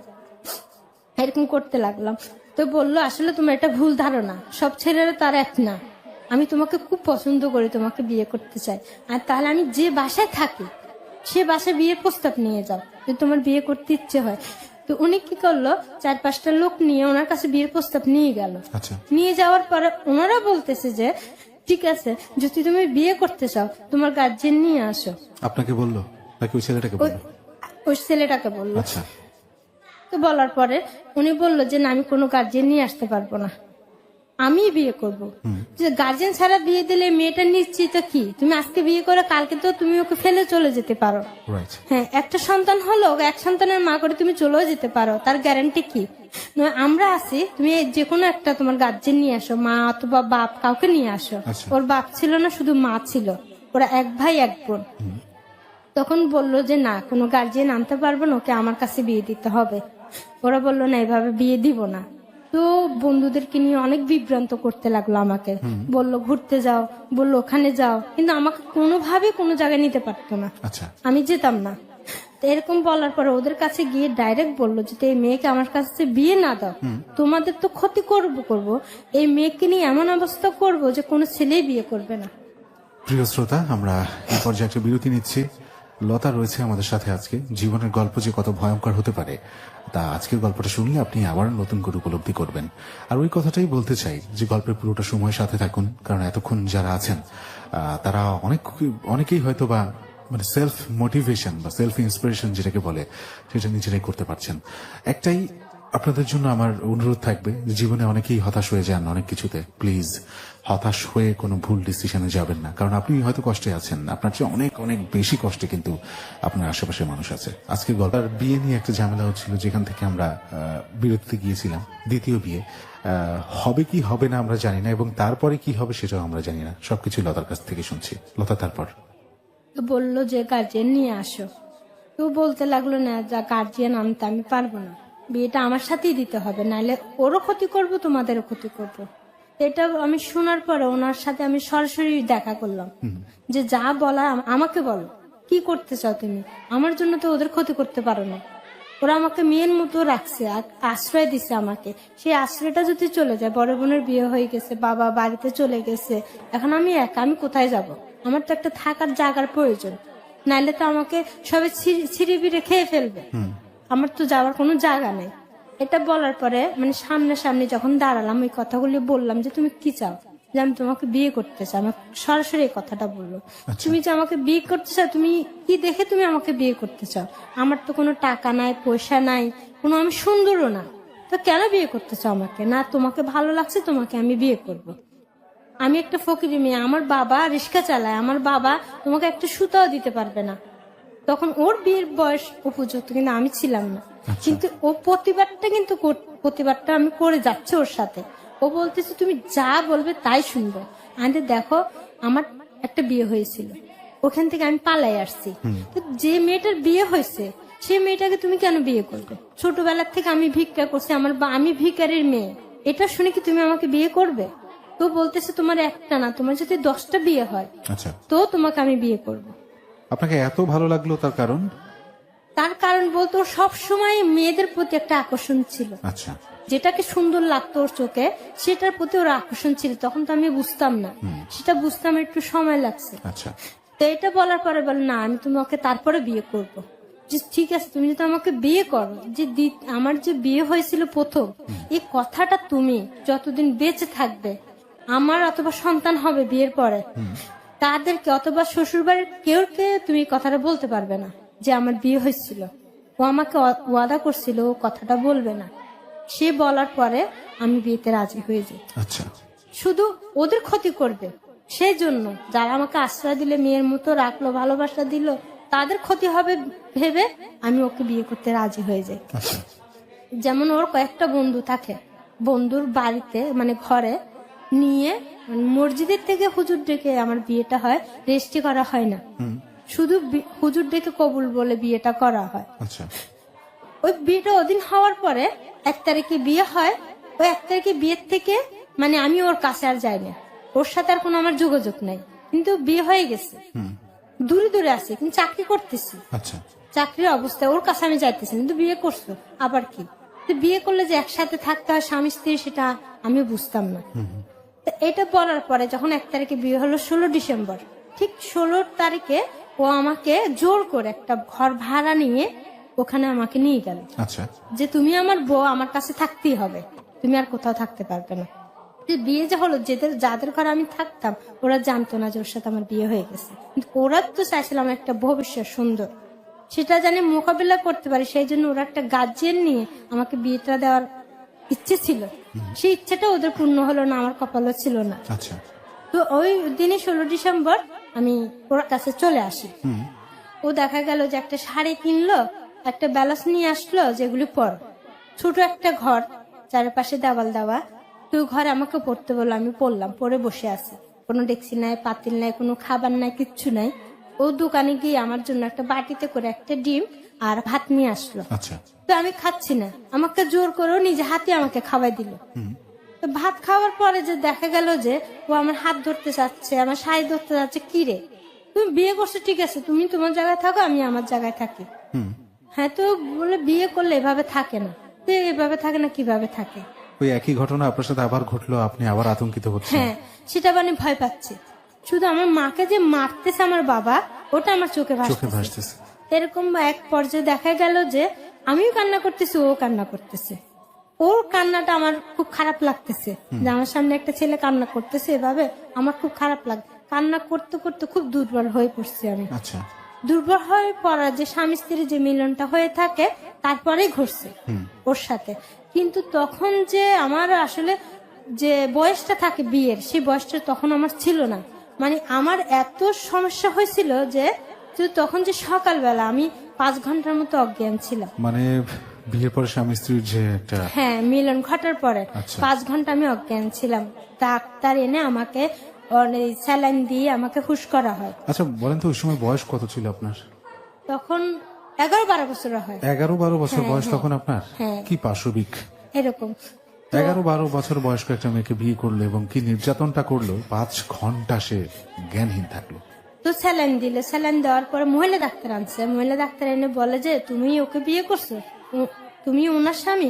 এরকম করতে লাগলাম। তো বললো আসলে তোমার এটা ভুল ধারণা, সব ছেলেরা তার এক না, আমি তোমাকে খুব পছন্দ করি, তোমাকে বিয়ে করতে চাই। আর তাহলে আমি যে বাসায় থাকি সে বাসায় বিয়ের প্রস্তাব নিয়ে যাও, যদি তোমার বিয়ে করতে ইচ্ছে হয়। তো উনি কি করলো, 4-5টা লোক নিয়ে ওনার কাছে বিয়ের প্রস্তাব নিয়ে গেল। আচ্ছা, নিয়ে যাওয়ার পরে ওনারা বলতেছে যে ঠিক আছে, যদি তুমি বিয়ে করতে চাও তোমার গার্জিয়ান নিয়ে আসো। আপনাকে বললো নাকি ওই ছেলেটাকে বললো? ওই ছেলেটাকে বললো। আচ্ছা, তো বলার পরে উনি বললো যে না, আমি কোনো গার্জিয়ান নিয়ে আসতে পারবো না, আমি বিয়ে করব। যে গার্জেন ছাড়া বিয়ে দিলে মেয়েটা নিশ্চিত কি, তুমি আজকে বিয়ে করে কালকে তো তুমি ওকে ফেলে চলে যেতে পারো। রাইট, হ্যাঁ, একটা সন্তান হলো, এক সন্তানের মা করে তুমি চলেও যেতে পারো, তার গ্যারান্টি কি? আমরা আছি, তুমি যে কোনো একটা তোমার গার্জেন নিয়ে আসো, মা অথবা বাপ, কাউকে নিয়ে আসো। আচ্ছা। ওর বাপ ছিল না, শুধু মা ছিল, ওরা 1 ভাই 1 বোন। তখন বললো যে না, কোনো গার্জিয়ান আনতে পারবো না, ওকে আমার কাছে বিয়ে দিতে হবে। ওরা বললো না, এভাবে বিয়ে দিব না। তো বন্ধুদেরকে নিয়ে অনেক বিভ্রান্ত করতে লাগলো আমাকে, বললো ঘুরতে যাও, বললো ওখানে যাও, কিন্তু আমাকে কোনোভাবে কোনো জায়গায় নিতে পারতো না, আচ্ছা, আমি যেতাম না। তো এরকম বলার পরে ওদের কাছে গিয়ে ডাইরেক্ট বললো যে এই মেয়েকে আমার কাছে বিয়ে না দাও, তোমাদের তো ক্ষতি করব এই মেয়েকে নিয়ে এমন অবস্থা করব যে কোনো ছেলেই বিয়ে করবে না। প্রিয় শ্রোতা, আমরা এই পর্যায়ে একটা বিরতি নিচ্ছি। লতা রয়েছে আমাদের সাথে আজকে। জীবনের গল্প যে কত ভয়ঙ্কর হতে পারে তা আজকের গল্পটা শুনলে আপনি আবার নতুন করে উপলব্ধি করবেন। আর ওই কথাটাই বলতে চাই যে গল্পের পুরোটা সময় সাথে থাকুন, কারণ এতক্ষণ যারা আছেন তারা অনেকেই হয়তো বা মানে সেলফ মোটিভেশন বা সেলফ ইন্সপিরেশন যেটাকে বলে সেটা নিজেরাই করতে পারছেন। একটাই আপনাদের জন্য আমার অনুরোধ থাকবে, জীবনে অনেকেই হতাশ হয়ে যান অনেক কিছুতে, প্লিজ হতাশ হয়ে কোনো ভুল ডিসিশনে যাবেন না, কারণ আপনি হয়তো কষ্টে আছেন, আপনার চেয়ে অনেক অনেক বেশি কষ্টে কিন্তু আপনার আশেপাশে মানুষ আছে। আজকে গল্পের বিয়ে নিয়ে একটা ঝামেলা হচ্ছিল, যেখান থেকে আমরা বিরতিতে গিয়েছিলাম। দ্বিতীয় বিয়ে হবে কি হবে না আমরা জানি না, এবং তারপরে কি হবে সেটাও আমরা জানি না। সবকিছু লতার কাছ থেকে শুনছি। লতা, তারপর তো বললো যে গার্জিয়ান নিয়ে আসো। তো বলতে লাগলো না, যা গার্জিয়ান আনতে আমি পারবো না, বিয়েটা আমার সাথেই দিতে হবে, নাহলে ওরও ক্ষতি করব তোমাদেরও ক্ষতি করব। এটা আমি শোনার পরে ওনার সাথে আমি সরাসরি দেখা করলাম যে যা বলা আমাকে বলো, কি করতে চাও তুমি, আমার জন্য তো ওদের ক্ষতি করতে পারো না। ওরা আমাকে মেয়ের মতো রাখছে, আশ্রয় দিছে আমাকে, সেই আশ্রয়টা যদি চলে যায়, বড় বোনের বিয়ে হয়ে গেছে, বাবা বাড়িতে চলে গেছে, এখন আমি একা, আমি কোথায় যাব? আমার তো একটা থাকার জায়গার প্রয়োজন, নাইলে তো আমাকে সবাই ছিঁড়ে বিড়ে খেয়ে ফেলবে, আমার তো যাওয়ার কোনো জায়গা নেই। এটা বলার পরে মানে সামনাসামনি যখন দাঁড়ালাম, ওই কথাগুলি বললাম যে তুমি কি চাও, যে আমি তোমাকে বিয়ে করতে চাই। আমার সরাসরি এই কথাটা বললো, তুমি যে আমাকে বিয়ে করতে চাও, তুমি কি দেখে তুমি আমাকে বিয়ে করতে চাও? আমার তো কোনো টাকা নাই, পয়সা নাই, কোনো আমি সুন্দরও না, তো কেন বিয়ে করতে চাও আমাকে? না তোমাকে ভালো লাগছে, তোমাকে আমি বিয়ে করব। আমি একটা ফকিরি মেয়ে, আমার বাবা রিক্সা চালায়, আমার বাবা তোমাকে একটা সুতাও দিতে পারবে না। তখন ওর বিয়ের বয়স উপযুক্ত, কিন্তু আমি ছিলাম না। কিন্তু ও প্রতিবাদটা আমি করে যাচ্ছি ওর সাথে। ও বলতেছে তুমি যা বলবে তাই শুনবো। আমি দেখো, আমার একটা বিয়ে হয়েছিল, ওখান থেকে আমি পালাই আসছি, তো যে মেয়েটার বিয়ে হয়েছে সেই মেয়েটাকে তুমি কেন বিয়ে করবে? ছোটবেলার থেকে আমি ভিক্ষা করছি, আমি ভিখারির মেয়ে, এটা শুনে কি তুমি আমাকে বিয়ে করবে? তো বলতেছে তোমার একটা না, তোমার যদি 10টা বিয়ে হয় তো তোমাকে আমি বিয়ে করবো। আপনাকে এত ভালো লাগলো তার কারণ? তার কারণ বলতো ওর সবসময় মেয়েদের প্রতি একটা আকর্ষণ ছিল। আচ্ছা, যেটাকে সুন্দর লাগতো ওর চোখে, সেটার প্রতি ওর আকর্ষণ ছিল। তখন তো আমি বুঝতাম না, সেটা বুঝতে আমার একটু সময় লাগছে। আচ্ছা, তো এটা বলার পরে বলে না, আমি তোমাকে তারপরে বিয়ে করব। যে ঠিক আছে, তুমি যদি আমাকে বিয়ে করো, যে আমার যে বিয়ে হয়েছিল প্রথম, এই কথাটা তুমি যতদিন বেঁচে থাকবে, আমার অথবা সন্তান হবে বিয়ের পরে, তাদেরকে অথবা শ্বশুরবাড়ির কেউকে তুমি কথাটা বলতে পারবে না যে আমার বিয়ে হয়েছিল। ও আমাকে ওয়াদা করছিল ও কথাটা বলবে না। সে বলার পরে আমি বিয়েতে রাজি হয়ে যাই। আচ্ছা, শুধু ওদের ক্ষতি করবে সেই জন্য, যারা আমাকে আশ্রয় দিলে, মেয়ের মতো রাখলো, ভালোবাসা দিল, তাদের ক্ষতি হবে ভেবে আমি ওকে বিয়ে করতে রাজি হয়ে যাই। আচ্ছা, যেমন ওর কয়েকটা বন্ধু থাকে, বন্ধুর বাড়িতে মানে ঘরে নিয়ে মসজিদের থেকে হুজুর ডেকে আমার বিয়েটা হয়, রেজিস্ট্রি করা হয় না, শুধু হুজুর ডেকে কবুল বলে বিয়েটা করা হয়। আচ্ছা, ওই বিয়েটা ওদিন হওয়ার পরে 1 তারিখে বিয়ে হয়। ওই 1 তারিখে বিয়ের থেকে মানে আমি ওর কাছে আর যাই না, ওর সাথে আর কোনো আমার যোগাযোগ নাই, কিন্তু বিয়ে হয়ে গেছে, দূরে দূরে আছে, কিন্তু চাকরি করতেছি। আচ্ছা, চাকরির অবস্থায় ওর কাছে আমি যাইতেছি, কিন্তু বিয়ে করছো আবার কি? তো বিয়ে করলে যে একসাথে থাকতে হয় স্বামী স্ত্রী, সেটা আমি বুঝতাম না। তো এটা বলার পরে যখন 1 তারিখে বিয়ে হলো, 16 ডিসেম্বর, ঠিক 16 তারিখে ও আমাকে জোর করে একটা ঘর ভাড়া নিয়ে ওখানে আমাকে নিয়ে গেল। আচ্ছা, যে তুমি আমার বউ, আমার কাছে থাকতেই হবে, তুমি আর কোথাও থাকতে পারবে না। বিয়ে যে হলো, যাদের ঘরে আমি থাকতাম ওরা জানতো না যে ওর সাথে আমার বিয়ে হয়ে গেছে, কিন্তু ওরা তো চাইছিলাম একটা ভবিষ্যৎ সুন্দর, সেটা জানি মোকাবিলা করতে পারি, সেই জন্য ওরা একটা গার্জিয়ান নিয়ে আমাকে বিয়েটা দেওয়ার ইচ্ছে ছিল। সেই ইচ্ছেটা ওদের পূর্ণ হলো না, আমার কপালও ছিল না। আচ্ছা, তো ওই দিনে 16 ডিসেম্বর আমি ওর কাছে চলে আসি। ও দেখা গেল যে একটা শাড়ি কিনলো, একটা ব্যালান্স নিয়ে আসলো, যেগুলি পর ছোট একটা ঘর, চারপাশে দেওয়াল দেওয়া, তো ঘরে আমাকে পড়তে বললো, আমি পড়লাম, পরে বসে আছি, কোনো ডেক্সি নাই, পাতিল নাই, কোনো খাবার নাই, কিচ্ছু নাই। ও দোকানে গিয়ে আমার জন্য একটা বাটিতে করে একটা ডিম আর ভাত নিয়ে আসলো। আচ্ছা, তো আমি খাচ্ছি না, আমাকে জোর করেও নিজে হাতে আমাকে খাওয়াই দিল। তো ভাত খাওয়ার পরে যে দেখা গেল যে ও আমার হাত ধরতে চাচ্ছে, আমার শাড়ি ধরতে যাচ্ছে, কি রে তুমি বিয়ে করছো ঠিক আছে, তুমি তোমার জায়গায় থাকো, আমি আমার জায়গায় থাকি। হ্যাঁ, তো বলে বিয়ে করলে এভাবে থাকে না। তো এভাবে থাকে না, কিভাবে থাকে? ওই একই ঘটনা আপনার সাথে আবার ঘটলো, আপনি আবার আতঙ্কিত হচ্ছেন? হ্যাঁ, সেটা মানে ভয় পাচ্ছি। শুধু আমার মাকে যে মারতেছে আমার বাবা, ওটা আমার চোখে চোখে ভাসতেছে। ভাসতেছে। এরকম এক পর্যায়ে দেখা গেল যে আমিও কান্না করতেছি, ও কান্না করতেছে। ওর কান্নাটা আমার খুব খারাপ লাগতেছে, যে আমার সামনে একটা ছেলে কান্না করতেছে এভাবে, আমার খুব খারাপ লাগে। কান্না করতে করতে খুব দুর্বল হয়ে পড়ছি আমি। আচ্ছা, দুর্বল হয়ে পড়া যে স্বামী স্ত্রীর যে মিলনটা হয়ে থাকে তারপরেই ঘটছে ওর সাথে। কিন্তু তখন যে আমার আসলে যে বয়সটা থাকে বিয়ের, সেই বয়সটা তখন আমার ছিল না। মানে আমার এত সমস্যা হয়েছিল যে তখন যে সকালবেলা আমি 5 ঘন্টার মতো অজ্ঞান ছিলাম। মানে বিয়ের পরে স্বামী স্ত্রীর যে একটা, হ্যাঁ, মিলন ঘটার পরে আচ্ছা। 5 ঘন্টা আমি অজ্ঞান ছিলাম। ডাক্তার এনে আমাকে স্যালাইন দিয়ে আমাকে হুশ করা হয়। আচ্ছা বলেন তো ওই সময় বয়স কত ছিল আপনার? তখন 11-12 বছর হয় 11-12 বছর বয়স তখন আপনার? হ্যাঁ। কি পাশবিক! এরকম। 11-12 বছর বয়স্ক একটা মেয়েকে বিয়ে করলো এবং কি নির্যাতনটা করলো, 5 ঘন্টা সে জ্ঞানহীন থাকলো। তো স্যালাইন দিলে, স্যালাইন দেওয়ার পরে মহিলা ডাক্তার আনছে। মহিলা ডাক্তার এনে বলে যে তুমি ওকে বিয়ে করছো, তুমি ওনার স্বামী?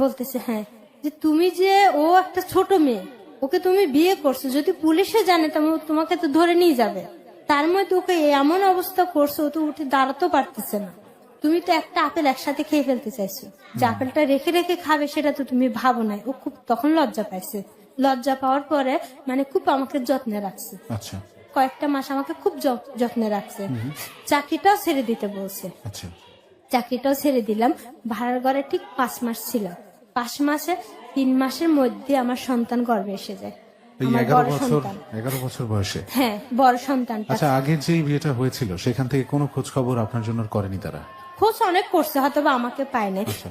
বলতেছে হ্যাঁ। যে তুমি যে ও একটা ছোট মেয়ে, ওকে তুমি বিয়ে করছো, যদি পুলিশে জানে তোমাকে তো ধরে নিয়ে যাবে। তার মধ্যে ওকে এমন অবস্থা করছো, ও তো উঠে দাঁড়াতেও পারতেছে না। তুমি তো একটা আপেল একসাথে খেয়ে ফেলতে চাইছো, যে আপেলটা রেখে রেখে খাবে সেটা তো তুমি ভাবো নাই। ও খুব তখন লজ্জা পাইছে। লজ্জা পাওয়ার পরে মানে খুব আমাকে যত্নে রাখছে। আচ্ছা কয়েকটা মাস আমাকে খুব যত্নে রাখছে। চাকরিটাও ছেড়ে দিতে বলছে। আচ্ছা। চাকরিটাও ছেড়ে দিলাম। ভাড়ার ঘরে ঠিক 5 মাস ছিলাম। 5 মাসে 3 মাসের মধ্যে আমার সন্তান গর্ভে এসে যায়। এই আমার 11 বড় বছর সন্তান। 11 বছর বয়সে? হ্যাঁ, বড় সন্তানটা। আচ্ছা, আগের যে বিয়েটা হয়েছিল সেখান থেকে কোনো খোঁজ খবর আপনার জন্য করেনি তারা? খোঁজ অনেক করছে, হয়তো বা আমাকে পায় নাই, আচ্ছা।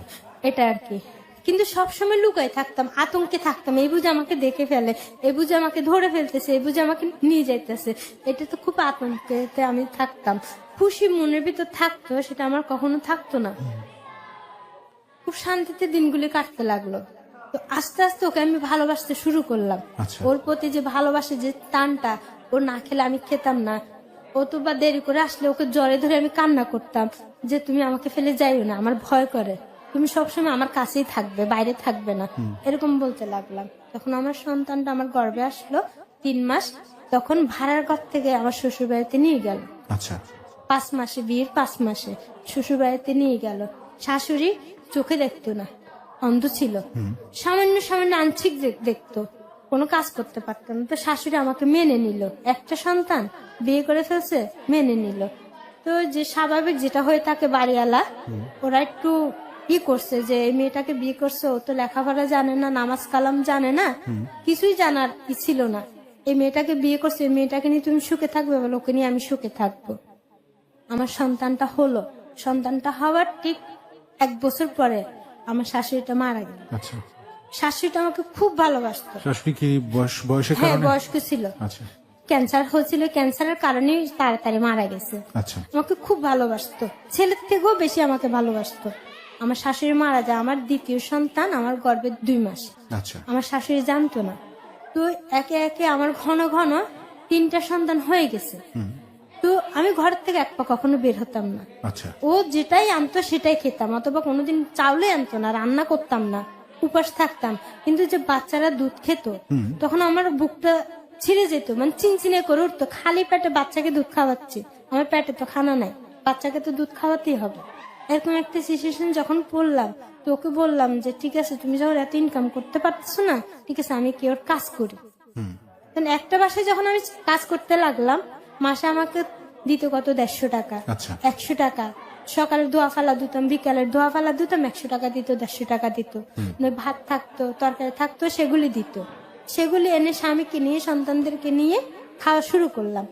এটা আর কি। কিন্তু সবসময় লুকাই থাকতাম, আতঙ্কে থাকতাম। এই বুঝে আমাকে দেখে ফেলে, এই বুঝে আমাকে ধরে ফেলতেছে, এই বুঝে আমাকে নিয়ে যাইতেছে। এটা তো খুব আতঙ্কেতে আমি থাকতাম। খুশি মনের ভিতর থাকতো, সেটা আমার কখনো থাকতো না। খুব শান্তিতে দিনগুলি কাটতে লাগলো। তো আস্তে আস্তে ওকে আমি ভালোবাসতে শুরু করলাম। আচ্ছা। ওর প্রতি যে ভালোবাসে, যে টানটা, ও না খেলে আমি খেতাম না। ও তো বা দেরি করে আসলে ওকে জ্বরে ধরে আমি কান্না করতাম, যে তুমি আমাকে ফেলে যাইও না, আমার ভয় করে, তুমি সবসময় আমার কাছেই থাকবে, বাইরে থাকবে না, এরকম বলতে লাগলাম। তখন আমার সন্তানটা আমার গর্ভে আসলো 3 মাস। তখন ভাড়ার ঘর থেকে আমার শ্বশুর বাড়িতে নিয়ে গেল। আচ্ছা। 5 মাসে, বিয়ের 5 মাসে শ্বশুর বাড়িতে নিয়ে গেল। শাশুড়ি চোখে দেখতো না, অন্ধ ছিল। সামান্য সামান্য আংশিক দেখতো, কোনো কাজ করতে পারতাম না। তো শাশুড়ি আমাকে মেনে নিল। একটা সন্তান বিয়ে করে ফেলছে, মেনে নিল। তো যে স্বাভাবিক যেটা হয়ে থাকে বাড়িওয়ালা, ওরা একটু করছে যে এই মেয়েটাকে বিয়ে করছে, ও তো লেখাপড়া জানে না, নামাজ কালাম জানে না, কিছুই জানার ছিল না। এই মেয়েটাকে বিয়ে করছে, এই মেয়েটাকে নিয়ে তুমি সুখে থাকবে, বলো ওকে নিয়ে আমি সুখে থাকবো। আমার সন্তানটা হলো। সন্তানটা হওয়ার ঠিক 1 বছর পরে আমার শাশুড়িটা মারা গেল। আচ্ছা। শাশুড়িটা আমাকে খুব ভালোবাসতো। শাশুড়ি কি বয়সের হ্যাঁ, কারণে? বয়স্ক ছিল। আচ্ছা ক্যান্সার হয়েছিল, ক্যান্সারের কারণেই তাড়াতাড়ি মারা গেছে। আচ্ছা। আমাকে খুব ভালোবাসতো, ছেলের থেকেও বেশি আমাকে ভালোবাসতো। আমার শাশুড়ি মারা যায়, আমার দ্বিতীয় সন্তান আমার গর্ভে 2 মাস। আচ্ছা। আমার শাশুড়ি জানতো না। তো একে একে আমার ঘন ঘন 3টা সন্তান হয়ে গেছে। তো আমি ঘরের থেকে এক পা কখনো বের হতাম না। আচ্ছা। ও যেটাই আনতো সেটাই খেতাম, অথবা কোনোদিন চাউলে আনতো না, রান্না করতাম না, উপাস থাকতাম। কিন্তু যে বাচ্চারা দুধ খেত, তখন আমার বুকটা ছিঁড়ে যেত, মানে চিনচিনে করে উঠতো। খালি পেটে বাচ্চাকে দুধ খাওয়াচ্ছি, আমার পেটে তো খানা নাই, বাচ্চাকে তো দুধ খাওয়াতেই হবে। এরকম একটা সিচুয়েশন যখন পড়লাম, তো ওকে বললাম যে ঠিক আছে, তুমি যখন এত ইনকাম করতে পারতেছো না, ঠিক আছে আমি কি ওর কাজ করি। একটা বাসায় যখন আমি কাজ করতে লাগলাম, মাসে আমাকে দিত কত 150 টাকা, আচ্ছা। 100 টাকা। সকালের ধোয়া ফালা দিতাম, বিকালের ধোয়া ফালা দিতাম, 100 টাকা দিত, 150 টাকা দিত। ভাত থাকতো, তরকারি থাকতো, সেগুলি দিত। সেগুলি এনে স্বামীকে নিয়ে, সন্তানদেরকে নিয়ে খাওয়া শুরু করলাম।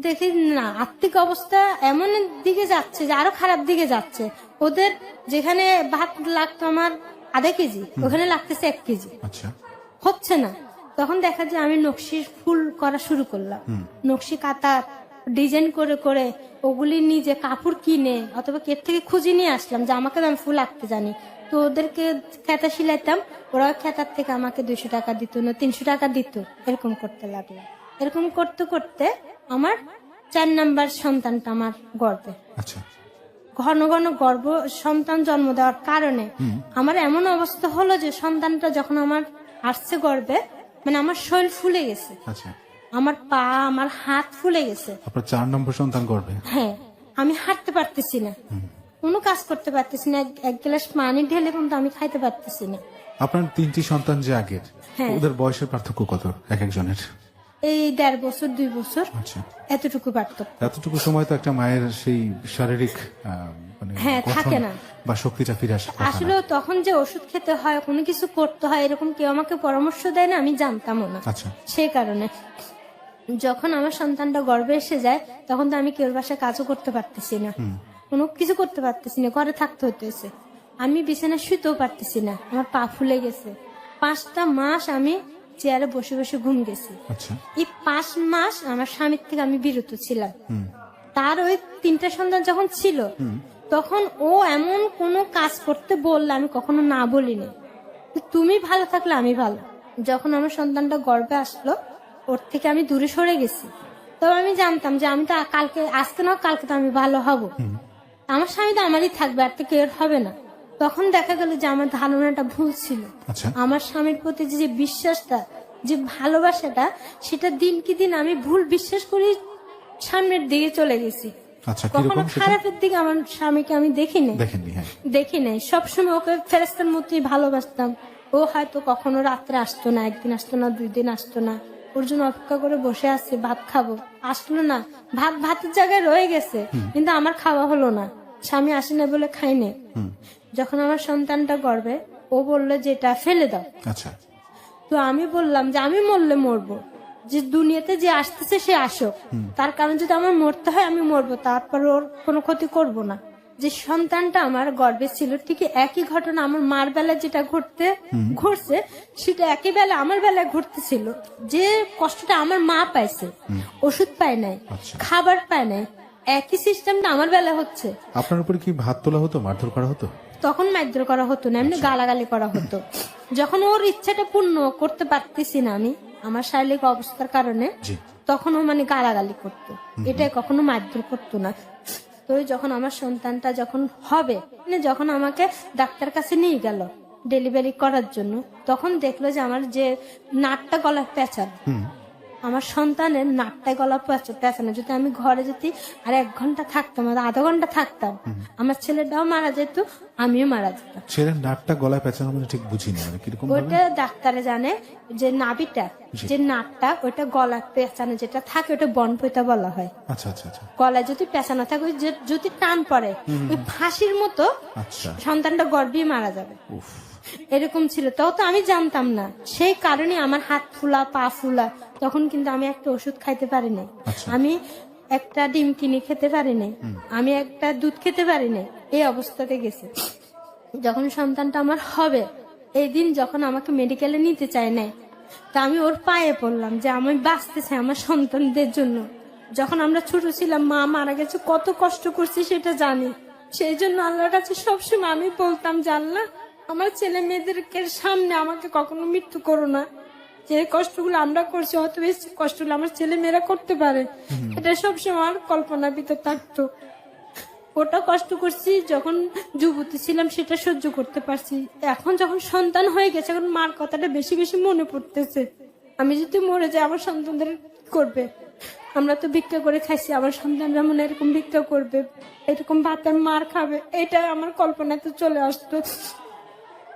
দেখি না, আর্থিক অবস্থা এমন দিকে যাচ্ছে যে আরো খারাপ দিকে যাচ্ছে। ওদের যেখানে ভাত লাগতো আমার আধা কেজি, ওখানে লাগতেছে 1 কেজি। আচ্ছা। হচ্ছে না। তখন দেখা যায় আমি নকশির ফুল করা শুরু করলাম। নকশি কাতার ডিজাইন করে করে ওগুলি নিজে কাপড় কিনে অথবা কেট থেকে খুঁজে নিয়ে আসলাম, যে আমাকে আমি ফুল আঁকতে জানি। তো ওদেরকে খেতা সিলাইতাম, ওরা খেতার থেকে আমাকে 200 টাকা দিত, না 300 টাকা দিত। এরকম করতে লাগলাম। এরকম করতে করতে আমার 4 নাম্বার সন্তানটা আমার গর্ভে। আচ্ছা, ঘন ঘন গর্ভ সন্তান জন্ম দেওয়ার কারণে আমার এমন অবস্থা হলো যে সন্তানটা যখন আমার আসছে গর্ভে, মানে আমার শরীর ফুলে গেছে, আচ্ছা। আমার পা আমার হাত ফুলে গেছে। আপনার 4 নম্বর সন্তান গর্ভে? হ্যাঁ, আমি হাঁটতে পারতেছি না, কোনো কাজ করতে পারতেছি না, এক গ্লাস পানি ঢেলে কিন্তু আমি খাইতে পারতেছি না। আপনার 3টি সন্তান যে আগের, হ্যাঁ। ওদের বয়সের পার্থক্য কত এক একজনের? এই 1.5 বছর 2 বছর আচ্ছা, এতটুকু পার্থক্য। এতটুকু সময় তো একটা মায়ের সেই শারীরিক মানে হ্যাঁ, গঠন থাকে না। বা শক্তিটা ফিরে আসে কথা না। আসলে তখন যে ওষুধ খেতে হয়, কোনো কিছু করতে হয়, এরকম কেউ আমাকে পরামর্শ দেয় না, আমি জানতামও না। আচ্ছা, সেই কারণে যখন আমার সন্তানটা গর্ভে এসে যায় তখন তো আমি কেউর বাসায় কাজও করতে পারতেছি না, কোনো কিছু করতে পারতেছি না, ঘরে থাকতে হতেছে। আমি বিছানায় শুতেও পারতেছি না, আমার পা ফুলে গেছে। 5টা মাস আমি চেয়ারে বসে বসে ঘুম গেছি। আচ্ছা, এই 5 মাস আমার স্বামীর থেকে আমি বিরত ছিলাম। তার ওই 3টা সন্তান যখন ছিল তখন ও এমন কোনো কাজ করতে বললে আমি কখনো না বলিনি, তুমি ভালো থাকলে আমি ভালো। যখন আমার সন্তানটা গর্ভে আসলো ওর থেকে আমি দূরে সরে গেছি। তবে আমি জানতাম যে আমি তো কালকে, আজকে না কালকে তো আমি ভালো হব, আমার স্বামী তো আমারই থাকবে, আর তো কেউ হবে না। তখন দেখা গেল যে আমার ধারণাটা ভুল ছিল। আচ্ছা। আমার স্বামীর প্রতি যে বিশ্বাসটা, যে ভালোবাসাটা, সেটা দিন কি দিন আমি ভুল বিশ্বাস করে সামনের দিকে চলে গেছি। আচ্ছা, কখনো কিরকম সেটা? খারাপের দিকে আমার স্বামীকে আমি দেখিনি, দেখেননি? হ্যাঁ, দেখি নাই। সবসময় ওকে ফেরেস্তার মতোই ভালোবাসতাম। ও হয়তো কখনো রাত্রে আসতো না, 1 দিন আসতো না, 2 দিন আসতো না, ওর জন্য অপেক্ষা করে বসে আছি, ভাত খাবো, আসলো না, ভাতের জায়গায় রয়ে গেছে, কিন্তু আমার খাওয়া হলো না, স্বামী আসে না বলে খাইনি। যখন আমার সন্তানটা গর্ভে, ও বললো যে এটা ফেলে দাও। আচ্ছা, তো আমি বললাম যে আমি মরলে মরবো, যে দুনিয়াতে যে আসতেছে সে আসুক, তার কারণ যদি আমার মরতে হয় আমি মরবো, তারপর ওর কোনো ক্ষতি করব না। যে সন্তানটা আমার গর্ভে ছিল ঠিক একই ঘটনা আমার মার বেলায় যেটা ঘটছে সেটা একই বেলা আমার বেলায় ঘটতেছিল। যে কষ্টটা আমার মা পাইছে, ওষুধ পায় নাই, আচ্ছা। খাবার পায় নাই, একই সিস্টেমটা আমার বেলায় হচ্ছে। আপনার উপরে কি ভাত তোলা হতো, মারধর করা হতো? তখন মারধর করা হতো না, এমনি গালাগালি করা হতো। যখন ওর ইচ্ছাটা পূর্ণ করতে পারতেছি না আমি আমার শারীরিক অবস্থার কারণে, জি। তখন ও মানে গালাগালি করতো, এটা কখনো মারধর করতো না। তো যখন আমার সন্তানটা যখন হবে, মানে যখন আমাকে ডাক্তার কাছে নিয়ে গেল ডেলিভারি করার জন্য, তখন দেখলো যে আমার যে নাটটা গলা পেঁচানো, আমার সন্তানের নাটটায় গলা পেঁচানো। যদি আমি ঘরে যদি আর 1 ঘন্টা থাকতাম, আর আধা ঘন্টা থাকতাম, আমার ছেলেটাও মারা যেত, আমিও মারা যেতাম। ছেলের নাকটা গলায় পেঁচানো মানে ঠিক বুঝিনি, মানে কিরকম ভাবে? ওইটা ডাক্তারে জানে যে নাভিটা, যে নাটটা ওইটা গলা পেঁচানো যেটা থাকে ওটা বনপৈতা বলা হয়। আচ্ছা, আচ্ছা, আচ্ছা, গলায় যদি পেঁচানো থাকে, ওই যদি টান পড়ে ওই ফাঁসির মতো আচ্ছা। সন্তানটা গর্ভেই মারা যাবে, উফ, এরকম ছিল। তাও তো আমি জানতাম না, সেই কারণে আমার হাত ফুলা পা ফুলা। তখন কিন্তু আমি একটা ওষুধ খাইতে পারি নাই, আচ্ছা। আমি একটা ডিম কিনে খেতে পারি নাই, আমি একটা দুধ খেতে পারি নাই, এই অবস্থাতে গেছে। যখন সন্তানটা আমার হবে, এই দিন যখন আমাকে মেডিকেলে নিতে চায় নাই, তা আমি ওর পায়ে পড়লাম যে আমি বাঁচতে চাই আমার সন্তানদের জন্য। যখন আমরা ছোট ছিলাম মা মারা গেছে, কত কষ্ট করছি সেটা জানি। সেই জন্য আল্লাহর কাছে সবসময় আমি বলতাম যে আল্লাহ, আমার ছেলে মেয়েদেরকে সামনে আমাকে কখনো মৃত্যু করো না। যে কষ্টগুলো আমরা করছি হয়তো বেশি কষ্টগুলো আমার ছেলে মেয়েরা করতে পারে, এটা সবসময় আমার কল্পনার ভিতর থাকতো। ওটা কষ্ট করছি যখন যুবতী ছিলাম, সেটা সহ্য করতে পারছি। এখন যখন সন্তান হয়ে গেছে, এখন মার কথাটা বেশি বেশি মনে পড়তেছে। আমি যদি মরে যাই আমার সন্তানদের করবে, আমরা তো ভিক্ষা করে খাইছি, আমার সন্তানরা মনে এরকম ভিক্ষা করবে, এরকম ভাতের মার খাবে, এটা আমার কল্পনাতে চলে আসতো।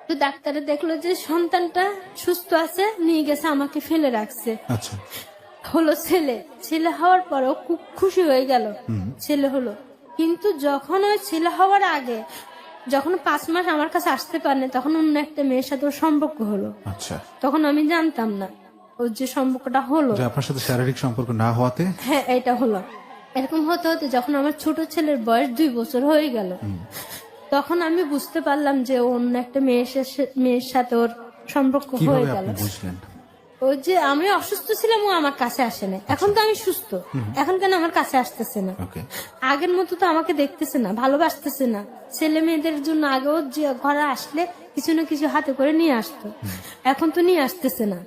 তো ডাক্তারে দেখলো যে সন্তানটা সুস্থ আছে, নিয়ে গেছে, আমাকে ফেলে রাখছে। আচ্ছা, হলো ছেলে। ছেলে হওয়ার পরও খুব খুশি হয়ে গেল, ছেলে হলো। কিন্তু যখন ওই ছেলে হওয়ার আগে, যখন 5 মাস আমার কাছে আসতে পারেনি, তখন অন্য একটা মেয়ের সাথে ওর সম্পর্ক হলো। আচ্ছা। তখন আমি জানতাম না ওর যে সম্পর্কটা হলো, যে আপনার সাথে শারীরিক সম্পর্ক না হওয়াতে? হ্যাঁ, এটা হলো। এরকম হতে হতে যখন আমার ছোট ছেলের বয়স 2 বছর হয়ে গেল, তখন আমি বুঝতে পারলাম যে অন্য একটা মেয়ের সাথে ওর সম্পর্ক হয়ে কিভাবে গেল। আপনি বুঝলেন? ওই যে আমি অসুস্থ ছিলাম, ও আমার কাছে আসে না। এখন তো আমি সুস্থ, এখন কেন আমার কাছে আসতেছে না? ওকে। আগের মতো তো আমাকে দেখতেছে না, ভালোবাসতেছে না। ছেলে মেয়েদের জন্য আগেও যে ঘরে আসলে কিছু না কিছু হাতে করে নিয়ে আসতো, এখন তো নিয়ে আসতেছে না।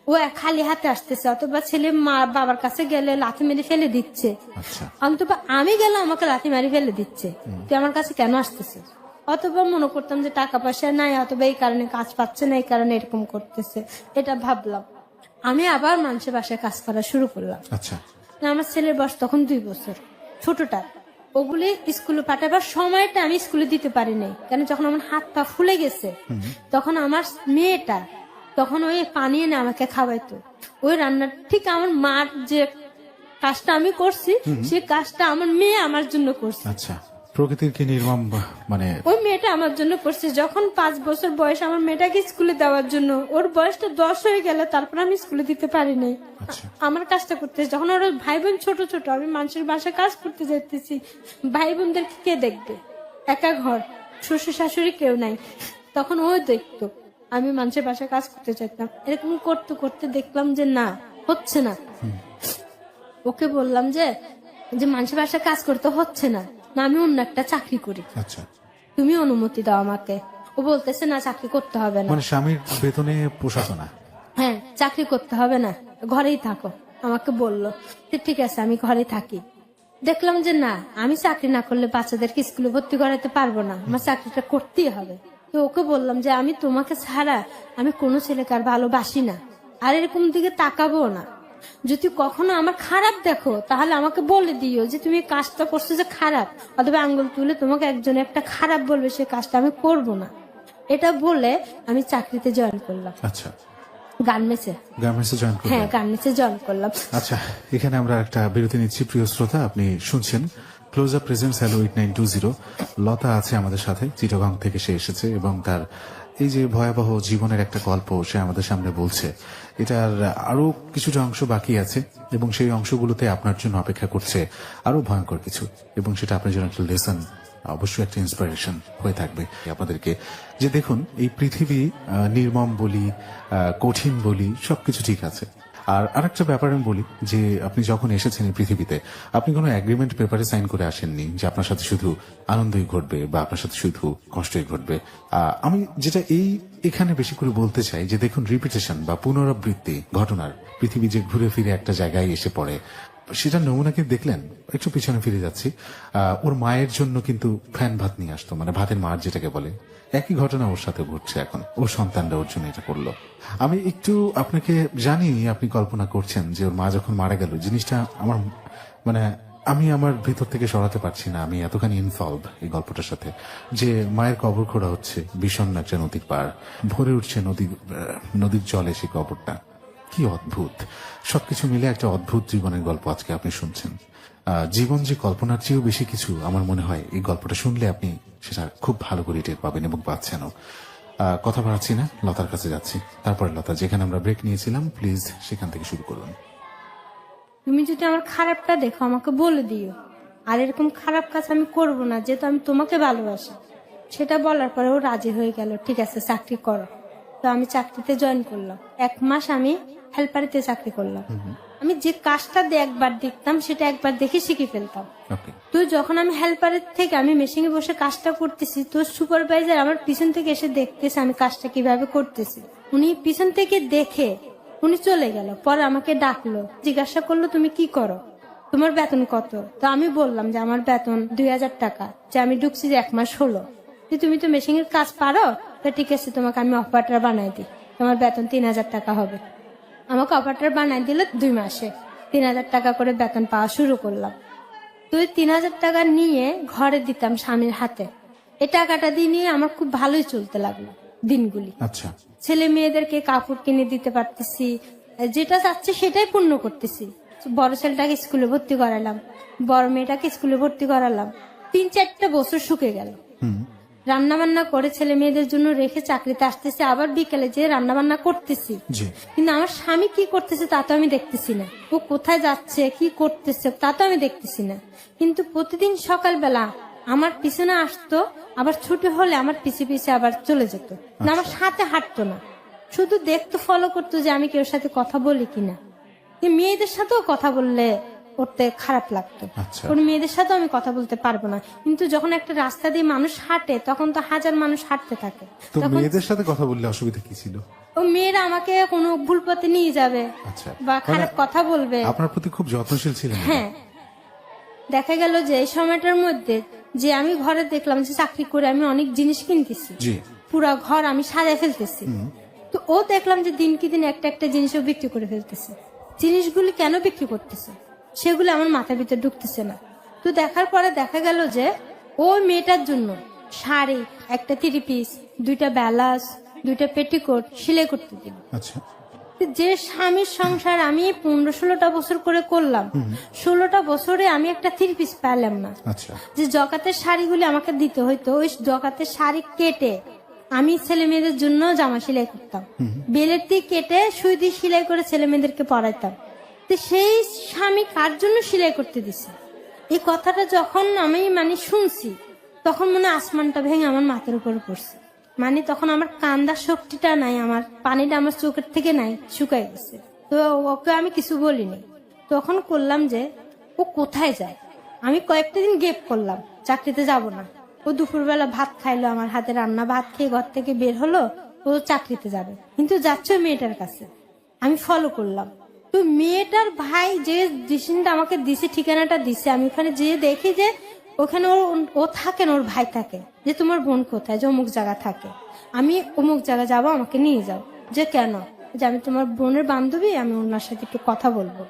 ও ও খালি হাতে আসতেছে, অথবা ছেলে মা বাবার কাছে গেলে লাথি মেরে ফেলে দিচ্ছে, আচ্ছা অথবা আমি গেলে আমাকে লাথি মারি ফেলে দিচ্ছে, তুই আমার কাছে কেন আসতেছে? অথবা মনে করতাম যে টাকা পয়সা নাই, অথবা এই কারণে কাজ পাচ্ছে না, এই কারণে এরকম করতেছে, এটা ভাবলাম। আমি আবার মানুষের বাসায় কাজ করা শুরু করলাম। আচ্ছা আমার ছেলের বয়স তখন 2 বছর, ছোটটা। ওগুলি স্কুলে পাঠাবার সময়টা আমি স্কুলে দিতে পারিনি, কেন যখন আমার হাত পা ফুলে গেছে তখন আমার মেয়েটা তখন ওই পানি এনে আমাকে খাওয়াইতো। ওই রান্না ঠিক আমার মার যে কাজটা আমি করছি সে কাজটা আমার মেয়ে আমার জন্য করছে। আচ্ছা, প্রকৃতির কি নির্মম মানে ওই মেয়েটা আমার জন্য করছে। যখন 5 বছর বয়স আমার মেয়েটাকে স্কুলে দেওয়ার জন্য, ওর বয়সটা 10 হয়ে গেল, তারপর আমি স্কুলে দিতে পারিনি। আচ্ছা আমার কাজটা করতে যখন ওর ভাই বোন ছোট ছোট, আমি মানুষের বাসায় কাজ করতে যাইতেছি, ভাই বোনদেরকে কে দেখবে? একা ঘর, শ্বশুর শাশুড়ি কেউ নাই, তখন ও দেখতো আমি মানুষের বাসায় কাজ করতে চাইতাম। এরকম করতে করতে দেখলাম যে না, হচ্ছে না। ওকে বললাম যে মানুষের বাসায় কাজ করতে হচ্ছে না, না আমি অন্য একটা চাকরি করি, আচ্ছা, তুমি অনুমতি দাও আমাকে। ও বলতেছে না, চাকরি করতে হবে না। মানে স্বামীর বেতনে পোষাতো না। হ্যাঁ, চাকরি করতে হবে না, ঘরেই থাকো। আমাকে বললো ঠিক আছে আমি ঘরে থাকি। দেখলাম যে না, আমি চাকরি না করলে বাচ্চাদেরকে স্কুলে ভর্তি করাতে পারবো না, আমার চাকরিটা করতেই হবে। তো ওকে বললাম যে আমি তোমাকে ছাড়া আমি কোনো ছেলেকে আর ভালোবাসি না, আর এরকম দিকে তাকাবো না। যদি কখনো আমার খারাপ দেখো তাহলে আমাকে বলে দিও যে তুমি কাজটা করছো যে খারাপ, অথবা আঙ্গুল তুলে তোমাকে একজন একটা খারাপ বলবে, সে কাজটা আমি করব না। এটা বলে আমি চাকরিতে জয়েন করলাম। আচ্ছা, গার্মেন্টসে জয়েন করলেন। হ্যাঁ, গার্মেন্টসে জয়েন করলাম। আচ্ছা, এখানে আমরা একটা বিরতি নিচ্ছি। প্রিয় শ্রোতা, আপনি শুনছেন ক্লোজ আপ প্রেজেন্টস হ্যালো 8920। লতা আছে আমাদের সাথে, চিটাগাং থেকে সে এসেছে এবং তার এই যে ভয়াবহ জীবনের একটা গল্প সে আমাদের সামনে বলছে। এটার আরো কিছুটা অংশ বাকি আছে এবং সেই অংশগুলোতে আপনার জন্য অপেক্ষা করছে আরো ভয়ঙ্কর কিছু, এবং সেটা আপনার জন্য একটা লেসন, অবশ্যই একটা ইন্সপিরেশন হয়ে থাকবে আপনাদেরকে। যে দেখুন, এই পৃথিবী নির্মম বলি, কঠিন বলি, সবকিছু ঠিক আছে। আর আরেকটা ব্যাপার আমি বলি যে আপনি যখন এসেছেন এই পৃথিবীতে, আপনি কোনো এগ্রিমেন্ট পেপারে সাইন করে আসেননি যে আপনার সাথে শুধু আনন্দই ঘটবে বা আপনার সাথে শুধু কষ্টই ঘটবে। আমি যেটা এখানে বেশি করে বলতে চাই যে দেখুন, রিপিটেশন বা পুনরাবৃত্তি ঘটনার পৃথিবী যে ঘুরে ফিরে একটা জায়গায় এসে পড়ে, সেটা নমুনা কি দেখলেন? একটু পিছনে ফিরে যাচ্ছি। ওর মায়ের জন্য কিন্তু ফ্যান ভাত নিয়ে আসতো, মানে ভাতের মার যেটাকে বলে। একই ঘটনা ওর সাথে ঘটছে এখন, ওর সন্তানরা ওর জন্য এটা করলো। আমি একটু আপনাকে জানি আপনি কল্পনা করছেন যে ওর মা যখন মারা গেল, জিনিসটা আমার মানে আমি আমার ভিতর থেকে সরাতে পারছি না। আমি এতখানি ইনভলভ এই গল্পটার সাথে যে মায়ের কবর খোঁড়া হচ্ছে বিষণ্ণ একটা নদীর পার, ভরে উঠছে নদীর জলে সেই কবরটা। কি অদ্ভুত! সবকিছু মিলে একটা অদ্ভুত জীবনের গল্প আজকে আপনি শুনছেন। জীবন যে কল্পনার চেয়েও বেশি কিছু, আমার মনে হয় এই গল্পটা শুনলে আপনি সেটা খুব ভালো করে টের পাবেন এবং পাচ্ছেনও। কথা বাড়াচ্ছি না, লতার কাছে যাচ্ছি। তারপরে লতা, যেখানে আমরা ব্রেক নিয়েছিলাম, প্লিজ সেখান থেকে শুরু করুন। তুমি যদি আমার খারাপটা দেখো আমাকে বলে দিও, আর এরকম খারাপ কাজ আমি করব না, যেহেতু আমি তোমাকে ভালোবাসি। সেটা বলার পরে ও রাজি হয়ে গেল, ঠিক আছে চাকরি করো। তো আমি চাকরিতে জয়েন করলাম। 1 মাস আমি হেল্পারিতে চাকরি করলাম। আমি যে কাজটা একবার দেখতাম সেটা একবার দেখে শিখে ফেলতাম। ওকে। তো যখন আমি হেল্পারের থেকে আমি মেশিনে বসে কাজটা করতেছি, তো সুপারভাইজার আমার পিছন থেকে এসে দেখতেছে আমি কাজটা কিভাবে করতেছি। উনি পিছন থেকে দেখে উনি চলে গেল। পরে আমাকে ডাকলো, জিজ্ঞাসা করলো তুমি কি করো, তোমার বেতন কত? তো আমি বললাম যে আমার বেতন 2000 টাকা, যে আমি ঢুকছি যে 1 মাস হলো। তুমি তো মেশিনের কাজ পারো, তো ঠিক আছে তোমাকে আমি অপারেটর বানাই দিই, তোমার বেতন 3000 টাকা হবে। আমাকে অপারেটর বানাই দিল 2 মাসে 3000 টাকা করে বেতন পাওয়া শুরু করলাম। তো 3000 টাকা নিয়ে ঘরে দিতাম স্বামীর হাতে। এই টাকাটা দিয়ে নিয়ে আমার খুব ভালোই চলতে লাগলো দিনগুলি। আচ্ছা। ছেলে মেয়েদেরকে কাপড় কিনে দিতে পারতেছি, যেটা চাচ্ছে সেটাই পূর্ণ করতেছি। বড় ছেলেটাকে স্কুলে ভর্তি করালাম, বড় মেয়েটাকে স্কুলে ভর্তি করালাম। 3-4টা বছর শুকে গেল। রান্না বান্না করে ছেলে মেয়েদের জন্য রেখে চাকরিতে আসতেছি, আবার বিকেলে যে রান্না বান্না করতেছি। কিন্তু আমার স্বামী কি করতেছে তা তো আমি দেখতেছি না, ও কোথায় যাচ্ছে কি করতেছে তা তো আমি দেখতেছি না। কিন্তু প্রতিদিন সকালবেলা আমার পিছনে আসতো, আবার ছুটি হলে আমার পিছে পিছে আবার চলে যেত, না আমার সাথে হাঁটতো না, শুধু দেখতো, ফলো করতো যে আমি কেউ সাথে কথা বলি কিনা। মেয়েদের সাথেও কথা বললে ও করতে খারাপ লাগতো। আচ্ছা। কোন মেয়েদের সাথে আমি কথা বলতে পারবো না, কিন্তু যখন একটা রাস্তা দিয়ে মানুষ হাঁটে তখন তো হাজার মানুষ হাঁটতে থাকে, তো তখন মেয়েদের সাথে কথা বললে অসুবিধা কি ছিল? ও মেয়েরা আমাকে কোনো ভুল পথে নিয়ে যাবে আচ্ছা, বা মানে খারাপ কথা বলবে। আপনার প্রতি খুব যত্নশীল ছিলেন। হ্যাঁ, দেখা গেল যে এই সময়টার মধ্যে যে আমি ঘরে দেখলাম যে চাকরি করে আমি অনেক জিনিস কিনতেছি, জি। পুরা ঘর আমি সাজায় ফেলতেছি, তো ও দেখলাম যে দিন কি দিন একটা একটা জিনিসও বিক্রি করে ফেলতেছে। জিনিসগুলি কেন বিক্রি করতেছে সেগুলো আমার মাথার ভিতরে ঢুকতেছে না। তো দেখার পরে দেখা গেল যে ওই মেয়েটার জন্য শাড়ি, একটা 3 পিস, 2টা ব্লাউজ, 2টা পেটিকোট সেলাই করতে দিল। আচ্ছা। যে স্বামীর সংসার আমি 15-16টা বছর করে করলাম, 16টা বছরে আমি একটা 3 পিস পেলাম না। আচ্ছা। যে জকাতের শাড়িগুলি আমাকে দিতে হইতো, ওই জকাতের শাড়ি কেটে আমি ছেলে মেয়েদের জন্য জামা সেলাই করতাম, বেলের দিয়ে কেটে সুই দিয়ে সেলাই করে ছেলে মেয়েদেরকে পরাইতাম। তো সেই স্বামী কার জন্য সেলাই করতে দিছে, এই কথাটা যখন আমি শুনছি, তখন মনে হয় আসমানটা ভেঙে আমার মাথার উপর পড়ছে। তখন আমার কান্দার শক্তিটা নাই, আমার পানিটা আমার চোখের থেকে নাই, শুকাই গেছে। তো ওকে আমি কিছু বলিনি। তখন করলাম যে ও কোথায় যায়, আমি কয়েকটা দিন গেপ করলাম, চাকরিতে যাব না। ও দুপুরবেলা ভাত খাইলো, আমার হাতে রান্না ভাত খেয়ে ঘর থেকে বের হলো, ও চাকরিতে যাবে, কিন্তু যাচ্ছে মেয়েটার কাছে। আমি ফলো করলাম, তো মেয়েটার ভাই যে ডিসিশনটা আমাকে দিছে, ঠিকানাটা দিছে, আমি ওখানে যেয়ে দেখি যে ওখানে ও থাকে না, ওর ভাই থাকে। যে তোমার বোন কোথায়, যে অমুক জায়গা থাকে, আমি অমুক জায়গা যাবো, আমাকে নিয়ে যাও। যে কেন, যে আমি তোমার বোনের বান্ধবী, আমি ওনার সাথে একটু কথা বলবো।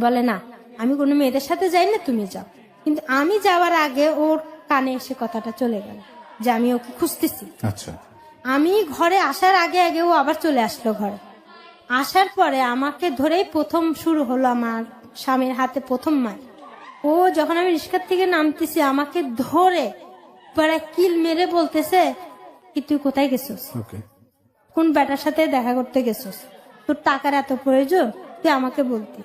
বলে না, আমি কোনো মেয়েদের সাথে যাই না, তুমি যাও। কিন্তু আমি যাওয়ার আগে ওর কানে এসে কথাটা চলে গেল যে আমি ওকে খুঁজতেছি। আচ্ছা। আমি ঘরে আসার আগে আগে ও আবার চলে আসলো ঘরে। আসার পরে আমাকে ধরেই প্রথম শুরু হলো আমার স্বামীর হাতে প্রথম মার। ও যখন আমি রিক্সার থেকে নামতেছি, আমাকে ধরে পরে কিল মেরে বলতেছে কি তুই কোথায় গেছিস, ওকে। কোন বেটার সাথে দেখা করতে গেছিস, তোর টাকার এত প্রয়োজন, তুই আমাকে বলতি।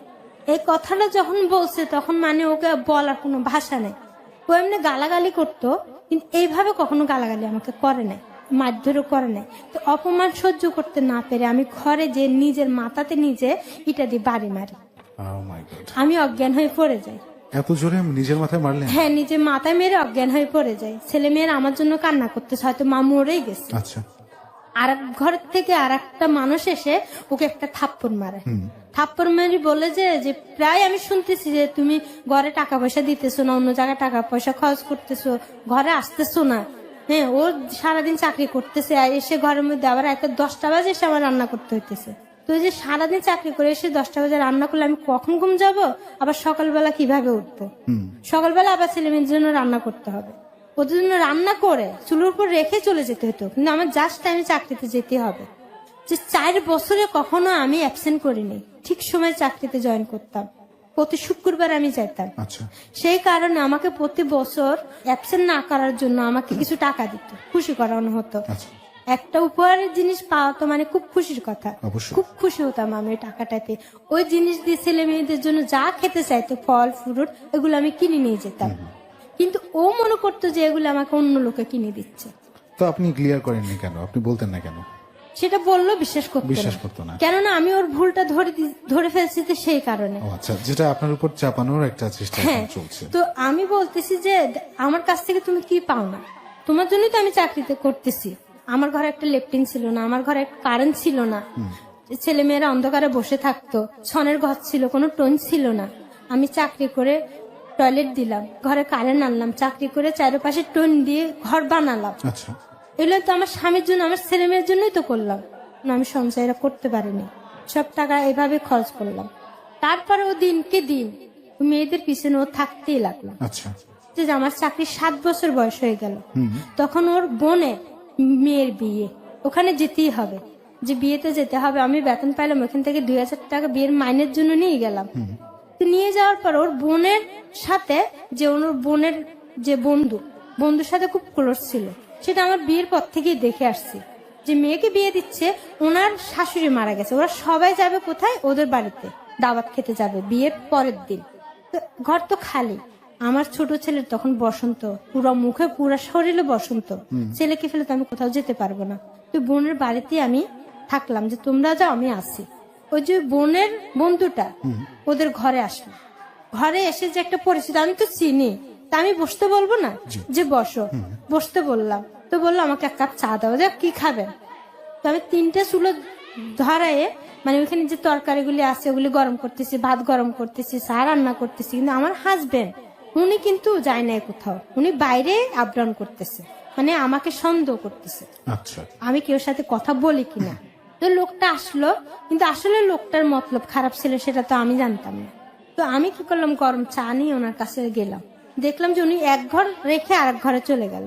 এই কথাটা যখন বলছে তখন ওকে বলার কোনো ভাষা নেই। ও এমনি গালাগালি করতো, কিন্তু এইভাবে কখনো গালাগালি আমাকে করে নাই, মারধরও করে নাই। তো অপমান সহ্য করতে না পেরে আমি ঘরে যে নিজের মাথাতে নিজে ইটা দিয়ে বাড়ি মারি। Oh my God! আমি অজ্ঞান হয়ে পড়ে যাই। এত জোরে নিজের মাথায় মারলেন? হ্যাঁ, নিজের মাথায় মেরে অজ্ঞান হয়ে পড়ে যাই। ছেলে মেয়েরা আমার জন্য কান্না করতেছে, হয়তো মা মরেই গেছে। আচ্ছা। আর ঘর থেকে আর একটা মানুষ এসে ওকে একটা থাপ্পড় মারে। থাপ্পড় মারি বলে যে প্রায় আমি শুনতেছি যে তুমি ঘরে টাকা পয়সা দিতেছো না, অন্য জায়গায় টাকা পয়সা খরচ করতেছো, ঘরে আসতেছো না। হ্যাঁ, ও সারাদিন চাকরি করতেছে, আর এসে ঘরের মধ্যে আবার একটা 10টা বাজে এসে আমার রান্না করতে হইতেছে। তো যে সারাদিন চাকরি করে এসে 10টা বাজে রান্না করলে আমি কখন ঘুম যাবো, আবার সকালবেলা কিভাবে উঠবো, সকালবেলা আবার ছেলে মেয়ের জন্য রান্না করতে হবে, ওদের জন্য রান্না করে চুলোর উপর রেখে চলে যেতে হতো। কিন্তু আমার জাস্ট টাইমে চাকরিতে যেতে হবে। যে 4 বছরে কখনো আমি অ্যাবসেন্ট করিনি, ঠিক সময় চাকরিতে জয়েন করতাম, প্রতি শুক্রবার আমি যেতাম। আচ্ছা। সেই কারণে আমাকে প্রতি বছর অ্যাবসেন্ট না করার জন্য আমাকে কিছু টাকা দিত, খুশি করানো হতো। আচ্ছা। একটা উপহারের জিনিস পাওয়া তো খুব খুশির কথা, অবশ্যই। খুব খুশি হতাম আমি ওই টাকাটাতে। ওই জিনিস দিয়ে ছেলে মেয়েদের জন্য যা খেতে চাইতো, ফল ফ্রুট, এগুলো আমি কিনে নিয়ে যেতাম। কিন্তু ও মনে করতো যে এগুলো আমাকে অন্য লোকে কিনে দিচ্ছে। তো আপনি ক্লিয়ার করেননি কেন? আপনি বলতেন না কেন? সেটা বললো বিশ্বাস করতো না। কেননা আমি ওর ভুলটা ধরে ফেলছি, তো সেই কারণে। ও আচ্ছা, যেটা আপনার উপর চাপানোর একটা চেষ্টা হ্যাঁ, চলছে। তো আমি বলতেছি যে আমার কাছ থেকে তুমি কি পাও না, তোমার জন্যই তো আমি চাকরিতে করতেছি। আমার ঘরে একটা লেপটিন ছিল না, আমার ঘরে কারেন্ট ছিল না, ছেলে মেয়েরা অন্ধকারে বসে থাকতো, ছনের ঘর ছিল, কোনো টোন ছিল না। আমি চাকরি করে টয়লেট দিলাম, ঘরে কারেন্ট আনলাম, চাকরি করে চারপাশে টোন দিয়ে ঘর বানালাম। আচ্ছা। এগুলো তো আমার স্বামীর জন্য, আমার ছেলে মেয়ের জন্যই তো করলাম না। আমি সঞ্চয়টা করতে পারিনি, সব টাকা এভাবে খরচ করলাম। তারপরে ও দিনকে দিন মেয়েদের পিছনে ও থাকতেই লাগলো। আচ্ছা। যে আমার চাকরির 7 বছর বয়স হয়ে গেল, তখন ওর বোনের মেয়ের বিয়ে, ওখানে যেতেই হবে, যে বিয়েতে যেতে হবে। আমি বেতন পাইলাম ওখান থেকে 2000 টাকা বিয়ের মাইনের জন্য নিয়ে গেলাম। তো নিয়ে যাওয়ার পর ওর বোনের সাথে, যে ওর বোনের যে বন্ধুর সাথে খুব ক্লোজ ছিল, সেটা আমার বিয়ের পর থেকেই দেখে আসছি। যে মেয়েকে বিয়ে দিচ্ছে, ওনার শাশুড়ি মারা গেছে, ওরা সবাই যাবে কোথায়, ওদের বাড়িতে দাওয়াত খেতে যাবে বিয়ের পরের দিন। তো ঘর তো খালি। আমার ছোট ছেলের তখন বসন্ত, পুরো মুখে পুরো শরীরে বসন্ত, ছেলেকে ফেলে তো আমি কোথাও যেতে পারবো না। তো বোনের বাড়িতে আমি থাকলাম, যে তোমরা যাও আমি আসি। ওই যে বোনের বন্ধুটা ওদের ঘরে আসলো, ঘরে এসে যে একটা পরিচিত, আমি তো চিনি, তা আমি বসতে বলবো না যে বসো, বসতে বললাম, তো বললো আমাকে এক কাপ চা দাও, যে কি খাবেন। তো আমি 3টে চুলো ধরায়ে মানে ওইখানে যে তরকারিগুলি আছে ওগুলি গরম করতেছি, ভাত গরম করতেছি, চা রান্না করতেছি, কিন্তু আমার হাজবেন্ড উনি কিন্তু যায় নাই কোথাও, উনি বাইরে আপ ডাউন করতেছে, মানে আমাকে সন্দেহ করতেছে আচ্ছা, আমি কেউ সাথে কথা বলি কিনা। তো লোকটা আসলো, কিন্তু আসলে লোকটার মতলব খারাপ ছিল সেটা তো আমি জানতাম না। তো আমি কি করলাম, গরম চা নিয়ে ওনার কাছে গেলাম, দেখলাম যে উনি এক ঘর রেখে আরেক ঘরে চলে গেল।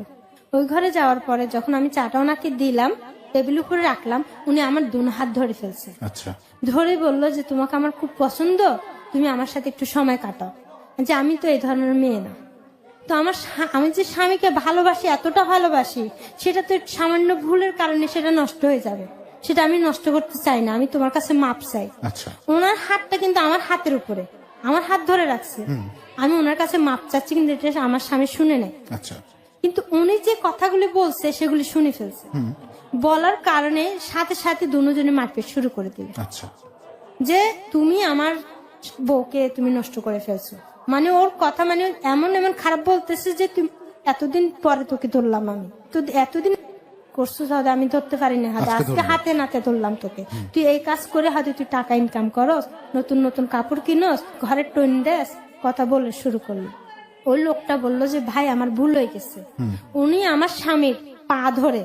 ওই ঘরে যাওয়ার পরে যখন আমি চাটা ওনাকে দিলাম, টেবিল উপরে রাখলাম, উনি আমার 2 হাত ধরে ফেলছে, আচ্ছা, ধরে বললো যে তোমাকে আমার খুব পছন্দ, তুমি আমার সাথে একটু সময় কাটাও, যে আমি তো এই ধরনের মেয়ে না। তো আমি যে স্বামীকে ভালোবাসি, এতটা ভালোবাসি, সেটা তো সামান্য ভুলের কারণে সেটা নষ্ট হয়ে যাবে, সেটা আমি নষ্ট করতে চাই না, আমি তোমার কাছে মাপ চাই। আচ্ছা, ওনার হাতটা কিন্তু আমার হাতের উপরে, আমার হাত ধরে রাখছে, আমি ওনার কাছে মাপ চাচ্ছি, কিন্তু এটা আমার স্বামী শুনে নেয়। আচ্ছা, কিন্তু উনি যে কথাগুলি বলছে সেগুলি শুনে ফেলছে, বলার কারণে সাথে সাথে দুজনে মারপিট শুরু করে দিল, আচ্ছা, যে তুমি আমার বউকে তুমি নষ্ট করে ফেলছো। মানে ওর কথা মানে এমন এমন খারাপ বলতেছে যে তুমি এতদিন পরে তোকে ধরলাম, আমি তো এতদিন করছো তাহলে আমি ধরতে পারিনি, আজকে হাতে নাতে ধরলাম তোকে, তুই এই কাজ করে হয়তো তুই টাকা ইনকাম করস, নতুন নতুন কাপড় কিনস, ঘরের টোন দেস, কথা বলে শুরু করলি। ওই লোকটা বললো যে ভাই আমার ভুল হয়ে গেছে। উনি আমার স্বামীর পা ধরে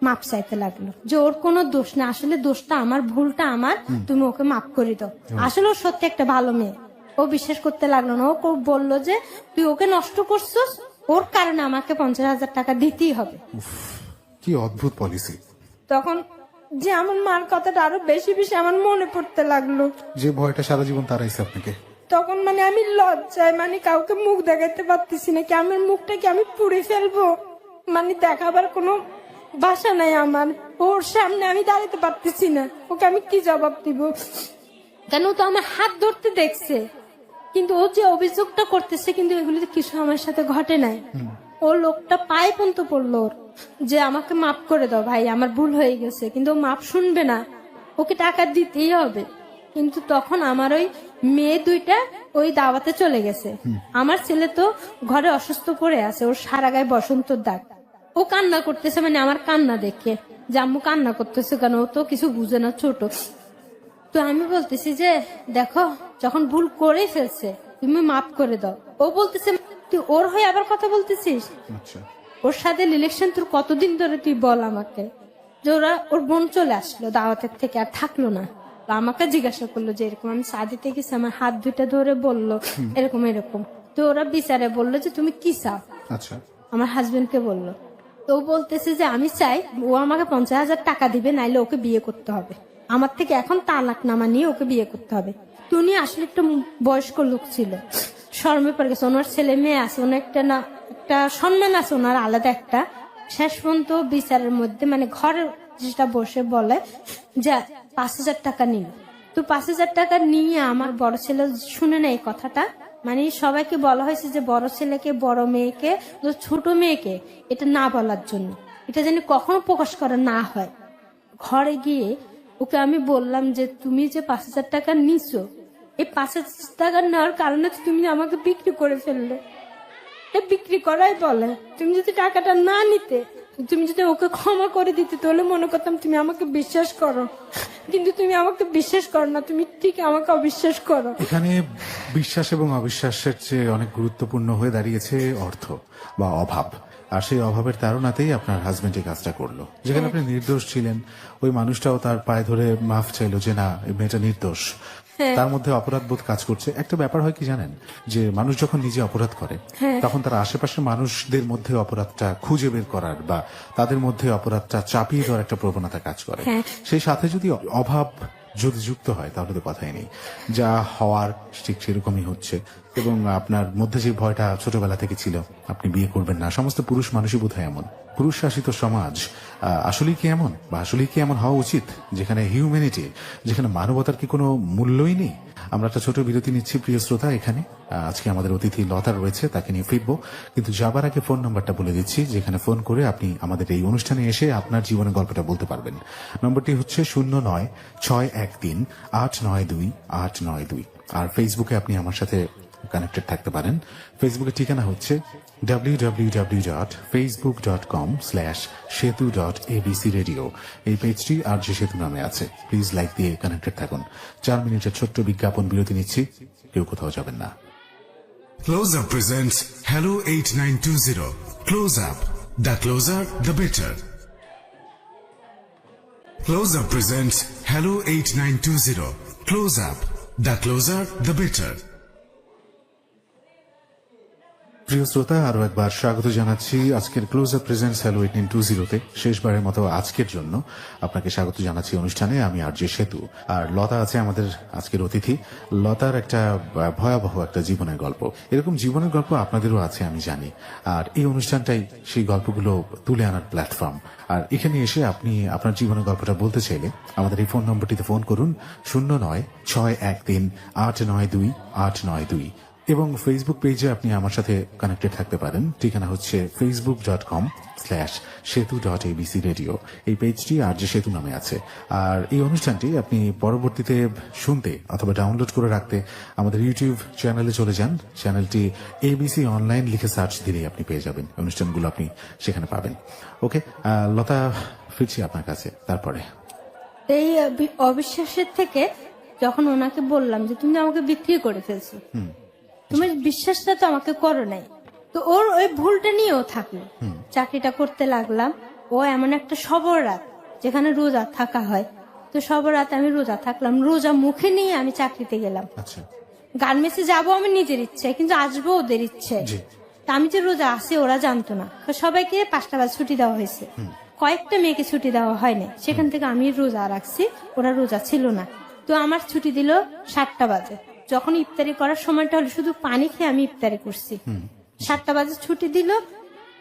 মাপ চাইতে লাগলো, যে ওর কোনো দোষ না, আসলে দোষটা আমার, ভুলটা আমার, তুমি ওকে মাফ করে দাও। আসলে ও সত্যি একটা ভালো মেয়ে, ও বিশ্বাস করতে লাগলো না, ও বললো যে তুই ওকে নষ্ট করছিস, ওর কারণে আমাকে 50,000 টাকা দিতেই হবে। কি অদ্ভুত পলিসি। তখন যে আমার মার কথাটা আরো বেশি বেশি আমার মনে পড়তে লাগলো, যে ভয়টা সারা জীবন তারাইছে আপনাকে। তখন মানে আমি লজ্জায় মানে কাউকে মুখ দেখাতে পারতেছি না, কি আমার মুখটা কি আমি পুড়ে ফেলবো, মানে দেখাবার কোনো ভাষা নাই আমার, ওর সামনে আমি দাঁড়াতে পারতেছি না, ওকে আমি কি জবাব দিব, কেন ও তো আমার হাত ধরতে দেখছে, কিন্তু ও যে অভিযোগটা করতেছে কিন্তু এগুলিতে কিছু আমার সাথে ঘটে নাই। ও লোকটা পায়ে পর্যন্ত পড়লো ওর, যে আমাকে মাফ করে দাও ভাই, আমার ভুল হয়ে গেছে, কিন্তু ও মাফ শুনবে না, ওকে টাকা দিতেই হবে। কিন্তু তখন আমার ওই মেয়ে 2টা ওই দাওয়াতে চলে গেছে, আমার ছেলে তো ঘরে অসুস্থ পড়ে আছে, ওর সারা গায়ে বসন্তর দাগ, ও কান্না করতেছে, মানে আমার কান্না দেখে যে আম্মু কান্না করতেছে কেন, ও তো কিছু বুঝে না, ছোট। তো আমি বলতেছি যে দেখো যখন ভুল করে ফেলছে তুমি মাফ করে দাও। ও বলতেছে তুই ওর হয়ে আবার কথা বলতেছিস, আচ্ছা, ওর সাথে রিলেশন তোর কতদিন ধরে, তুই বল আমাকে। যে ওর বোন চলে আসলো দাওয়াতের থেকে, আর থাকলো না, তো আমাকে জিজ্ঞাসা করলো যে এরকম, আমি চা দিতে গেছি, আমার হাত 2টা ধরে বললো এরকম এরকম। তো ওরা বিচারে বললো যে তুমি কি চাও, আচ্ছা, আমার হাজবেন্ডকে বললো। তো ও বলতেছে যে আমি চাই ও আমাকে 50,000 টাকা দিবে, নাইলে ওকে বিয়ে করতে হবে, আমার থেকে এখন তালাকনামা নিয়ে ওকে বিয়ে করতে হবে। তো উনি আসলে একটা বয়স্ক লোক ছিল, শর্মে পড়ে গেছে, ওনার ছেলে মেয়ে আছে, ওনার একটা সম্মান আছে ওনার আলাদা একটা। শেষ পর্যন্ত বিচারের মধ্যে মানে ঘরে যেটা বসে বলে যে 5,000 টাকা নিল। তো 5,000 টাকা নিয়ে আমার বড় ছেলে শুনে না এই কথাটা, মানে সবাইকে বলা হয়েছে যে বড় ছেলেকে, বড় মেয়েকে, ছোট মেয়েকে এটা না বলার জন্য, এটা যেন কখনো প্রকাশ করা না হয়। ঘরে গিয়ে ওকে আমি বললাম যে তুমি যে 5,000 টাকা নিছো, এই 5,000 টাকা নেওয়ার কারণে তুমি আমাকে বিক্রি করে ফেললে, বিক্রি করাই বলে। তুমি যদি টাকাটা না নিতে, তুমি যদি ওকে ক্ষমা করে দিতে, তাহলে মনে করতাম তুমি আমাকে বিশ্বাস করো, কিন্তু তুমি আমাকে বিশ্বাস করো না, তুমি ঠিক আমাকে অবিশ্বাস করো। এখানে বিশ্বাস এবং অবিশ্বাসের চেয়ে অনেক গুরুত্বপূর্ণ হয়ে দাঁড়িয়েছে অর্থ বা অভাব। আর সেই অভাবের তাড়নাতেই আপনার হাজবেন্ড এই কাজটা করলো, যেখানে আপনি নির্দোষ ছিলেন। ওই মানুষটাও তার পায়ে ধরে মাফ চাইলো যে না, এই মেয়েটা নির্দোষ, তার মধ্যে অপরাধ বোধ কাজ করছে। একটা ব্যাপার হয় কি জানেন, যে মানুষ যখন নিজে অপরাধ করে তখন তার আশেপাশের মানুষদের মধ্যে অপরাধটা খুঁজে বের করার বা তাদের মধ্যে অপরাধটা চাপিয়ে দেওয়ার একটা প্রবণতা কাজ করে। সেই সাথে যদি অভাব যদি যুক্ত হয় তাহলে তো কথাই নেই, যা হওয়ার ঠিক সেরকমই হচ্ছে। এবং আপনার মধ্যে যে ভয়টা ছোটবেলা থেকে ছিল আপনি বিয়ে করবেন না, সমস্ত পুরুষ মানুষই বোধ হয় এমন। পুরুষ শাসিত সমাজ আসলেই কি এমন, বা আসলেই কি এমন হওয়া উচিত, যেখানে হিউম্যানিটি, যেখানে মানবতার কি কোনো মূল্যই নেই? আমরা একটা ছোট বিরতি নিচ্ছি প্রিয় শ্রোতা। এখানে আজকে আমাদের অতিথি লতা রয়েছে, তাকে নিয়ে ফিরবো, কিন্তু যাবার আগে ফোন নাম্বারটা বলে দিচ্ছি, যেখানে ফোন করে আপনি আমাদের এই অনুষ্ঠানে এসে আপনার জীবনের গল্পটা বলতে পারবেন। নম্বরটি হচ্ছে 09613892 892। আর ফেসবুকে আপনি আমার সাথে কানেক্টেড থাকতে পারেন। ফেসবুকের ঠিকানা হচ্ছে www.facebook.com/setu.abcradio। এই পেজটি RJ সেতু নামে আছে। প্লিজ লাইক দিয়ে কানেক্টেড থাকুন। 4 মিনিটের ছোট্ট বিজ্ঞাপন বিরতি নিচ্ছি, কেউ কোথাও যাবেন না। Close Up presents Hello 8920. Close Up. The closer, the better. Close Up presents Hello 8920. Close Up. The closer, the better. প্রিয় শ্রোতা, আরো একবার স্বাগত জানাচ্ছি আজকের ক্লোজ আপ প্রেজেন্টস হ্যালো 1820-তে। শেষবারের মতো আজকের জন্য আপনাকে স্বাগত জানাচ্ছি অনুষ্ঠানে। আমি RJ সেতু, আর লতা আছে আমাদের আজকের অতিথি। লতার একটা ভয়াবহ একটা জীবনের গল্প, এরকম জীবনের গল্প আপনাদেরও আছে আমি জানি, আর এই অনুষ্ঠানটাই সেই গল্পগুলো তুলে আনার প্ল্যাটফর্ম। আর এখানে এসে আপনি আপনার জীবনের গল্পটা বলতে চাইলে আমাদের এই ফোন নম্বরটিতে ফোন করুন 09613892 এবং ফেসবুক পেজে আপনি আমার সাথে কানেক্টেড থাকতে পারেন। ঠিকানা হচ্ছে facebook.com/setu.abcradio। এই পেজটি RJ সেতু নামে আছে। আর এই অনুষ্ঠানটি আপনি পরবর্তীতে শুনতে অথবা ডাউনলোড করে রাখতে আমাদের ইউটিউব চ্যানেলে চলে যান। চ্যানেলটি ABC অনলাইন লিখে সার্চ দিলেই আপনি পেয়ে যাবেন, অনুষ্ঠানগুলো আপনি সেখানে পাবেন। ওকে লতা, ফিরছি আপনার কাছে। তারপরে এই অবিশ্বাসের থেকে যখন ওনাকে বললাম যে তুমি আমাকে বিক্রি করে ফেলছো, তুমি বিশ্বাসটা তো আমাকে করো নাই, তো ওর ওই ভুলটা নিয়েও থাকলো। চাকরিটা করতে লাগলাম। ও এমন একটা সবর রাত যেখানে রোজা থাকা হয়, তো সবর রাতে আমি রোজা থাকলাম, রোজা মুখে নিয়ে আমি চাকরিতে গেলাম। আচ্ছা, গার্মেন্টসে যাবো আমি নিজের ইচ্ছে, কিন্তু আসবো ওদের ইচ্ছে। তা আমি যে রোজা আসি ওরা জানতো না, তো সবাইকে 5টা বাজে ছুটি দেওয়া হয়েছে, কয়েকটা মেয়েকে ছুটি দেওয়া হয়নি। সেখান থেকে আমি রোজা রাখছি, ওরা রোজা ছিল না। তো আমার ছুটি দিল 7টা বাজে। যখন ইফতারি করার সময়টা হলো, শুধু পানি খেয়ে আমি ইফতারি করছি। 7টা বাজে ছুটি দিল,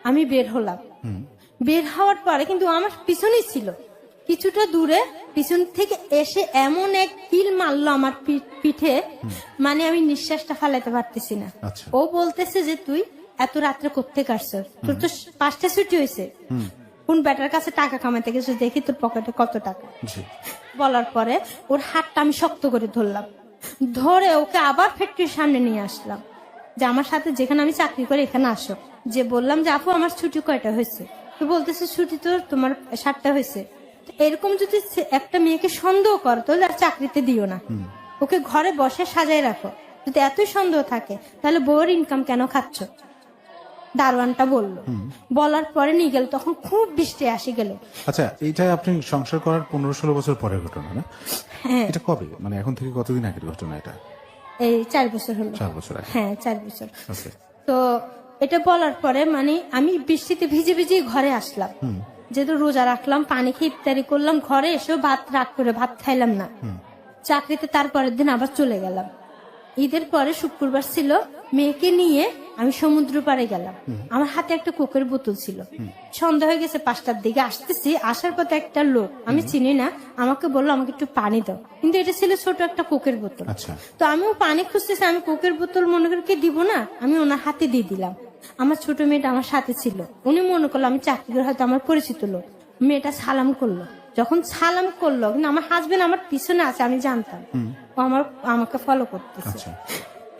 আমি বের হলাম। বের হওয়ার পরে কিন্তু আমার পিছনেই ছিল, কিছুটা দূরে পিছন থেকে এসে এমন এক কিল মারলো আমার পিঠে, মানে আমি নিঃশ্বাসটা ফালাইতে পারতেছি না। আচ্ছা। ও বলতেছে যে তুই এত রাত্রে করতে কাটছ, তোর তো 5টা ছুটি হয়েছে, কোন ব্যাটার কাছে টাকা কামাইতে গেছিস, দেখি তোর পকেটে কত টাকা। বলার পরে ওর হাতটা আমি শক্ত করে ধরলাম, ধরে ওকে আবার ফ্যাক্টরির সামনে নিয়ে আসলাম, যে আমার সাথে যেখানে আমি চাকরি করি এখানে আসো। যে বললাম যে আপু আমার ছুটি কয়টা হয়েছে, তো বলতেছে ছুটি তো তোমার 7টা হয়েছে। এরকম যদি একটা মেয়েকে সন্দেহ করো তাহলে আর চাকরিতে দিও না, ওকে ঘরে বসে সাজায় রাখো। যদি এতই সন্দেহ থাকে তাহলে বউয়ের ইনকাম কেন খাচ্ছ, দারোয়ানটা বললো। বলার পরে নিয়ে গেল, তখন খুব বৃষ্টি আসি গেল। আচ্ছা, এইটা আপনি সংসার করার 15-16 বছর পরের ঘটনা না? হ্যাঁ। এটা কবে, মানে এখন থেকে কতদিন আগের ঘটনা এটা? এই 4 বছর হলো। 4 বছর আগে। হ্যাঁ, 4 বছর। ওকে। তো এটা বলার পরে মানে আমি বৃষ্টিতে ভিজে ভিজে ঘরে আসলাম, যেহেতু রোজা রাখলাম, পানি খেয়ে ইফতারি করলাম, ঘরে এসেও ভাত রাগ করে ভাত খাইলাম না। চাকরিতে তারপরের দিন আবার চলে গেলাম। ঈদের পরে শুক্রবার ছিল, মেয়েকে নিয়ে আমি সমুদ্র পাড়ে গেলাম। আমার হাতে একটা কোকের বোতল ছিল। সন্ধ্যা হয়ে গেছে, 5টার দিকে আসতেছি, আসার পথে একটা লোক আমি চিনি না আমাকে বললো আমাকে একটু পানি দাও, কিন্তু এটা ছিল ছোট একটা কোকের বোতল। আচ্ছা। তো আমিও পানি খুঁজতেছি, আমি কোকের বোতল মনে করে কি দিব না, আমি ওনার হাতে দিয়ে দিলাম। আমার ছোট মেয়েটা আমার সাথে ছিল, উনি মনে করলো আমি চাকরি করে, হয়তো আমার পরিচিত লোক। মেয়েটা সালাম করলো, যখন সালাম করলো, কিন্তু আমার হাজবেন্ড আমার পিছনে আছে, আমি জানতাম ও আমাকে ফলো করতেছে।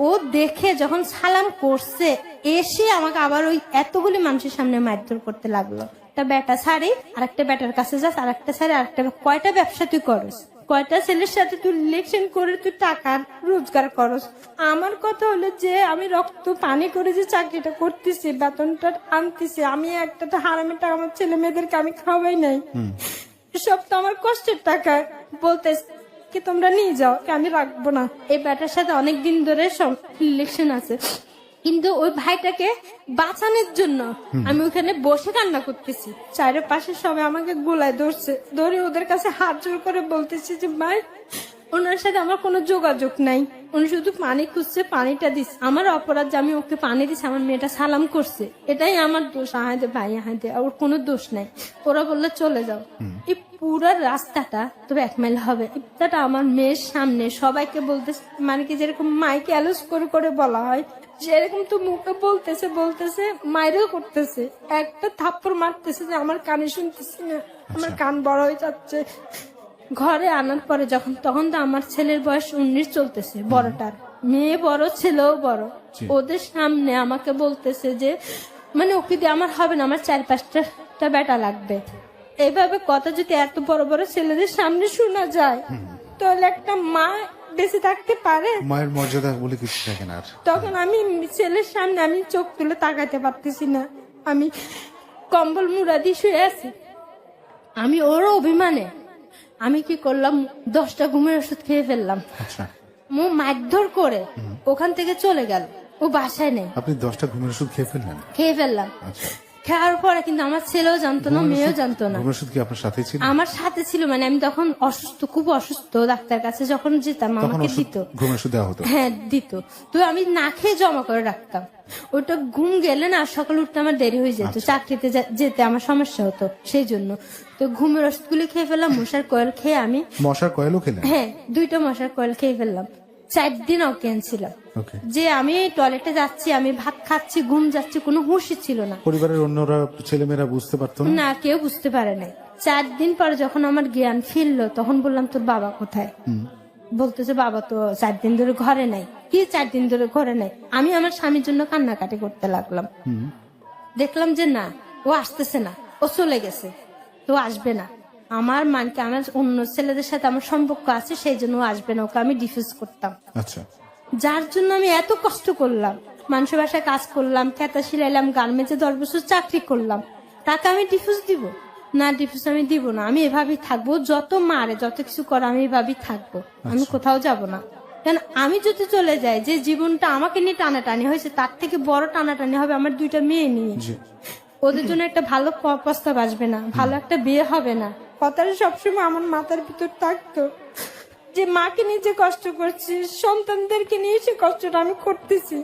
ও দেখে যখন সালাম করছে, এসে আমাকে আবার ওই এতগুলি মানুষের সামনে মারধর করতে লাগলো। একটা বেটা ছাড়ি, আর একটা বেটার কাছে যাস, আর একটা ছাড়ি, আর একটা, কয়টা ব্যবসা তুই করস, কয়টা ছেলের সাথে তুই ইলেকশন করে তুই টাকা রোজগার করস। আমার কথা হলো যে আমি রক্ত পানি করে যে চাকরিটা করতেছি, বেতনটা আনতেছি, আমি একটা তো হারামের টাকা আমার ছেলে মেয়েদেরকে আমি খাওয়াই নাই, সব তো আমার কষ্টের টাকা। বলতে কি তোমরা নিয়ে যাও, আমি রাখবো না। এই ব্যাটার সাথে অনেকদিন ধরে ইলেকশন আছে, কিন্তু ওই ভাইটাকে বাঁচানোর জন্য আমি ওখানে বসে কান্না করতেছি। চারিপাশে সবাই আমাকে গোলায় ধরছে, ধরে ওদের কাছে হাত জোর করে বলতেছি যে ভাই, ওনার সাথে আমার কোনো যোগাযোগ নাই, উনি শুধু পানি খুঁজছে, পানিটা দিস। আমার অপরাধ যে আমি ওকে পানি দিচ্ছি, আমার মেয়েটা সালাম করছে, এটাই আমার দোষ। আহাদে ভাই আহাদে, ওর কোনো দোষ নাই। ওরা বললে চলে যাও। এই পুরা রাস্তাটা তবে 1 মাইল হবে, রাস্তাটা আমার মেয়ের সামনে সবাইকে বলতে, মানে কি যেরকম মাইকে অ্যালোস করে করে বলা হয়, যেরকম তো মুখে বলতেছে মাইরেও করতেছে, একটা থাপ্পড় মারতেছে যে আমার কানে শুনতেছি না, আমার কান বড় হয়ে যাচ্ছে। ঘরে আনার পরে তখন তো আমার ছেলের বয়স 19 চলতেছে, বড়টার। মেয়ে বড় ছেলেও বড়, জি। ওদের সামনে আমাকে বলতেছে যে মানে ওকে দিয়ে আমার হবে না, আমার 4-5টা বেটা লাগবে। এইভাবে কথা যদি এত বড় বড় ছেলেদের সামনে শোনা যায় তাহলে একটা মা বেঁচে থাকতে পারে? মায়ের মর্যাদা বলে কিছু থাকে না আর। তখন আমি ছেলের সামনে আমি চোখ তুলে তাকাইতে পারতেছি না, আমি কম্বল মুড়া দিয়ে শুয়ে আছি। আমি ওর অভিমানে আমি কি করলাম, 10টা ঘুমের ওষুধ খেয়ে ফেললাম। আচ্ছা, মারধর করে ওখান থেকে চলে গেল, ও বাসায় নেই। আপনি 10টা ঘুমের ওষুধ খেয়ে ফেললেন? খেয়ে ফেললাম। আচ্ছা, খাওয়ার পরে কিন্তু আমার ছেলেও জানতো না, মেয়েও জানতো না। ঘুমের ওষুধ কি আপনার সাথে ছিল? আমার সাথে ছিল, মানে আমি তখন অসুস্থ, খুব অসুস্থ, ডাক্তার কাছে যখন যেতাম তখন আমাকে ওষুধ, দিত। ঘুমের ওষুধ দেওয়া হতো? হ্যাঁ দিত, তো আমি না খেয়ে জমা করে রাখতাম। ওটা ঘুম গেলে না সকালে উঠতে আমার দেরি হয়ে যেত, চাকরিতে যেতে আমার সমস্যা হতো, সেই জন্য তো ঘুমের ওষুধগুলি খেয়ে ফেললাম। মশার কয়েল খেয়ে আমি, মশার কয়েলও খেলেন? হ্যাঁ 2টা মশার কয়েল খেয়ে ফেললাম। 4 দিন অজ্ঞান ছিলাম, ওকে। যে আমি টয়লেটে যাচ্ছি, আমি ভাত খাচ্ছি, ঘুম যাচ্ছি, কোনো হুঁশই ছিল না। পরিবারের অন্যরা, ছেলেমেয়েরা বুঝতে পারতো না? না, কেউ বুঝতে পারে নাই। 4 দিন পরে যখন আমার জ্ঞান ফিরলো তখন বললাম তোর বাবা কোথায়? বলতেছে বাবা তো 4 দিন ধরে ঘরে নাই। কি 4 দিন ধরে ঘরে নাই? আমি আমার স্বামীর জন্য কান্নাকাটি করতে লাগলাম। দেখলাম যে না, ও আসতেছে না, ও চলে গেছে, তো আসবে না। আমার মানকে, আমার অন্য ছেলেদের সাথে আমার সম্পর্ক আছে, সেই জন্য ও আসবে না, ওকে আমি ডিফিউজ করতাম। আচ্ছা, যার জন্য আমি এত কষ্ট করলাম, মানুষের বাসায় কাজ করলাম, খেতা সিলাইলাম, গার্মেন্টসে 10 বছর চাকরি করলাম, তাকে আমি ডিফিউজ দিব না? ডিফিউজ আমি দিব না, আমি এভাবেই থাকবো। যত মারে, যত কিছু করে, আমি এভাবেই থাকবো, আমি কোথাও যাব না। কেন আমি যদি চলে যাই, যে জীবনটা আমাকে নিয়ে টানাটানি হয়েছে, তার থেকে বড় টানাটানি হবে আমার 2টা মেয়ে নিয়ে। জি। ওদের জন্য একটা ভালো প্রস্তাব আসবে না, ভালো একটা বিয়ে হবে না। কথাটা সবসময় আমার মাথার ভিতর থাকতো যে মাকে নিয়ে যে কষ্ট করছি, সন্তানদেরকে নিয়ে সে কষ্টটা আমি করতেছি।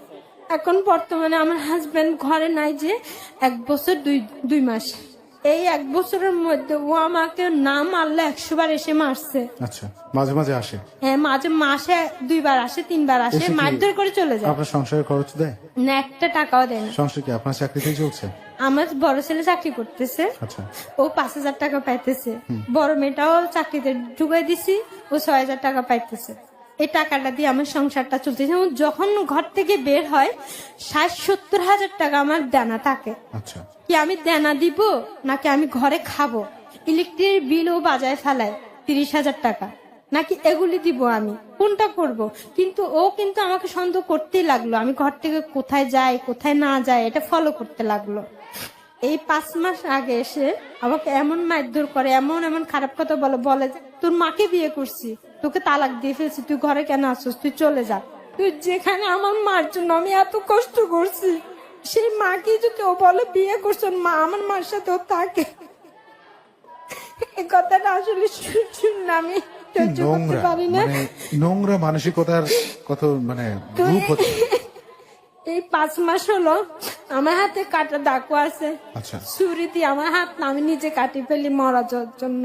এখন বর্তমানে আমার হাজবেন্ড ঘরে নাই, যে 1 বছর 2 মাস। এই 1 বছরের মধ্যে ও আমাকে না মারলে 100 বার এসে মারছে। আচ্ছা, মাঝে মাঝে আসে? হ্যাঁ, মাসে 2 বার আসে, 3 বার আসে, এসে কি মারধর করে চলে যায়। আপনার সংসারের খরচ দেয়? না, একটা টাকাও দেয় না। সংসার কি আপনার চাকরিতেই চলছে? আমার বড় ছেলে চাকরি করতেছে, আচ্ছা, ও 5,000 টাকা পাইতেছে। বড় মেয়েটাও চাকরিতে ঢুকাই দিছি, ও 6,000 টাকা পাইতেছে। এই টাকাটা দিয়ে আমার সংসারটা চলতেছে। যখন ঘর থেকে বের হয় 60-70 হাজার টাকা আমার দেনা থাকে। আচ্ছা। কি আমি দেনা দিব নাকি আমি ঘরে খাবো? ইলেকট্রিক বিলও বাজায় ফেলায় 30,000 টাকা, নাকি এগুলি দিব? আমি কোনটা করব? কিন্তু ও কিন্তু আমাকে সন্দেহ করতেই লাগলো, আমি ঘর থেকে কোথায় যাই কোথায় না যাই এটা ফলো করতে লাগলো। এই 5 মাস আগে এসে আমাকে এমন মারধর করে, এমন এমন খারাপ কথা বলে যে তোর মাকে বিয়ে করছি, তোকে তালাক দিয়ে ফেলছি, তুই ঘরে কেন আসছিস, তুই চলে যা। তুই যেখানে আমার মার জন্য আমি এত কষ্ট করছি, সেই মাকে যদি ও বলে বিয়ে করছো, মা আমার মার সাথে ও থাকে, এই কথাটা আসলে শুনলে আমি সহ্য করতে নোংরা, পারি না। মানে নোংরা মানসিকতার কত মানে রূপ হচ্ছে। এই 5 মাস হলো আমার হাতে কাটা দাগও আছে। আচ্ছা, ছুরি দিয়ে আমার হাত আমি নিজে কাটি ফেলি মরা যাওয়ার জন্য,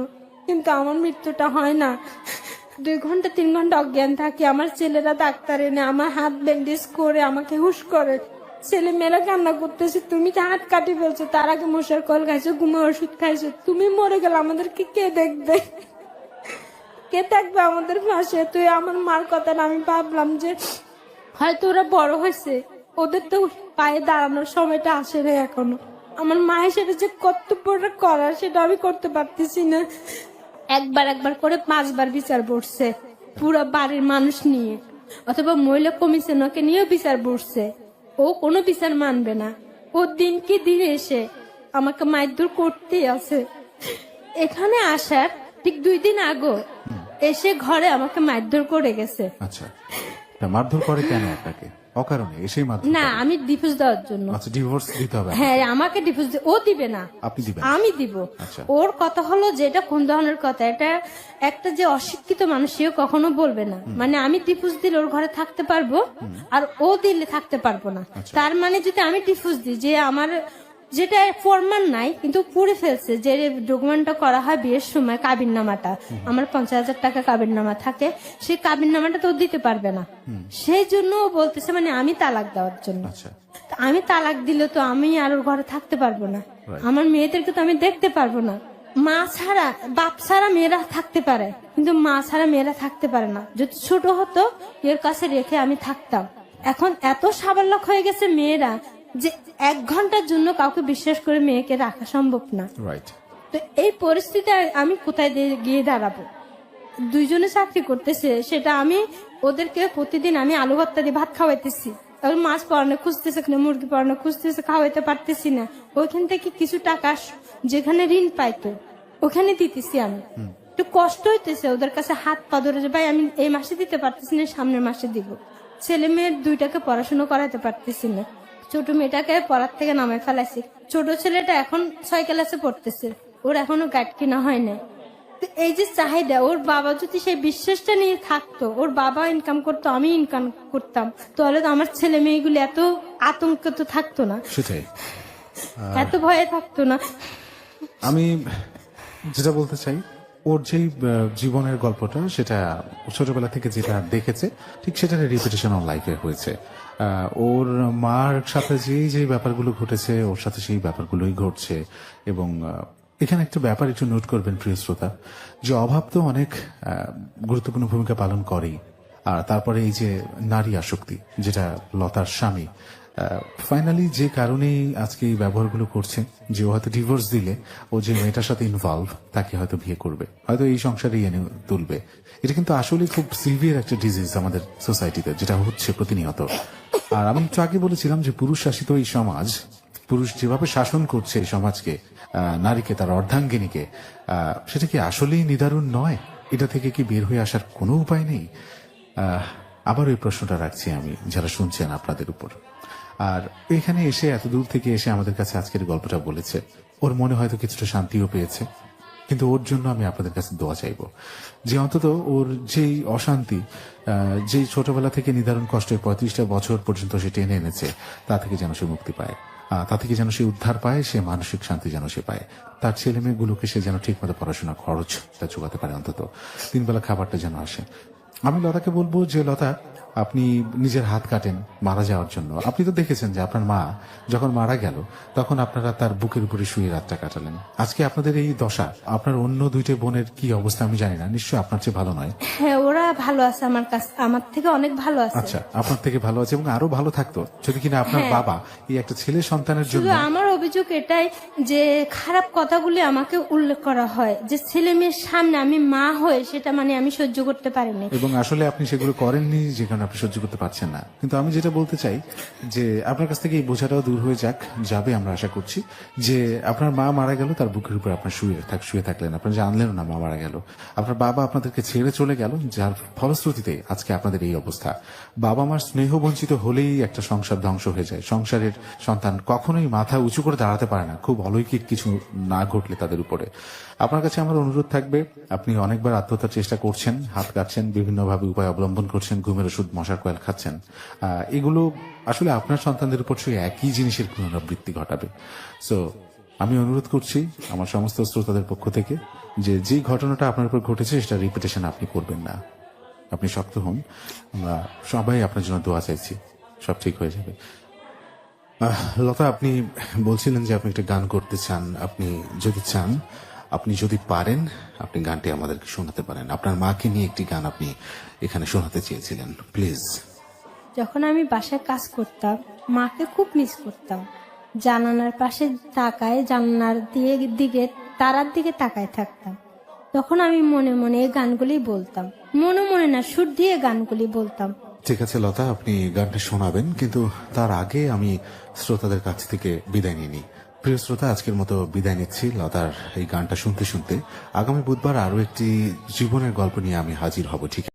কিন্তু আমার মৃত্যুটা হয় না। 2 ঘন্টা 3 ঘন্টা অজ্ঞান থাকি। আমার ছেলেরা ডাক্তার এনে আমার হাত ব্যান্ডেজ করে আমাকে হুশ করে। ছেলে মেয়েরা কান্না করতেছে, তুমি যে হাত কাটি ফেলছো, তার আগে মশার কল খাইছো, ঘুমের ওষুধ খাইছো, তুমি মরে গেলে আমাদেরকে কে দেখবে? কে থাকবে আমাদের পাশে? তুই আমার মার কথাটা আমি ভাবলাম যে হয়তো ওরা বড় হয়েছে, ওদের তো পায়ে দাঁড়ানোর সময়টা আসে না এখনো। আমার মায়ের সেটা যে কর্তব্যটা করার, সেটা আমি করতে পারতেছি না। একবার করে 5 বার বিচার বসছে, পুরো বাড়ির মানুষ নিয়ে, অথবা মহিলা কমিশনকে নিয়েও বিচার বসছে। ও কোনো বিচার মানবে না। ও দিন কি দিন এসে আমাকে মারধর করতেই আছে। এখানে আসার ঠিক 2 দিন আগে এসে ঘরে আমাকে মারধর করে গেছে। আচ্ছা। তা মারধর করে কেন আপনাকে? অকারণে এসেই মারধর না, করে? আমি ডিভোর্স দেওয়ার জন্য। আচ্ছা, ডিভোর্স দিতে হবে? হ্যাঁ, আমাকে ডিভোর্স ও দিবে না, আপনি দিবেন? আমি দিব। আচ্ছা। ওর কথা হলো যে এটা কোন ধরনের কথা, এটা একটা যে অশিক্ষিত মানুষ সেও কখনো বলবে না। মানে আমি ডিভোর্স দিলে ওর ঘরে থাকতে পারবো, আর ও দিলে থাকতে পারবো না। তার মানে যদি আমি ডিভোর্স দিই, যে আমার যেটা ফরমান নাই কিন্তু পুড়ে ফেলছে, যে ডকুমেন্টটা করা হয় বিয়ের সময়, কাবিন নামাটা, আমার 50,000 টাকা কাবিন নামা থাকে, সেই কাবিন নামাটা তো দিতে পারবে না। সেই জন্য ও বলতেছে মানে আমি তালাক দেওয়ার জন্য। আচ্ছা, আমি তালাক দিলে তো আমি আর ওর ঘরে থাকতে পারবো না, আমার মেয়েদেরকে তো আমি দেখতে পারবো না। মা ছাড়া বাপ ছাড়া মেয়েরা থাকতে পারে, কিন্তু মা ছাড়া মেয়েরা থাকতে পারে না। যদি ছোট হতো এর কাছে রেখে আমি থাকতাম। এখন এত সাবাল্যক হয়ে গেছে মেয়েরা যে 1 ঘন্টার জন্য কাউকে বিশ্বাস করে মেয়েকে রাখা সম্ভব না। রাইট। তো এই পরিস্থিতি আমি কোথায় গিয়ে দাঁড়াবো? দুইজনে চাকরি করতেছে, সেটা আমি ওদেরকে প্রতিদিন আমি আলু ভর্তা দিয়ে ভাত খাওয়াইতেছি। এখন মাছ পড়ানো খুঁজতেছে, মুরগি পড়ানো খুঁজতেছে, খাওয়াইতে পারতেছি না। ওইখান থেকে কিছু টাকা যেখানে ঋণ পাইতো ওখানে দিতেছি আমি। একটু কষ্ট হইতেছে, ওদের কাছে হাত পা ধরে যে ভাই আমি এই মাসে দিতে পারতেছি না, সামনের মাসে দিব। ছেলে মেয়ের 2টাকে পড়াশোনা করাতে পারতেছি না। ছোট মেয়েটাকে পড়ার থেকে নামাই ফেলাইছি। ছোট ছেলেটা এখন 6 ক্লাসে পড়তেছে, ওর এখনো গাইড কিনা হয় না। তো এই যে চাহিদা, ওর বাবা যদি সেই বিশ্বাসটা নিয়ে থাকতো, ওর বাবা ইনকাম করতো, আমি ইনকাম করতাম, তাহলে তো আমার ছেলে মেয়েগুলো এত আতঙ্ক তো থাকতো না, সেটাই। এত ভয়ে থাকতো না। আমি যেটা বলতে চাই, ওর যেই জীবনের গল্পটা, সেটা ছোটবেলা থেকে যেটা দেখেছে ঠিক সেটার রিপিটেশন ওর লাইফে হয়েছে। ওর মার সাথে যেই ব্যাপারগুলো ঘটেছে, ওর সাথে সেই ব্যাপারগুলোই ঘটছে। এবং এখানে একটা ব্যাপার একটু নোট করবেন প্রিয় শ্রোতা, যে অভাব তো অনেক গুরুত্বপূর্ণ ভূমিকা পালন করেই। আর তারপরে এই যে নারী আসক্তি, যেটা লতার স্বামী ফাইনালি যে কারণেই আজকে এই ব্যবহারগুলো করছে, যে ও হয়তো ডিভোর্স দিলে ও যে মেয়েটার সাথে ইনভলভ তাকে হয়তো বিয়ে করবে, হয়তো এই সংসারেই এনে তুলবে। এটা কিন্তু আসলে খুব সিভিয়ার একটা ডিজিজ আমাদের সোসাইটিতে, যেটা হচ্ছে প্রতিনিয়ত। আর আমি একটু আগে বলেছিলাম যে পুরুষ শাসিত এই সমাজ, পুরুষ যেভাবে শাসন করছে এই সমাজকে, নারীকে, তার অর্ধাঙ্গিনীকে, সেটা কি আসলেই নিদারুণ নয়? এটা থেকে কি বের হয়ে আসার কোনো উপায় নেই? আবার ওই প্রশ্নটা রাখছি আমি যারা শুনছেন আপনাদের উপর। আর এখানে এসে, এত দূর থেকে এসে আমাদের কাছে আজকের গল্পটা বলেছে, ওর মনে হয়তো কিছুটা শান্তিও পেয়েছে। কিন্তু ওর জন্য আমি আপনাদের কাছে দোয়া চাইবো, যে অন্তত ওর যেই অশান্তি, যেই ছোটবেলা থেকে নিদারুণ কষ্টে 35টা বছর পর্যন্ত সে টেনে এনেছে, তা থেকে যেন সে মুক্তি পায়, তা থেকে যেন সে উদ্ধার পায়, সে মানসিক শান্তি যেন সে পায়। তার ছেলে মেয়েগুলোকে সে যেন ঠিক মতো পড়াশোনা খরচটা যোগাতে পারে, অন্তত 3 বেলা খাবারটা যেন আসে। আমি লতাকে বলবো যে লতা, আপনি নিজের হাত কাটেন মারা যাওয়ার জন্য। আপনি তো দেখেছেন যে আপনার মা যখন মারা গেল তখন আপনারা তার বুকের উপরে শুয়ে রাতটা কাটালেন। আজকে আপনাদের এই দশা, আপনার অন্য 2টে বোনের কি অবস্থা আমি জানি না, নিশ্চয়ই আপনার চেয়ে ভালো নয়। হ্যাঁ, ওরা ভালো আছে, আমার কাছে আমার থেকে অনেক ভালো আছে। আচ্ছা, আপনার থেকে ভালো আছে এবং আরো ভালো থাকতো যদি কিনা আপনার বাবা এই একটা ছেলে সন্তানের জন্য। শুধু আমার অভিযোগ এটাই যে খারাপ কথাগুলি আমাকে উল্লেখ করা হয়, যে ছেলে মেয়ের সামনে আমি মা হয়ে সেটা মানে আমি সহ্য করতে পারিনি। এবং আসলে আপনি সেগুলো করেননি, যে কারণে আপনি সহ্য করতে পারছেন না। কিন্তু আমি যেটা বলতে চাই, যে আপনার কাছ থেকে এই বোঝাটাও দূর হয়ে যাবে আমরা আশা করছি। যে আপনার মা মারা গেল, তার বুকের উপর আপনার শুয়ে থাকলেন, আপনার জানলেন না মা মারা গেল। আপনার বাবা আপনাদেরকে ছেড়ে চলে গেল, যার ফলশ্রুতিতে আজকে আপনাদের এই অবস্থা। বাবা মার স্নেহ বঞ্চিত হলেই একটা সংসার ধ্বংস হয়ে যায়। সংসারের সন্তান কখনোই মাথা উঁচু করে দাঁড়াতে পারে না, খুব অলৌকিক কিছু না ঘটলে তাদের উপরে। আপনার কাছে আমার অনুরোধ থাকবে, আপনি অনেকবার আত্মহত্যার চেষ্টা করছেন, হাত কাটছেন, বিভিন্নভাবে উপায় অবলম্বন করছেন, ঘুমের ওষুধ, মশার কয়েল খাচ্ছেন। এগুলো আসলে আপনার সন্তানদের উপর সেই একই জিনিসের পুনরাবৃত্তি ঘটাবে। সো আমি অনুরোধ করছি আমার সমস্ত শ্রোতাদের পক্ষ থেকে, যে যেই ঘটনাটা আপনার উপর ঘটেছে সেটা রিপিটেশন আপনি করবেন না। আপনি শক্ত হন, আমরা সবাই আপনার জন্য দোয়া চাইছি, সব ঠিক হয়ে যাবে। লতা, আপনি বলছিলেন যে আপনি একটা গান করতে চান। আপনি যদি চান, আপনি যদি পারেন, আপনি গানটি আমাদেরকে শোনাতে পারেন। আপনার মাকে নিয়ে একটি গান আপনি এখানে শোনাতে চেয়েছিলেন, প্লিজ। যখন আমি বাসায় কাজ করতাম, মাকে খুব মিস করতাম। জানালার পাশে তাকায়, জানালার দিকে তারার দিকে তাকায় থাকতাম। তখন আমি মনে মনে এই গানগুলি বলতাম, মনে মনে না, সুর দিয়ে গানগুলি বলতাম। ঠিক আছে লতা, আপনি গানটা শোনাবেন, কিন্তু তার আগে আমি শ্রোতাদের কাছ থেকে বিদায় নিয়ে নিই। প্রিয় শ্রোতা, আজকের মতো বিদায় নিচ্ছি লতার এই গানটা শুনতে শুনতে। আগামী বুধবার আরো একটি জীবনের গল্প নিয়ে আমি হাজির হব, ঠিক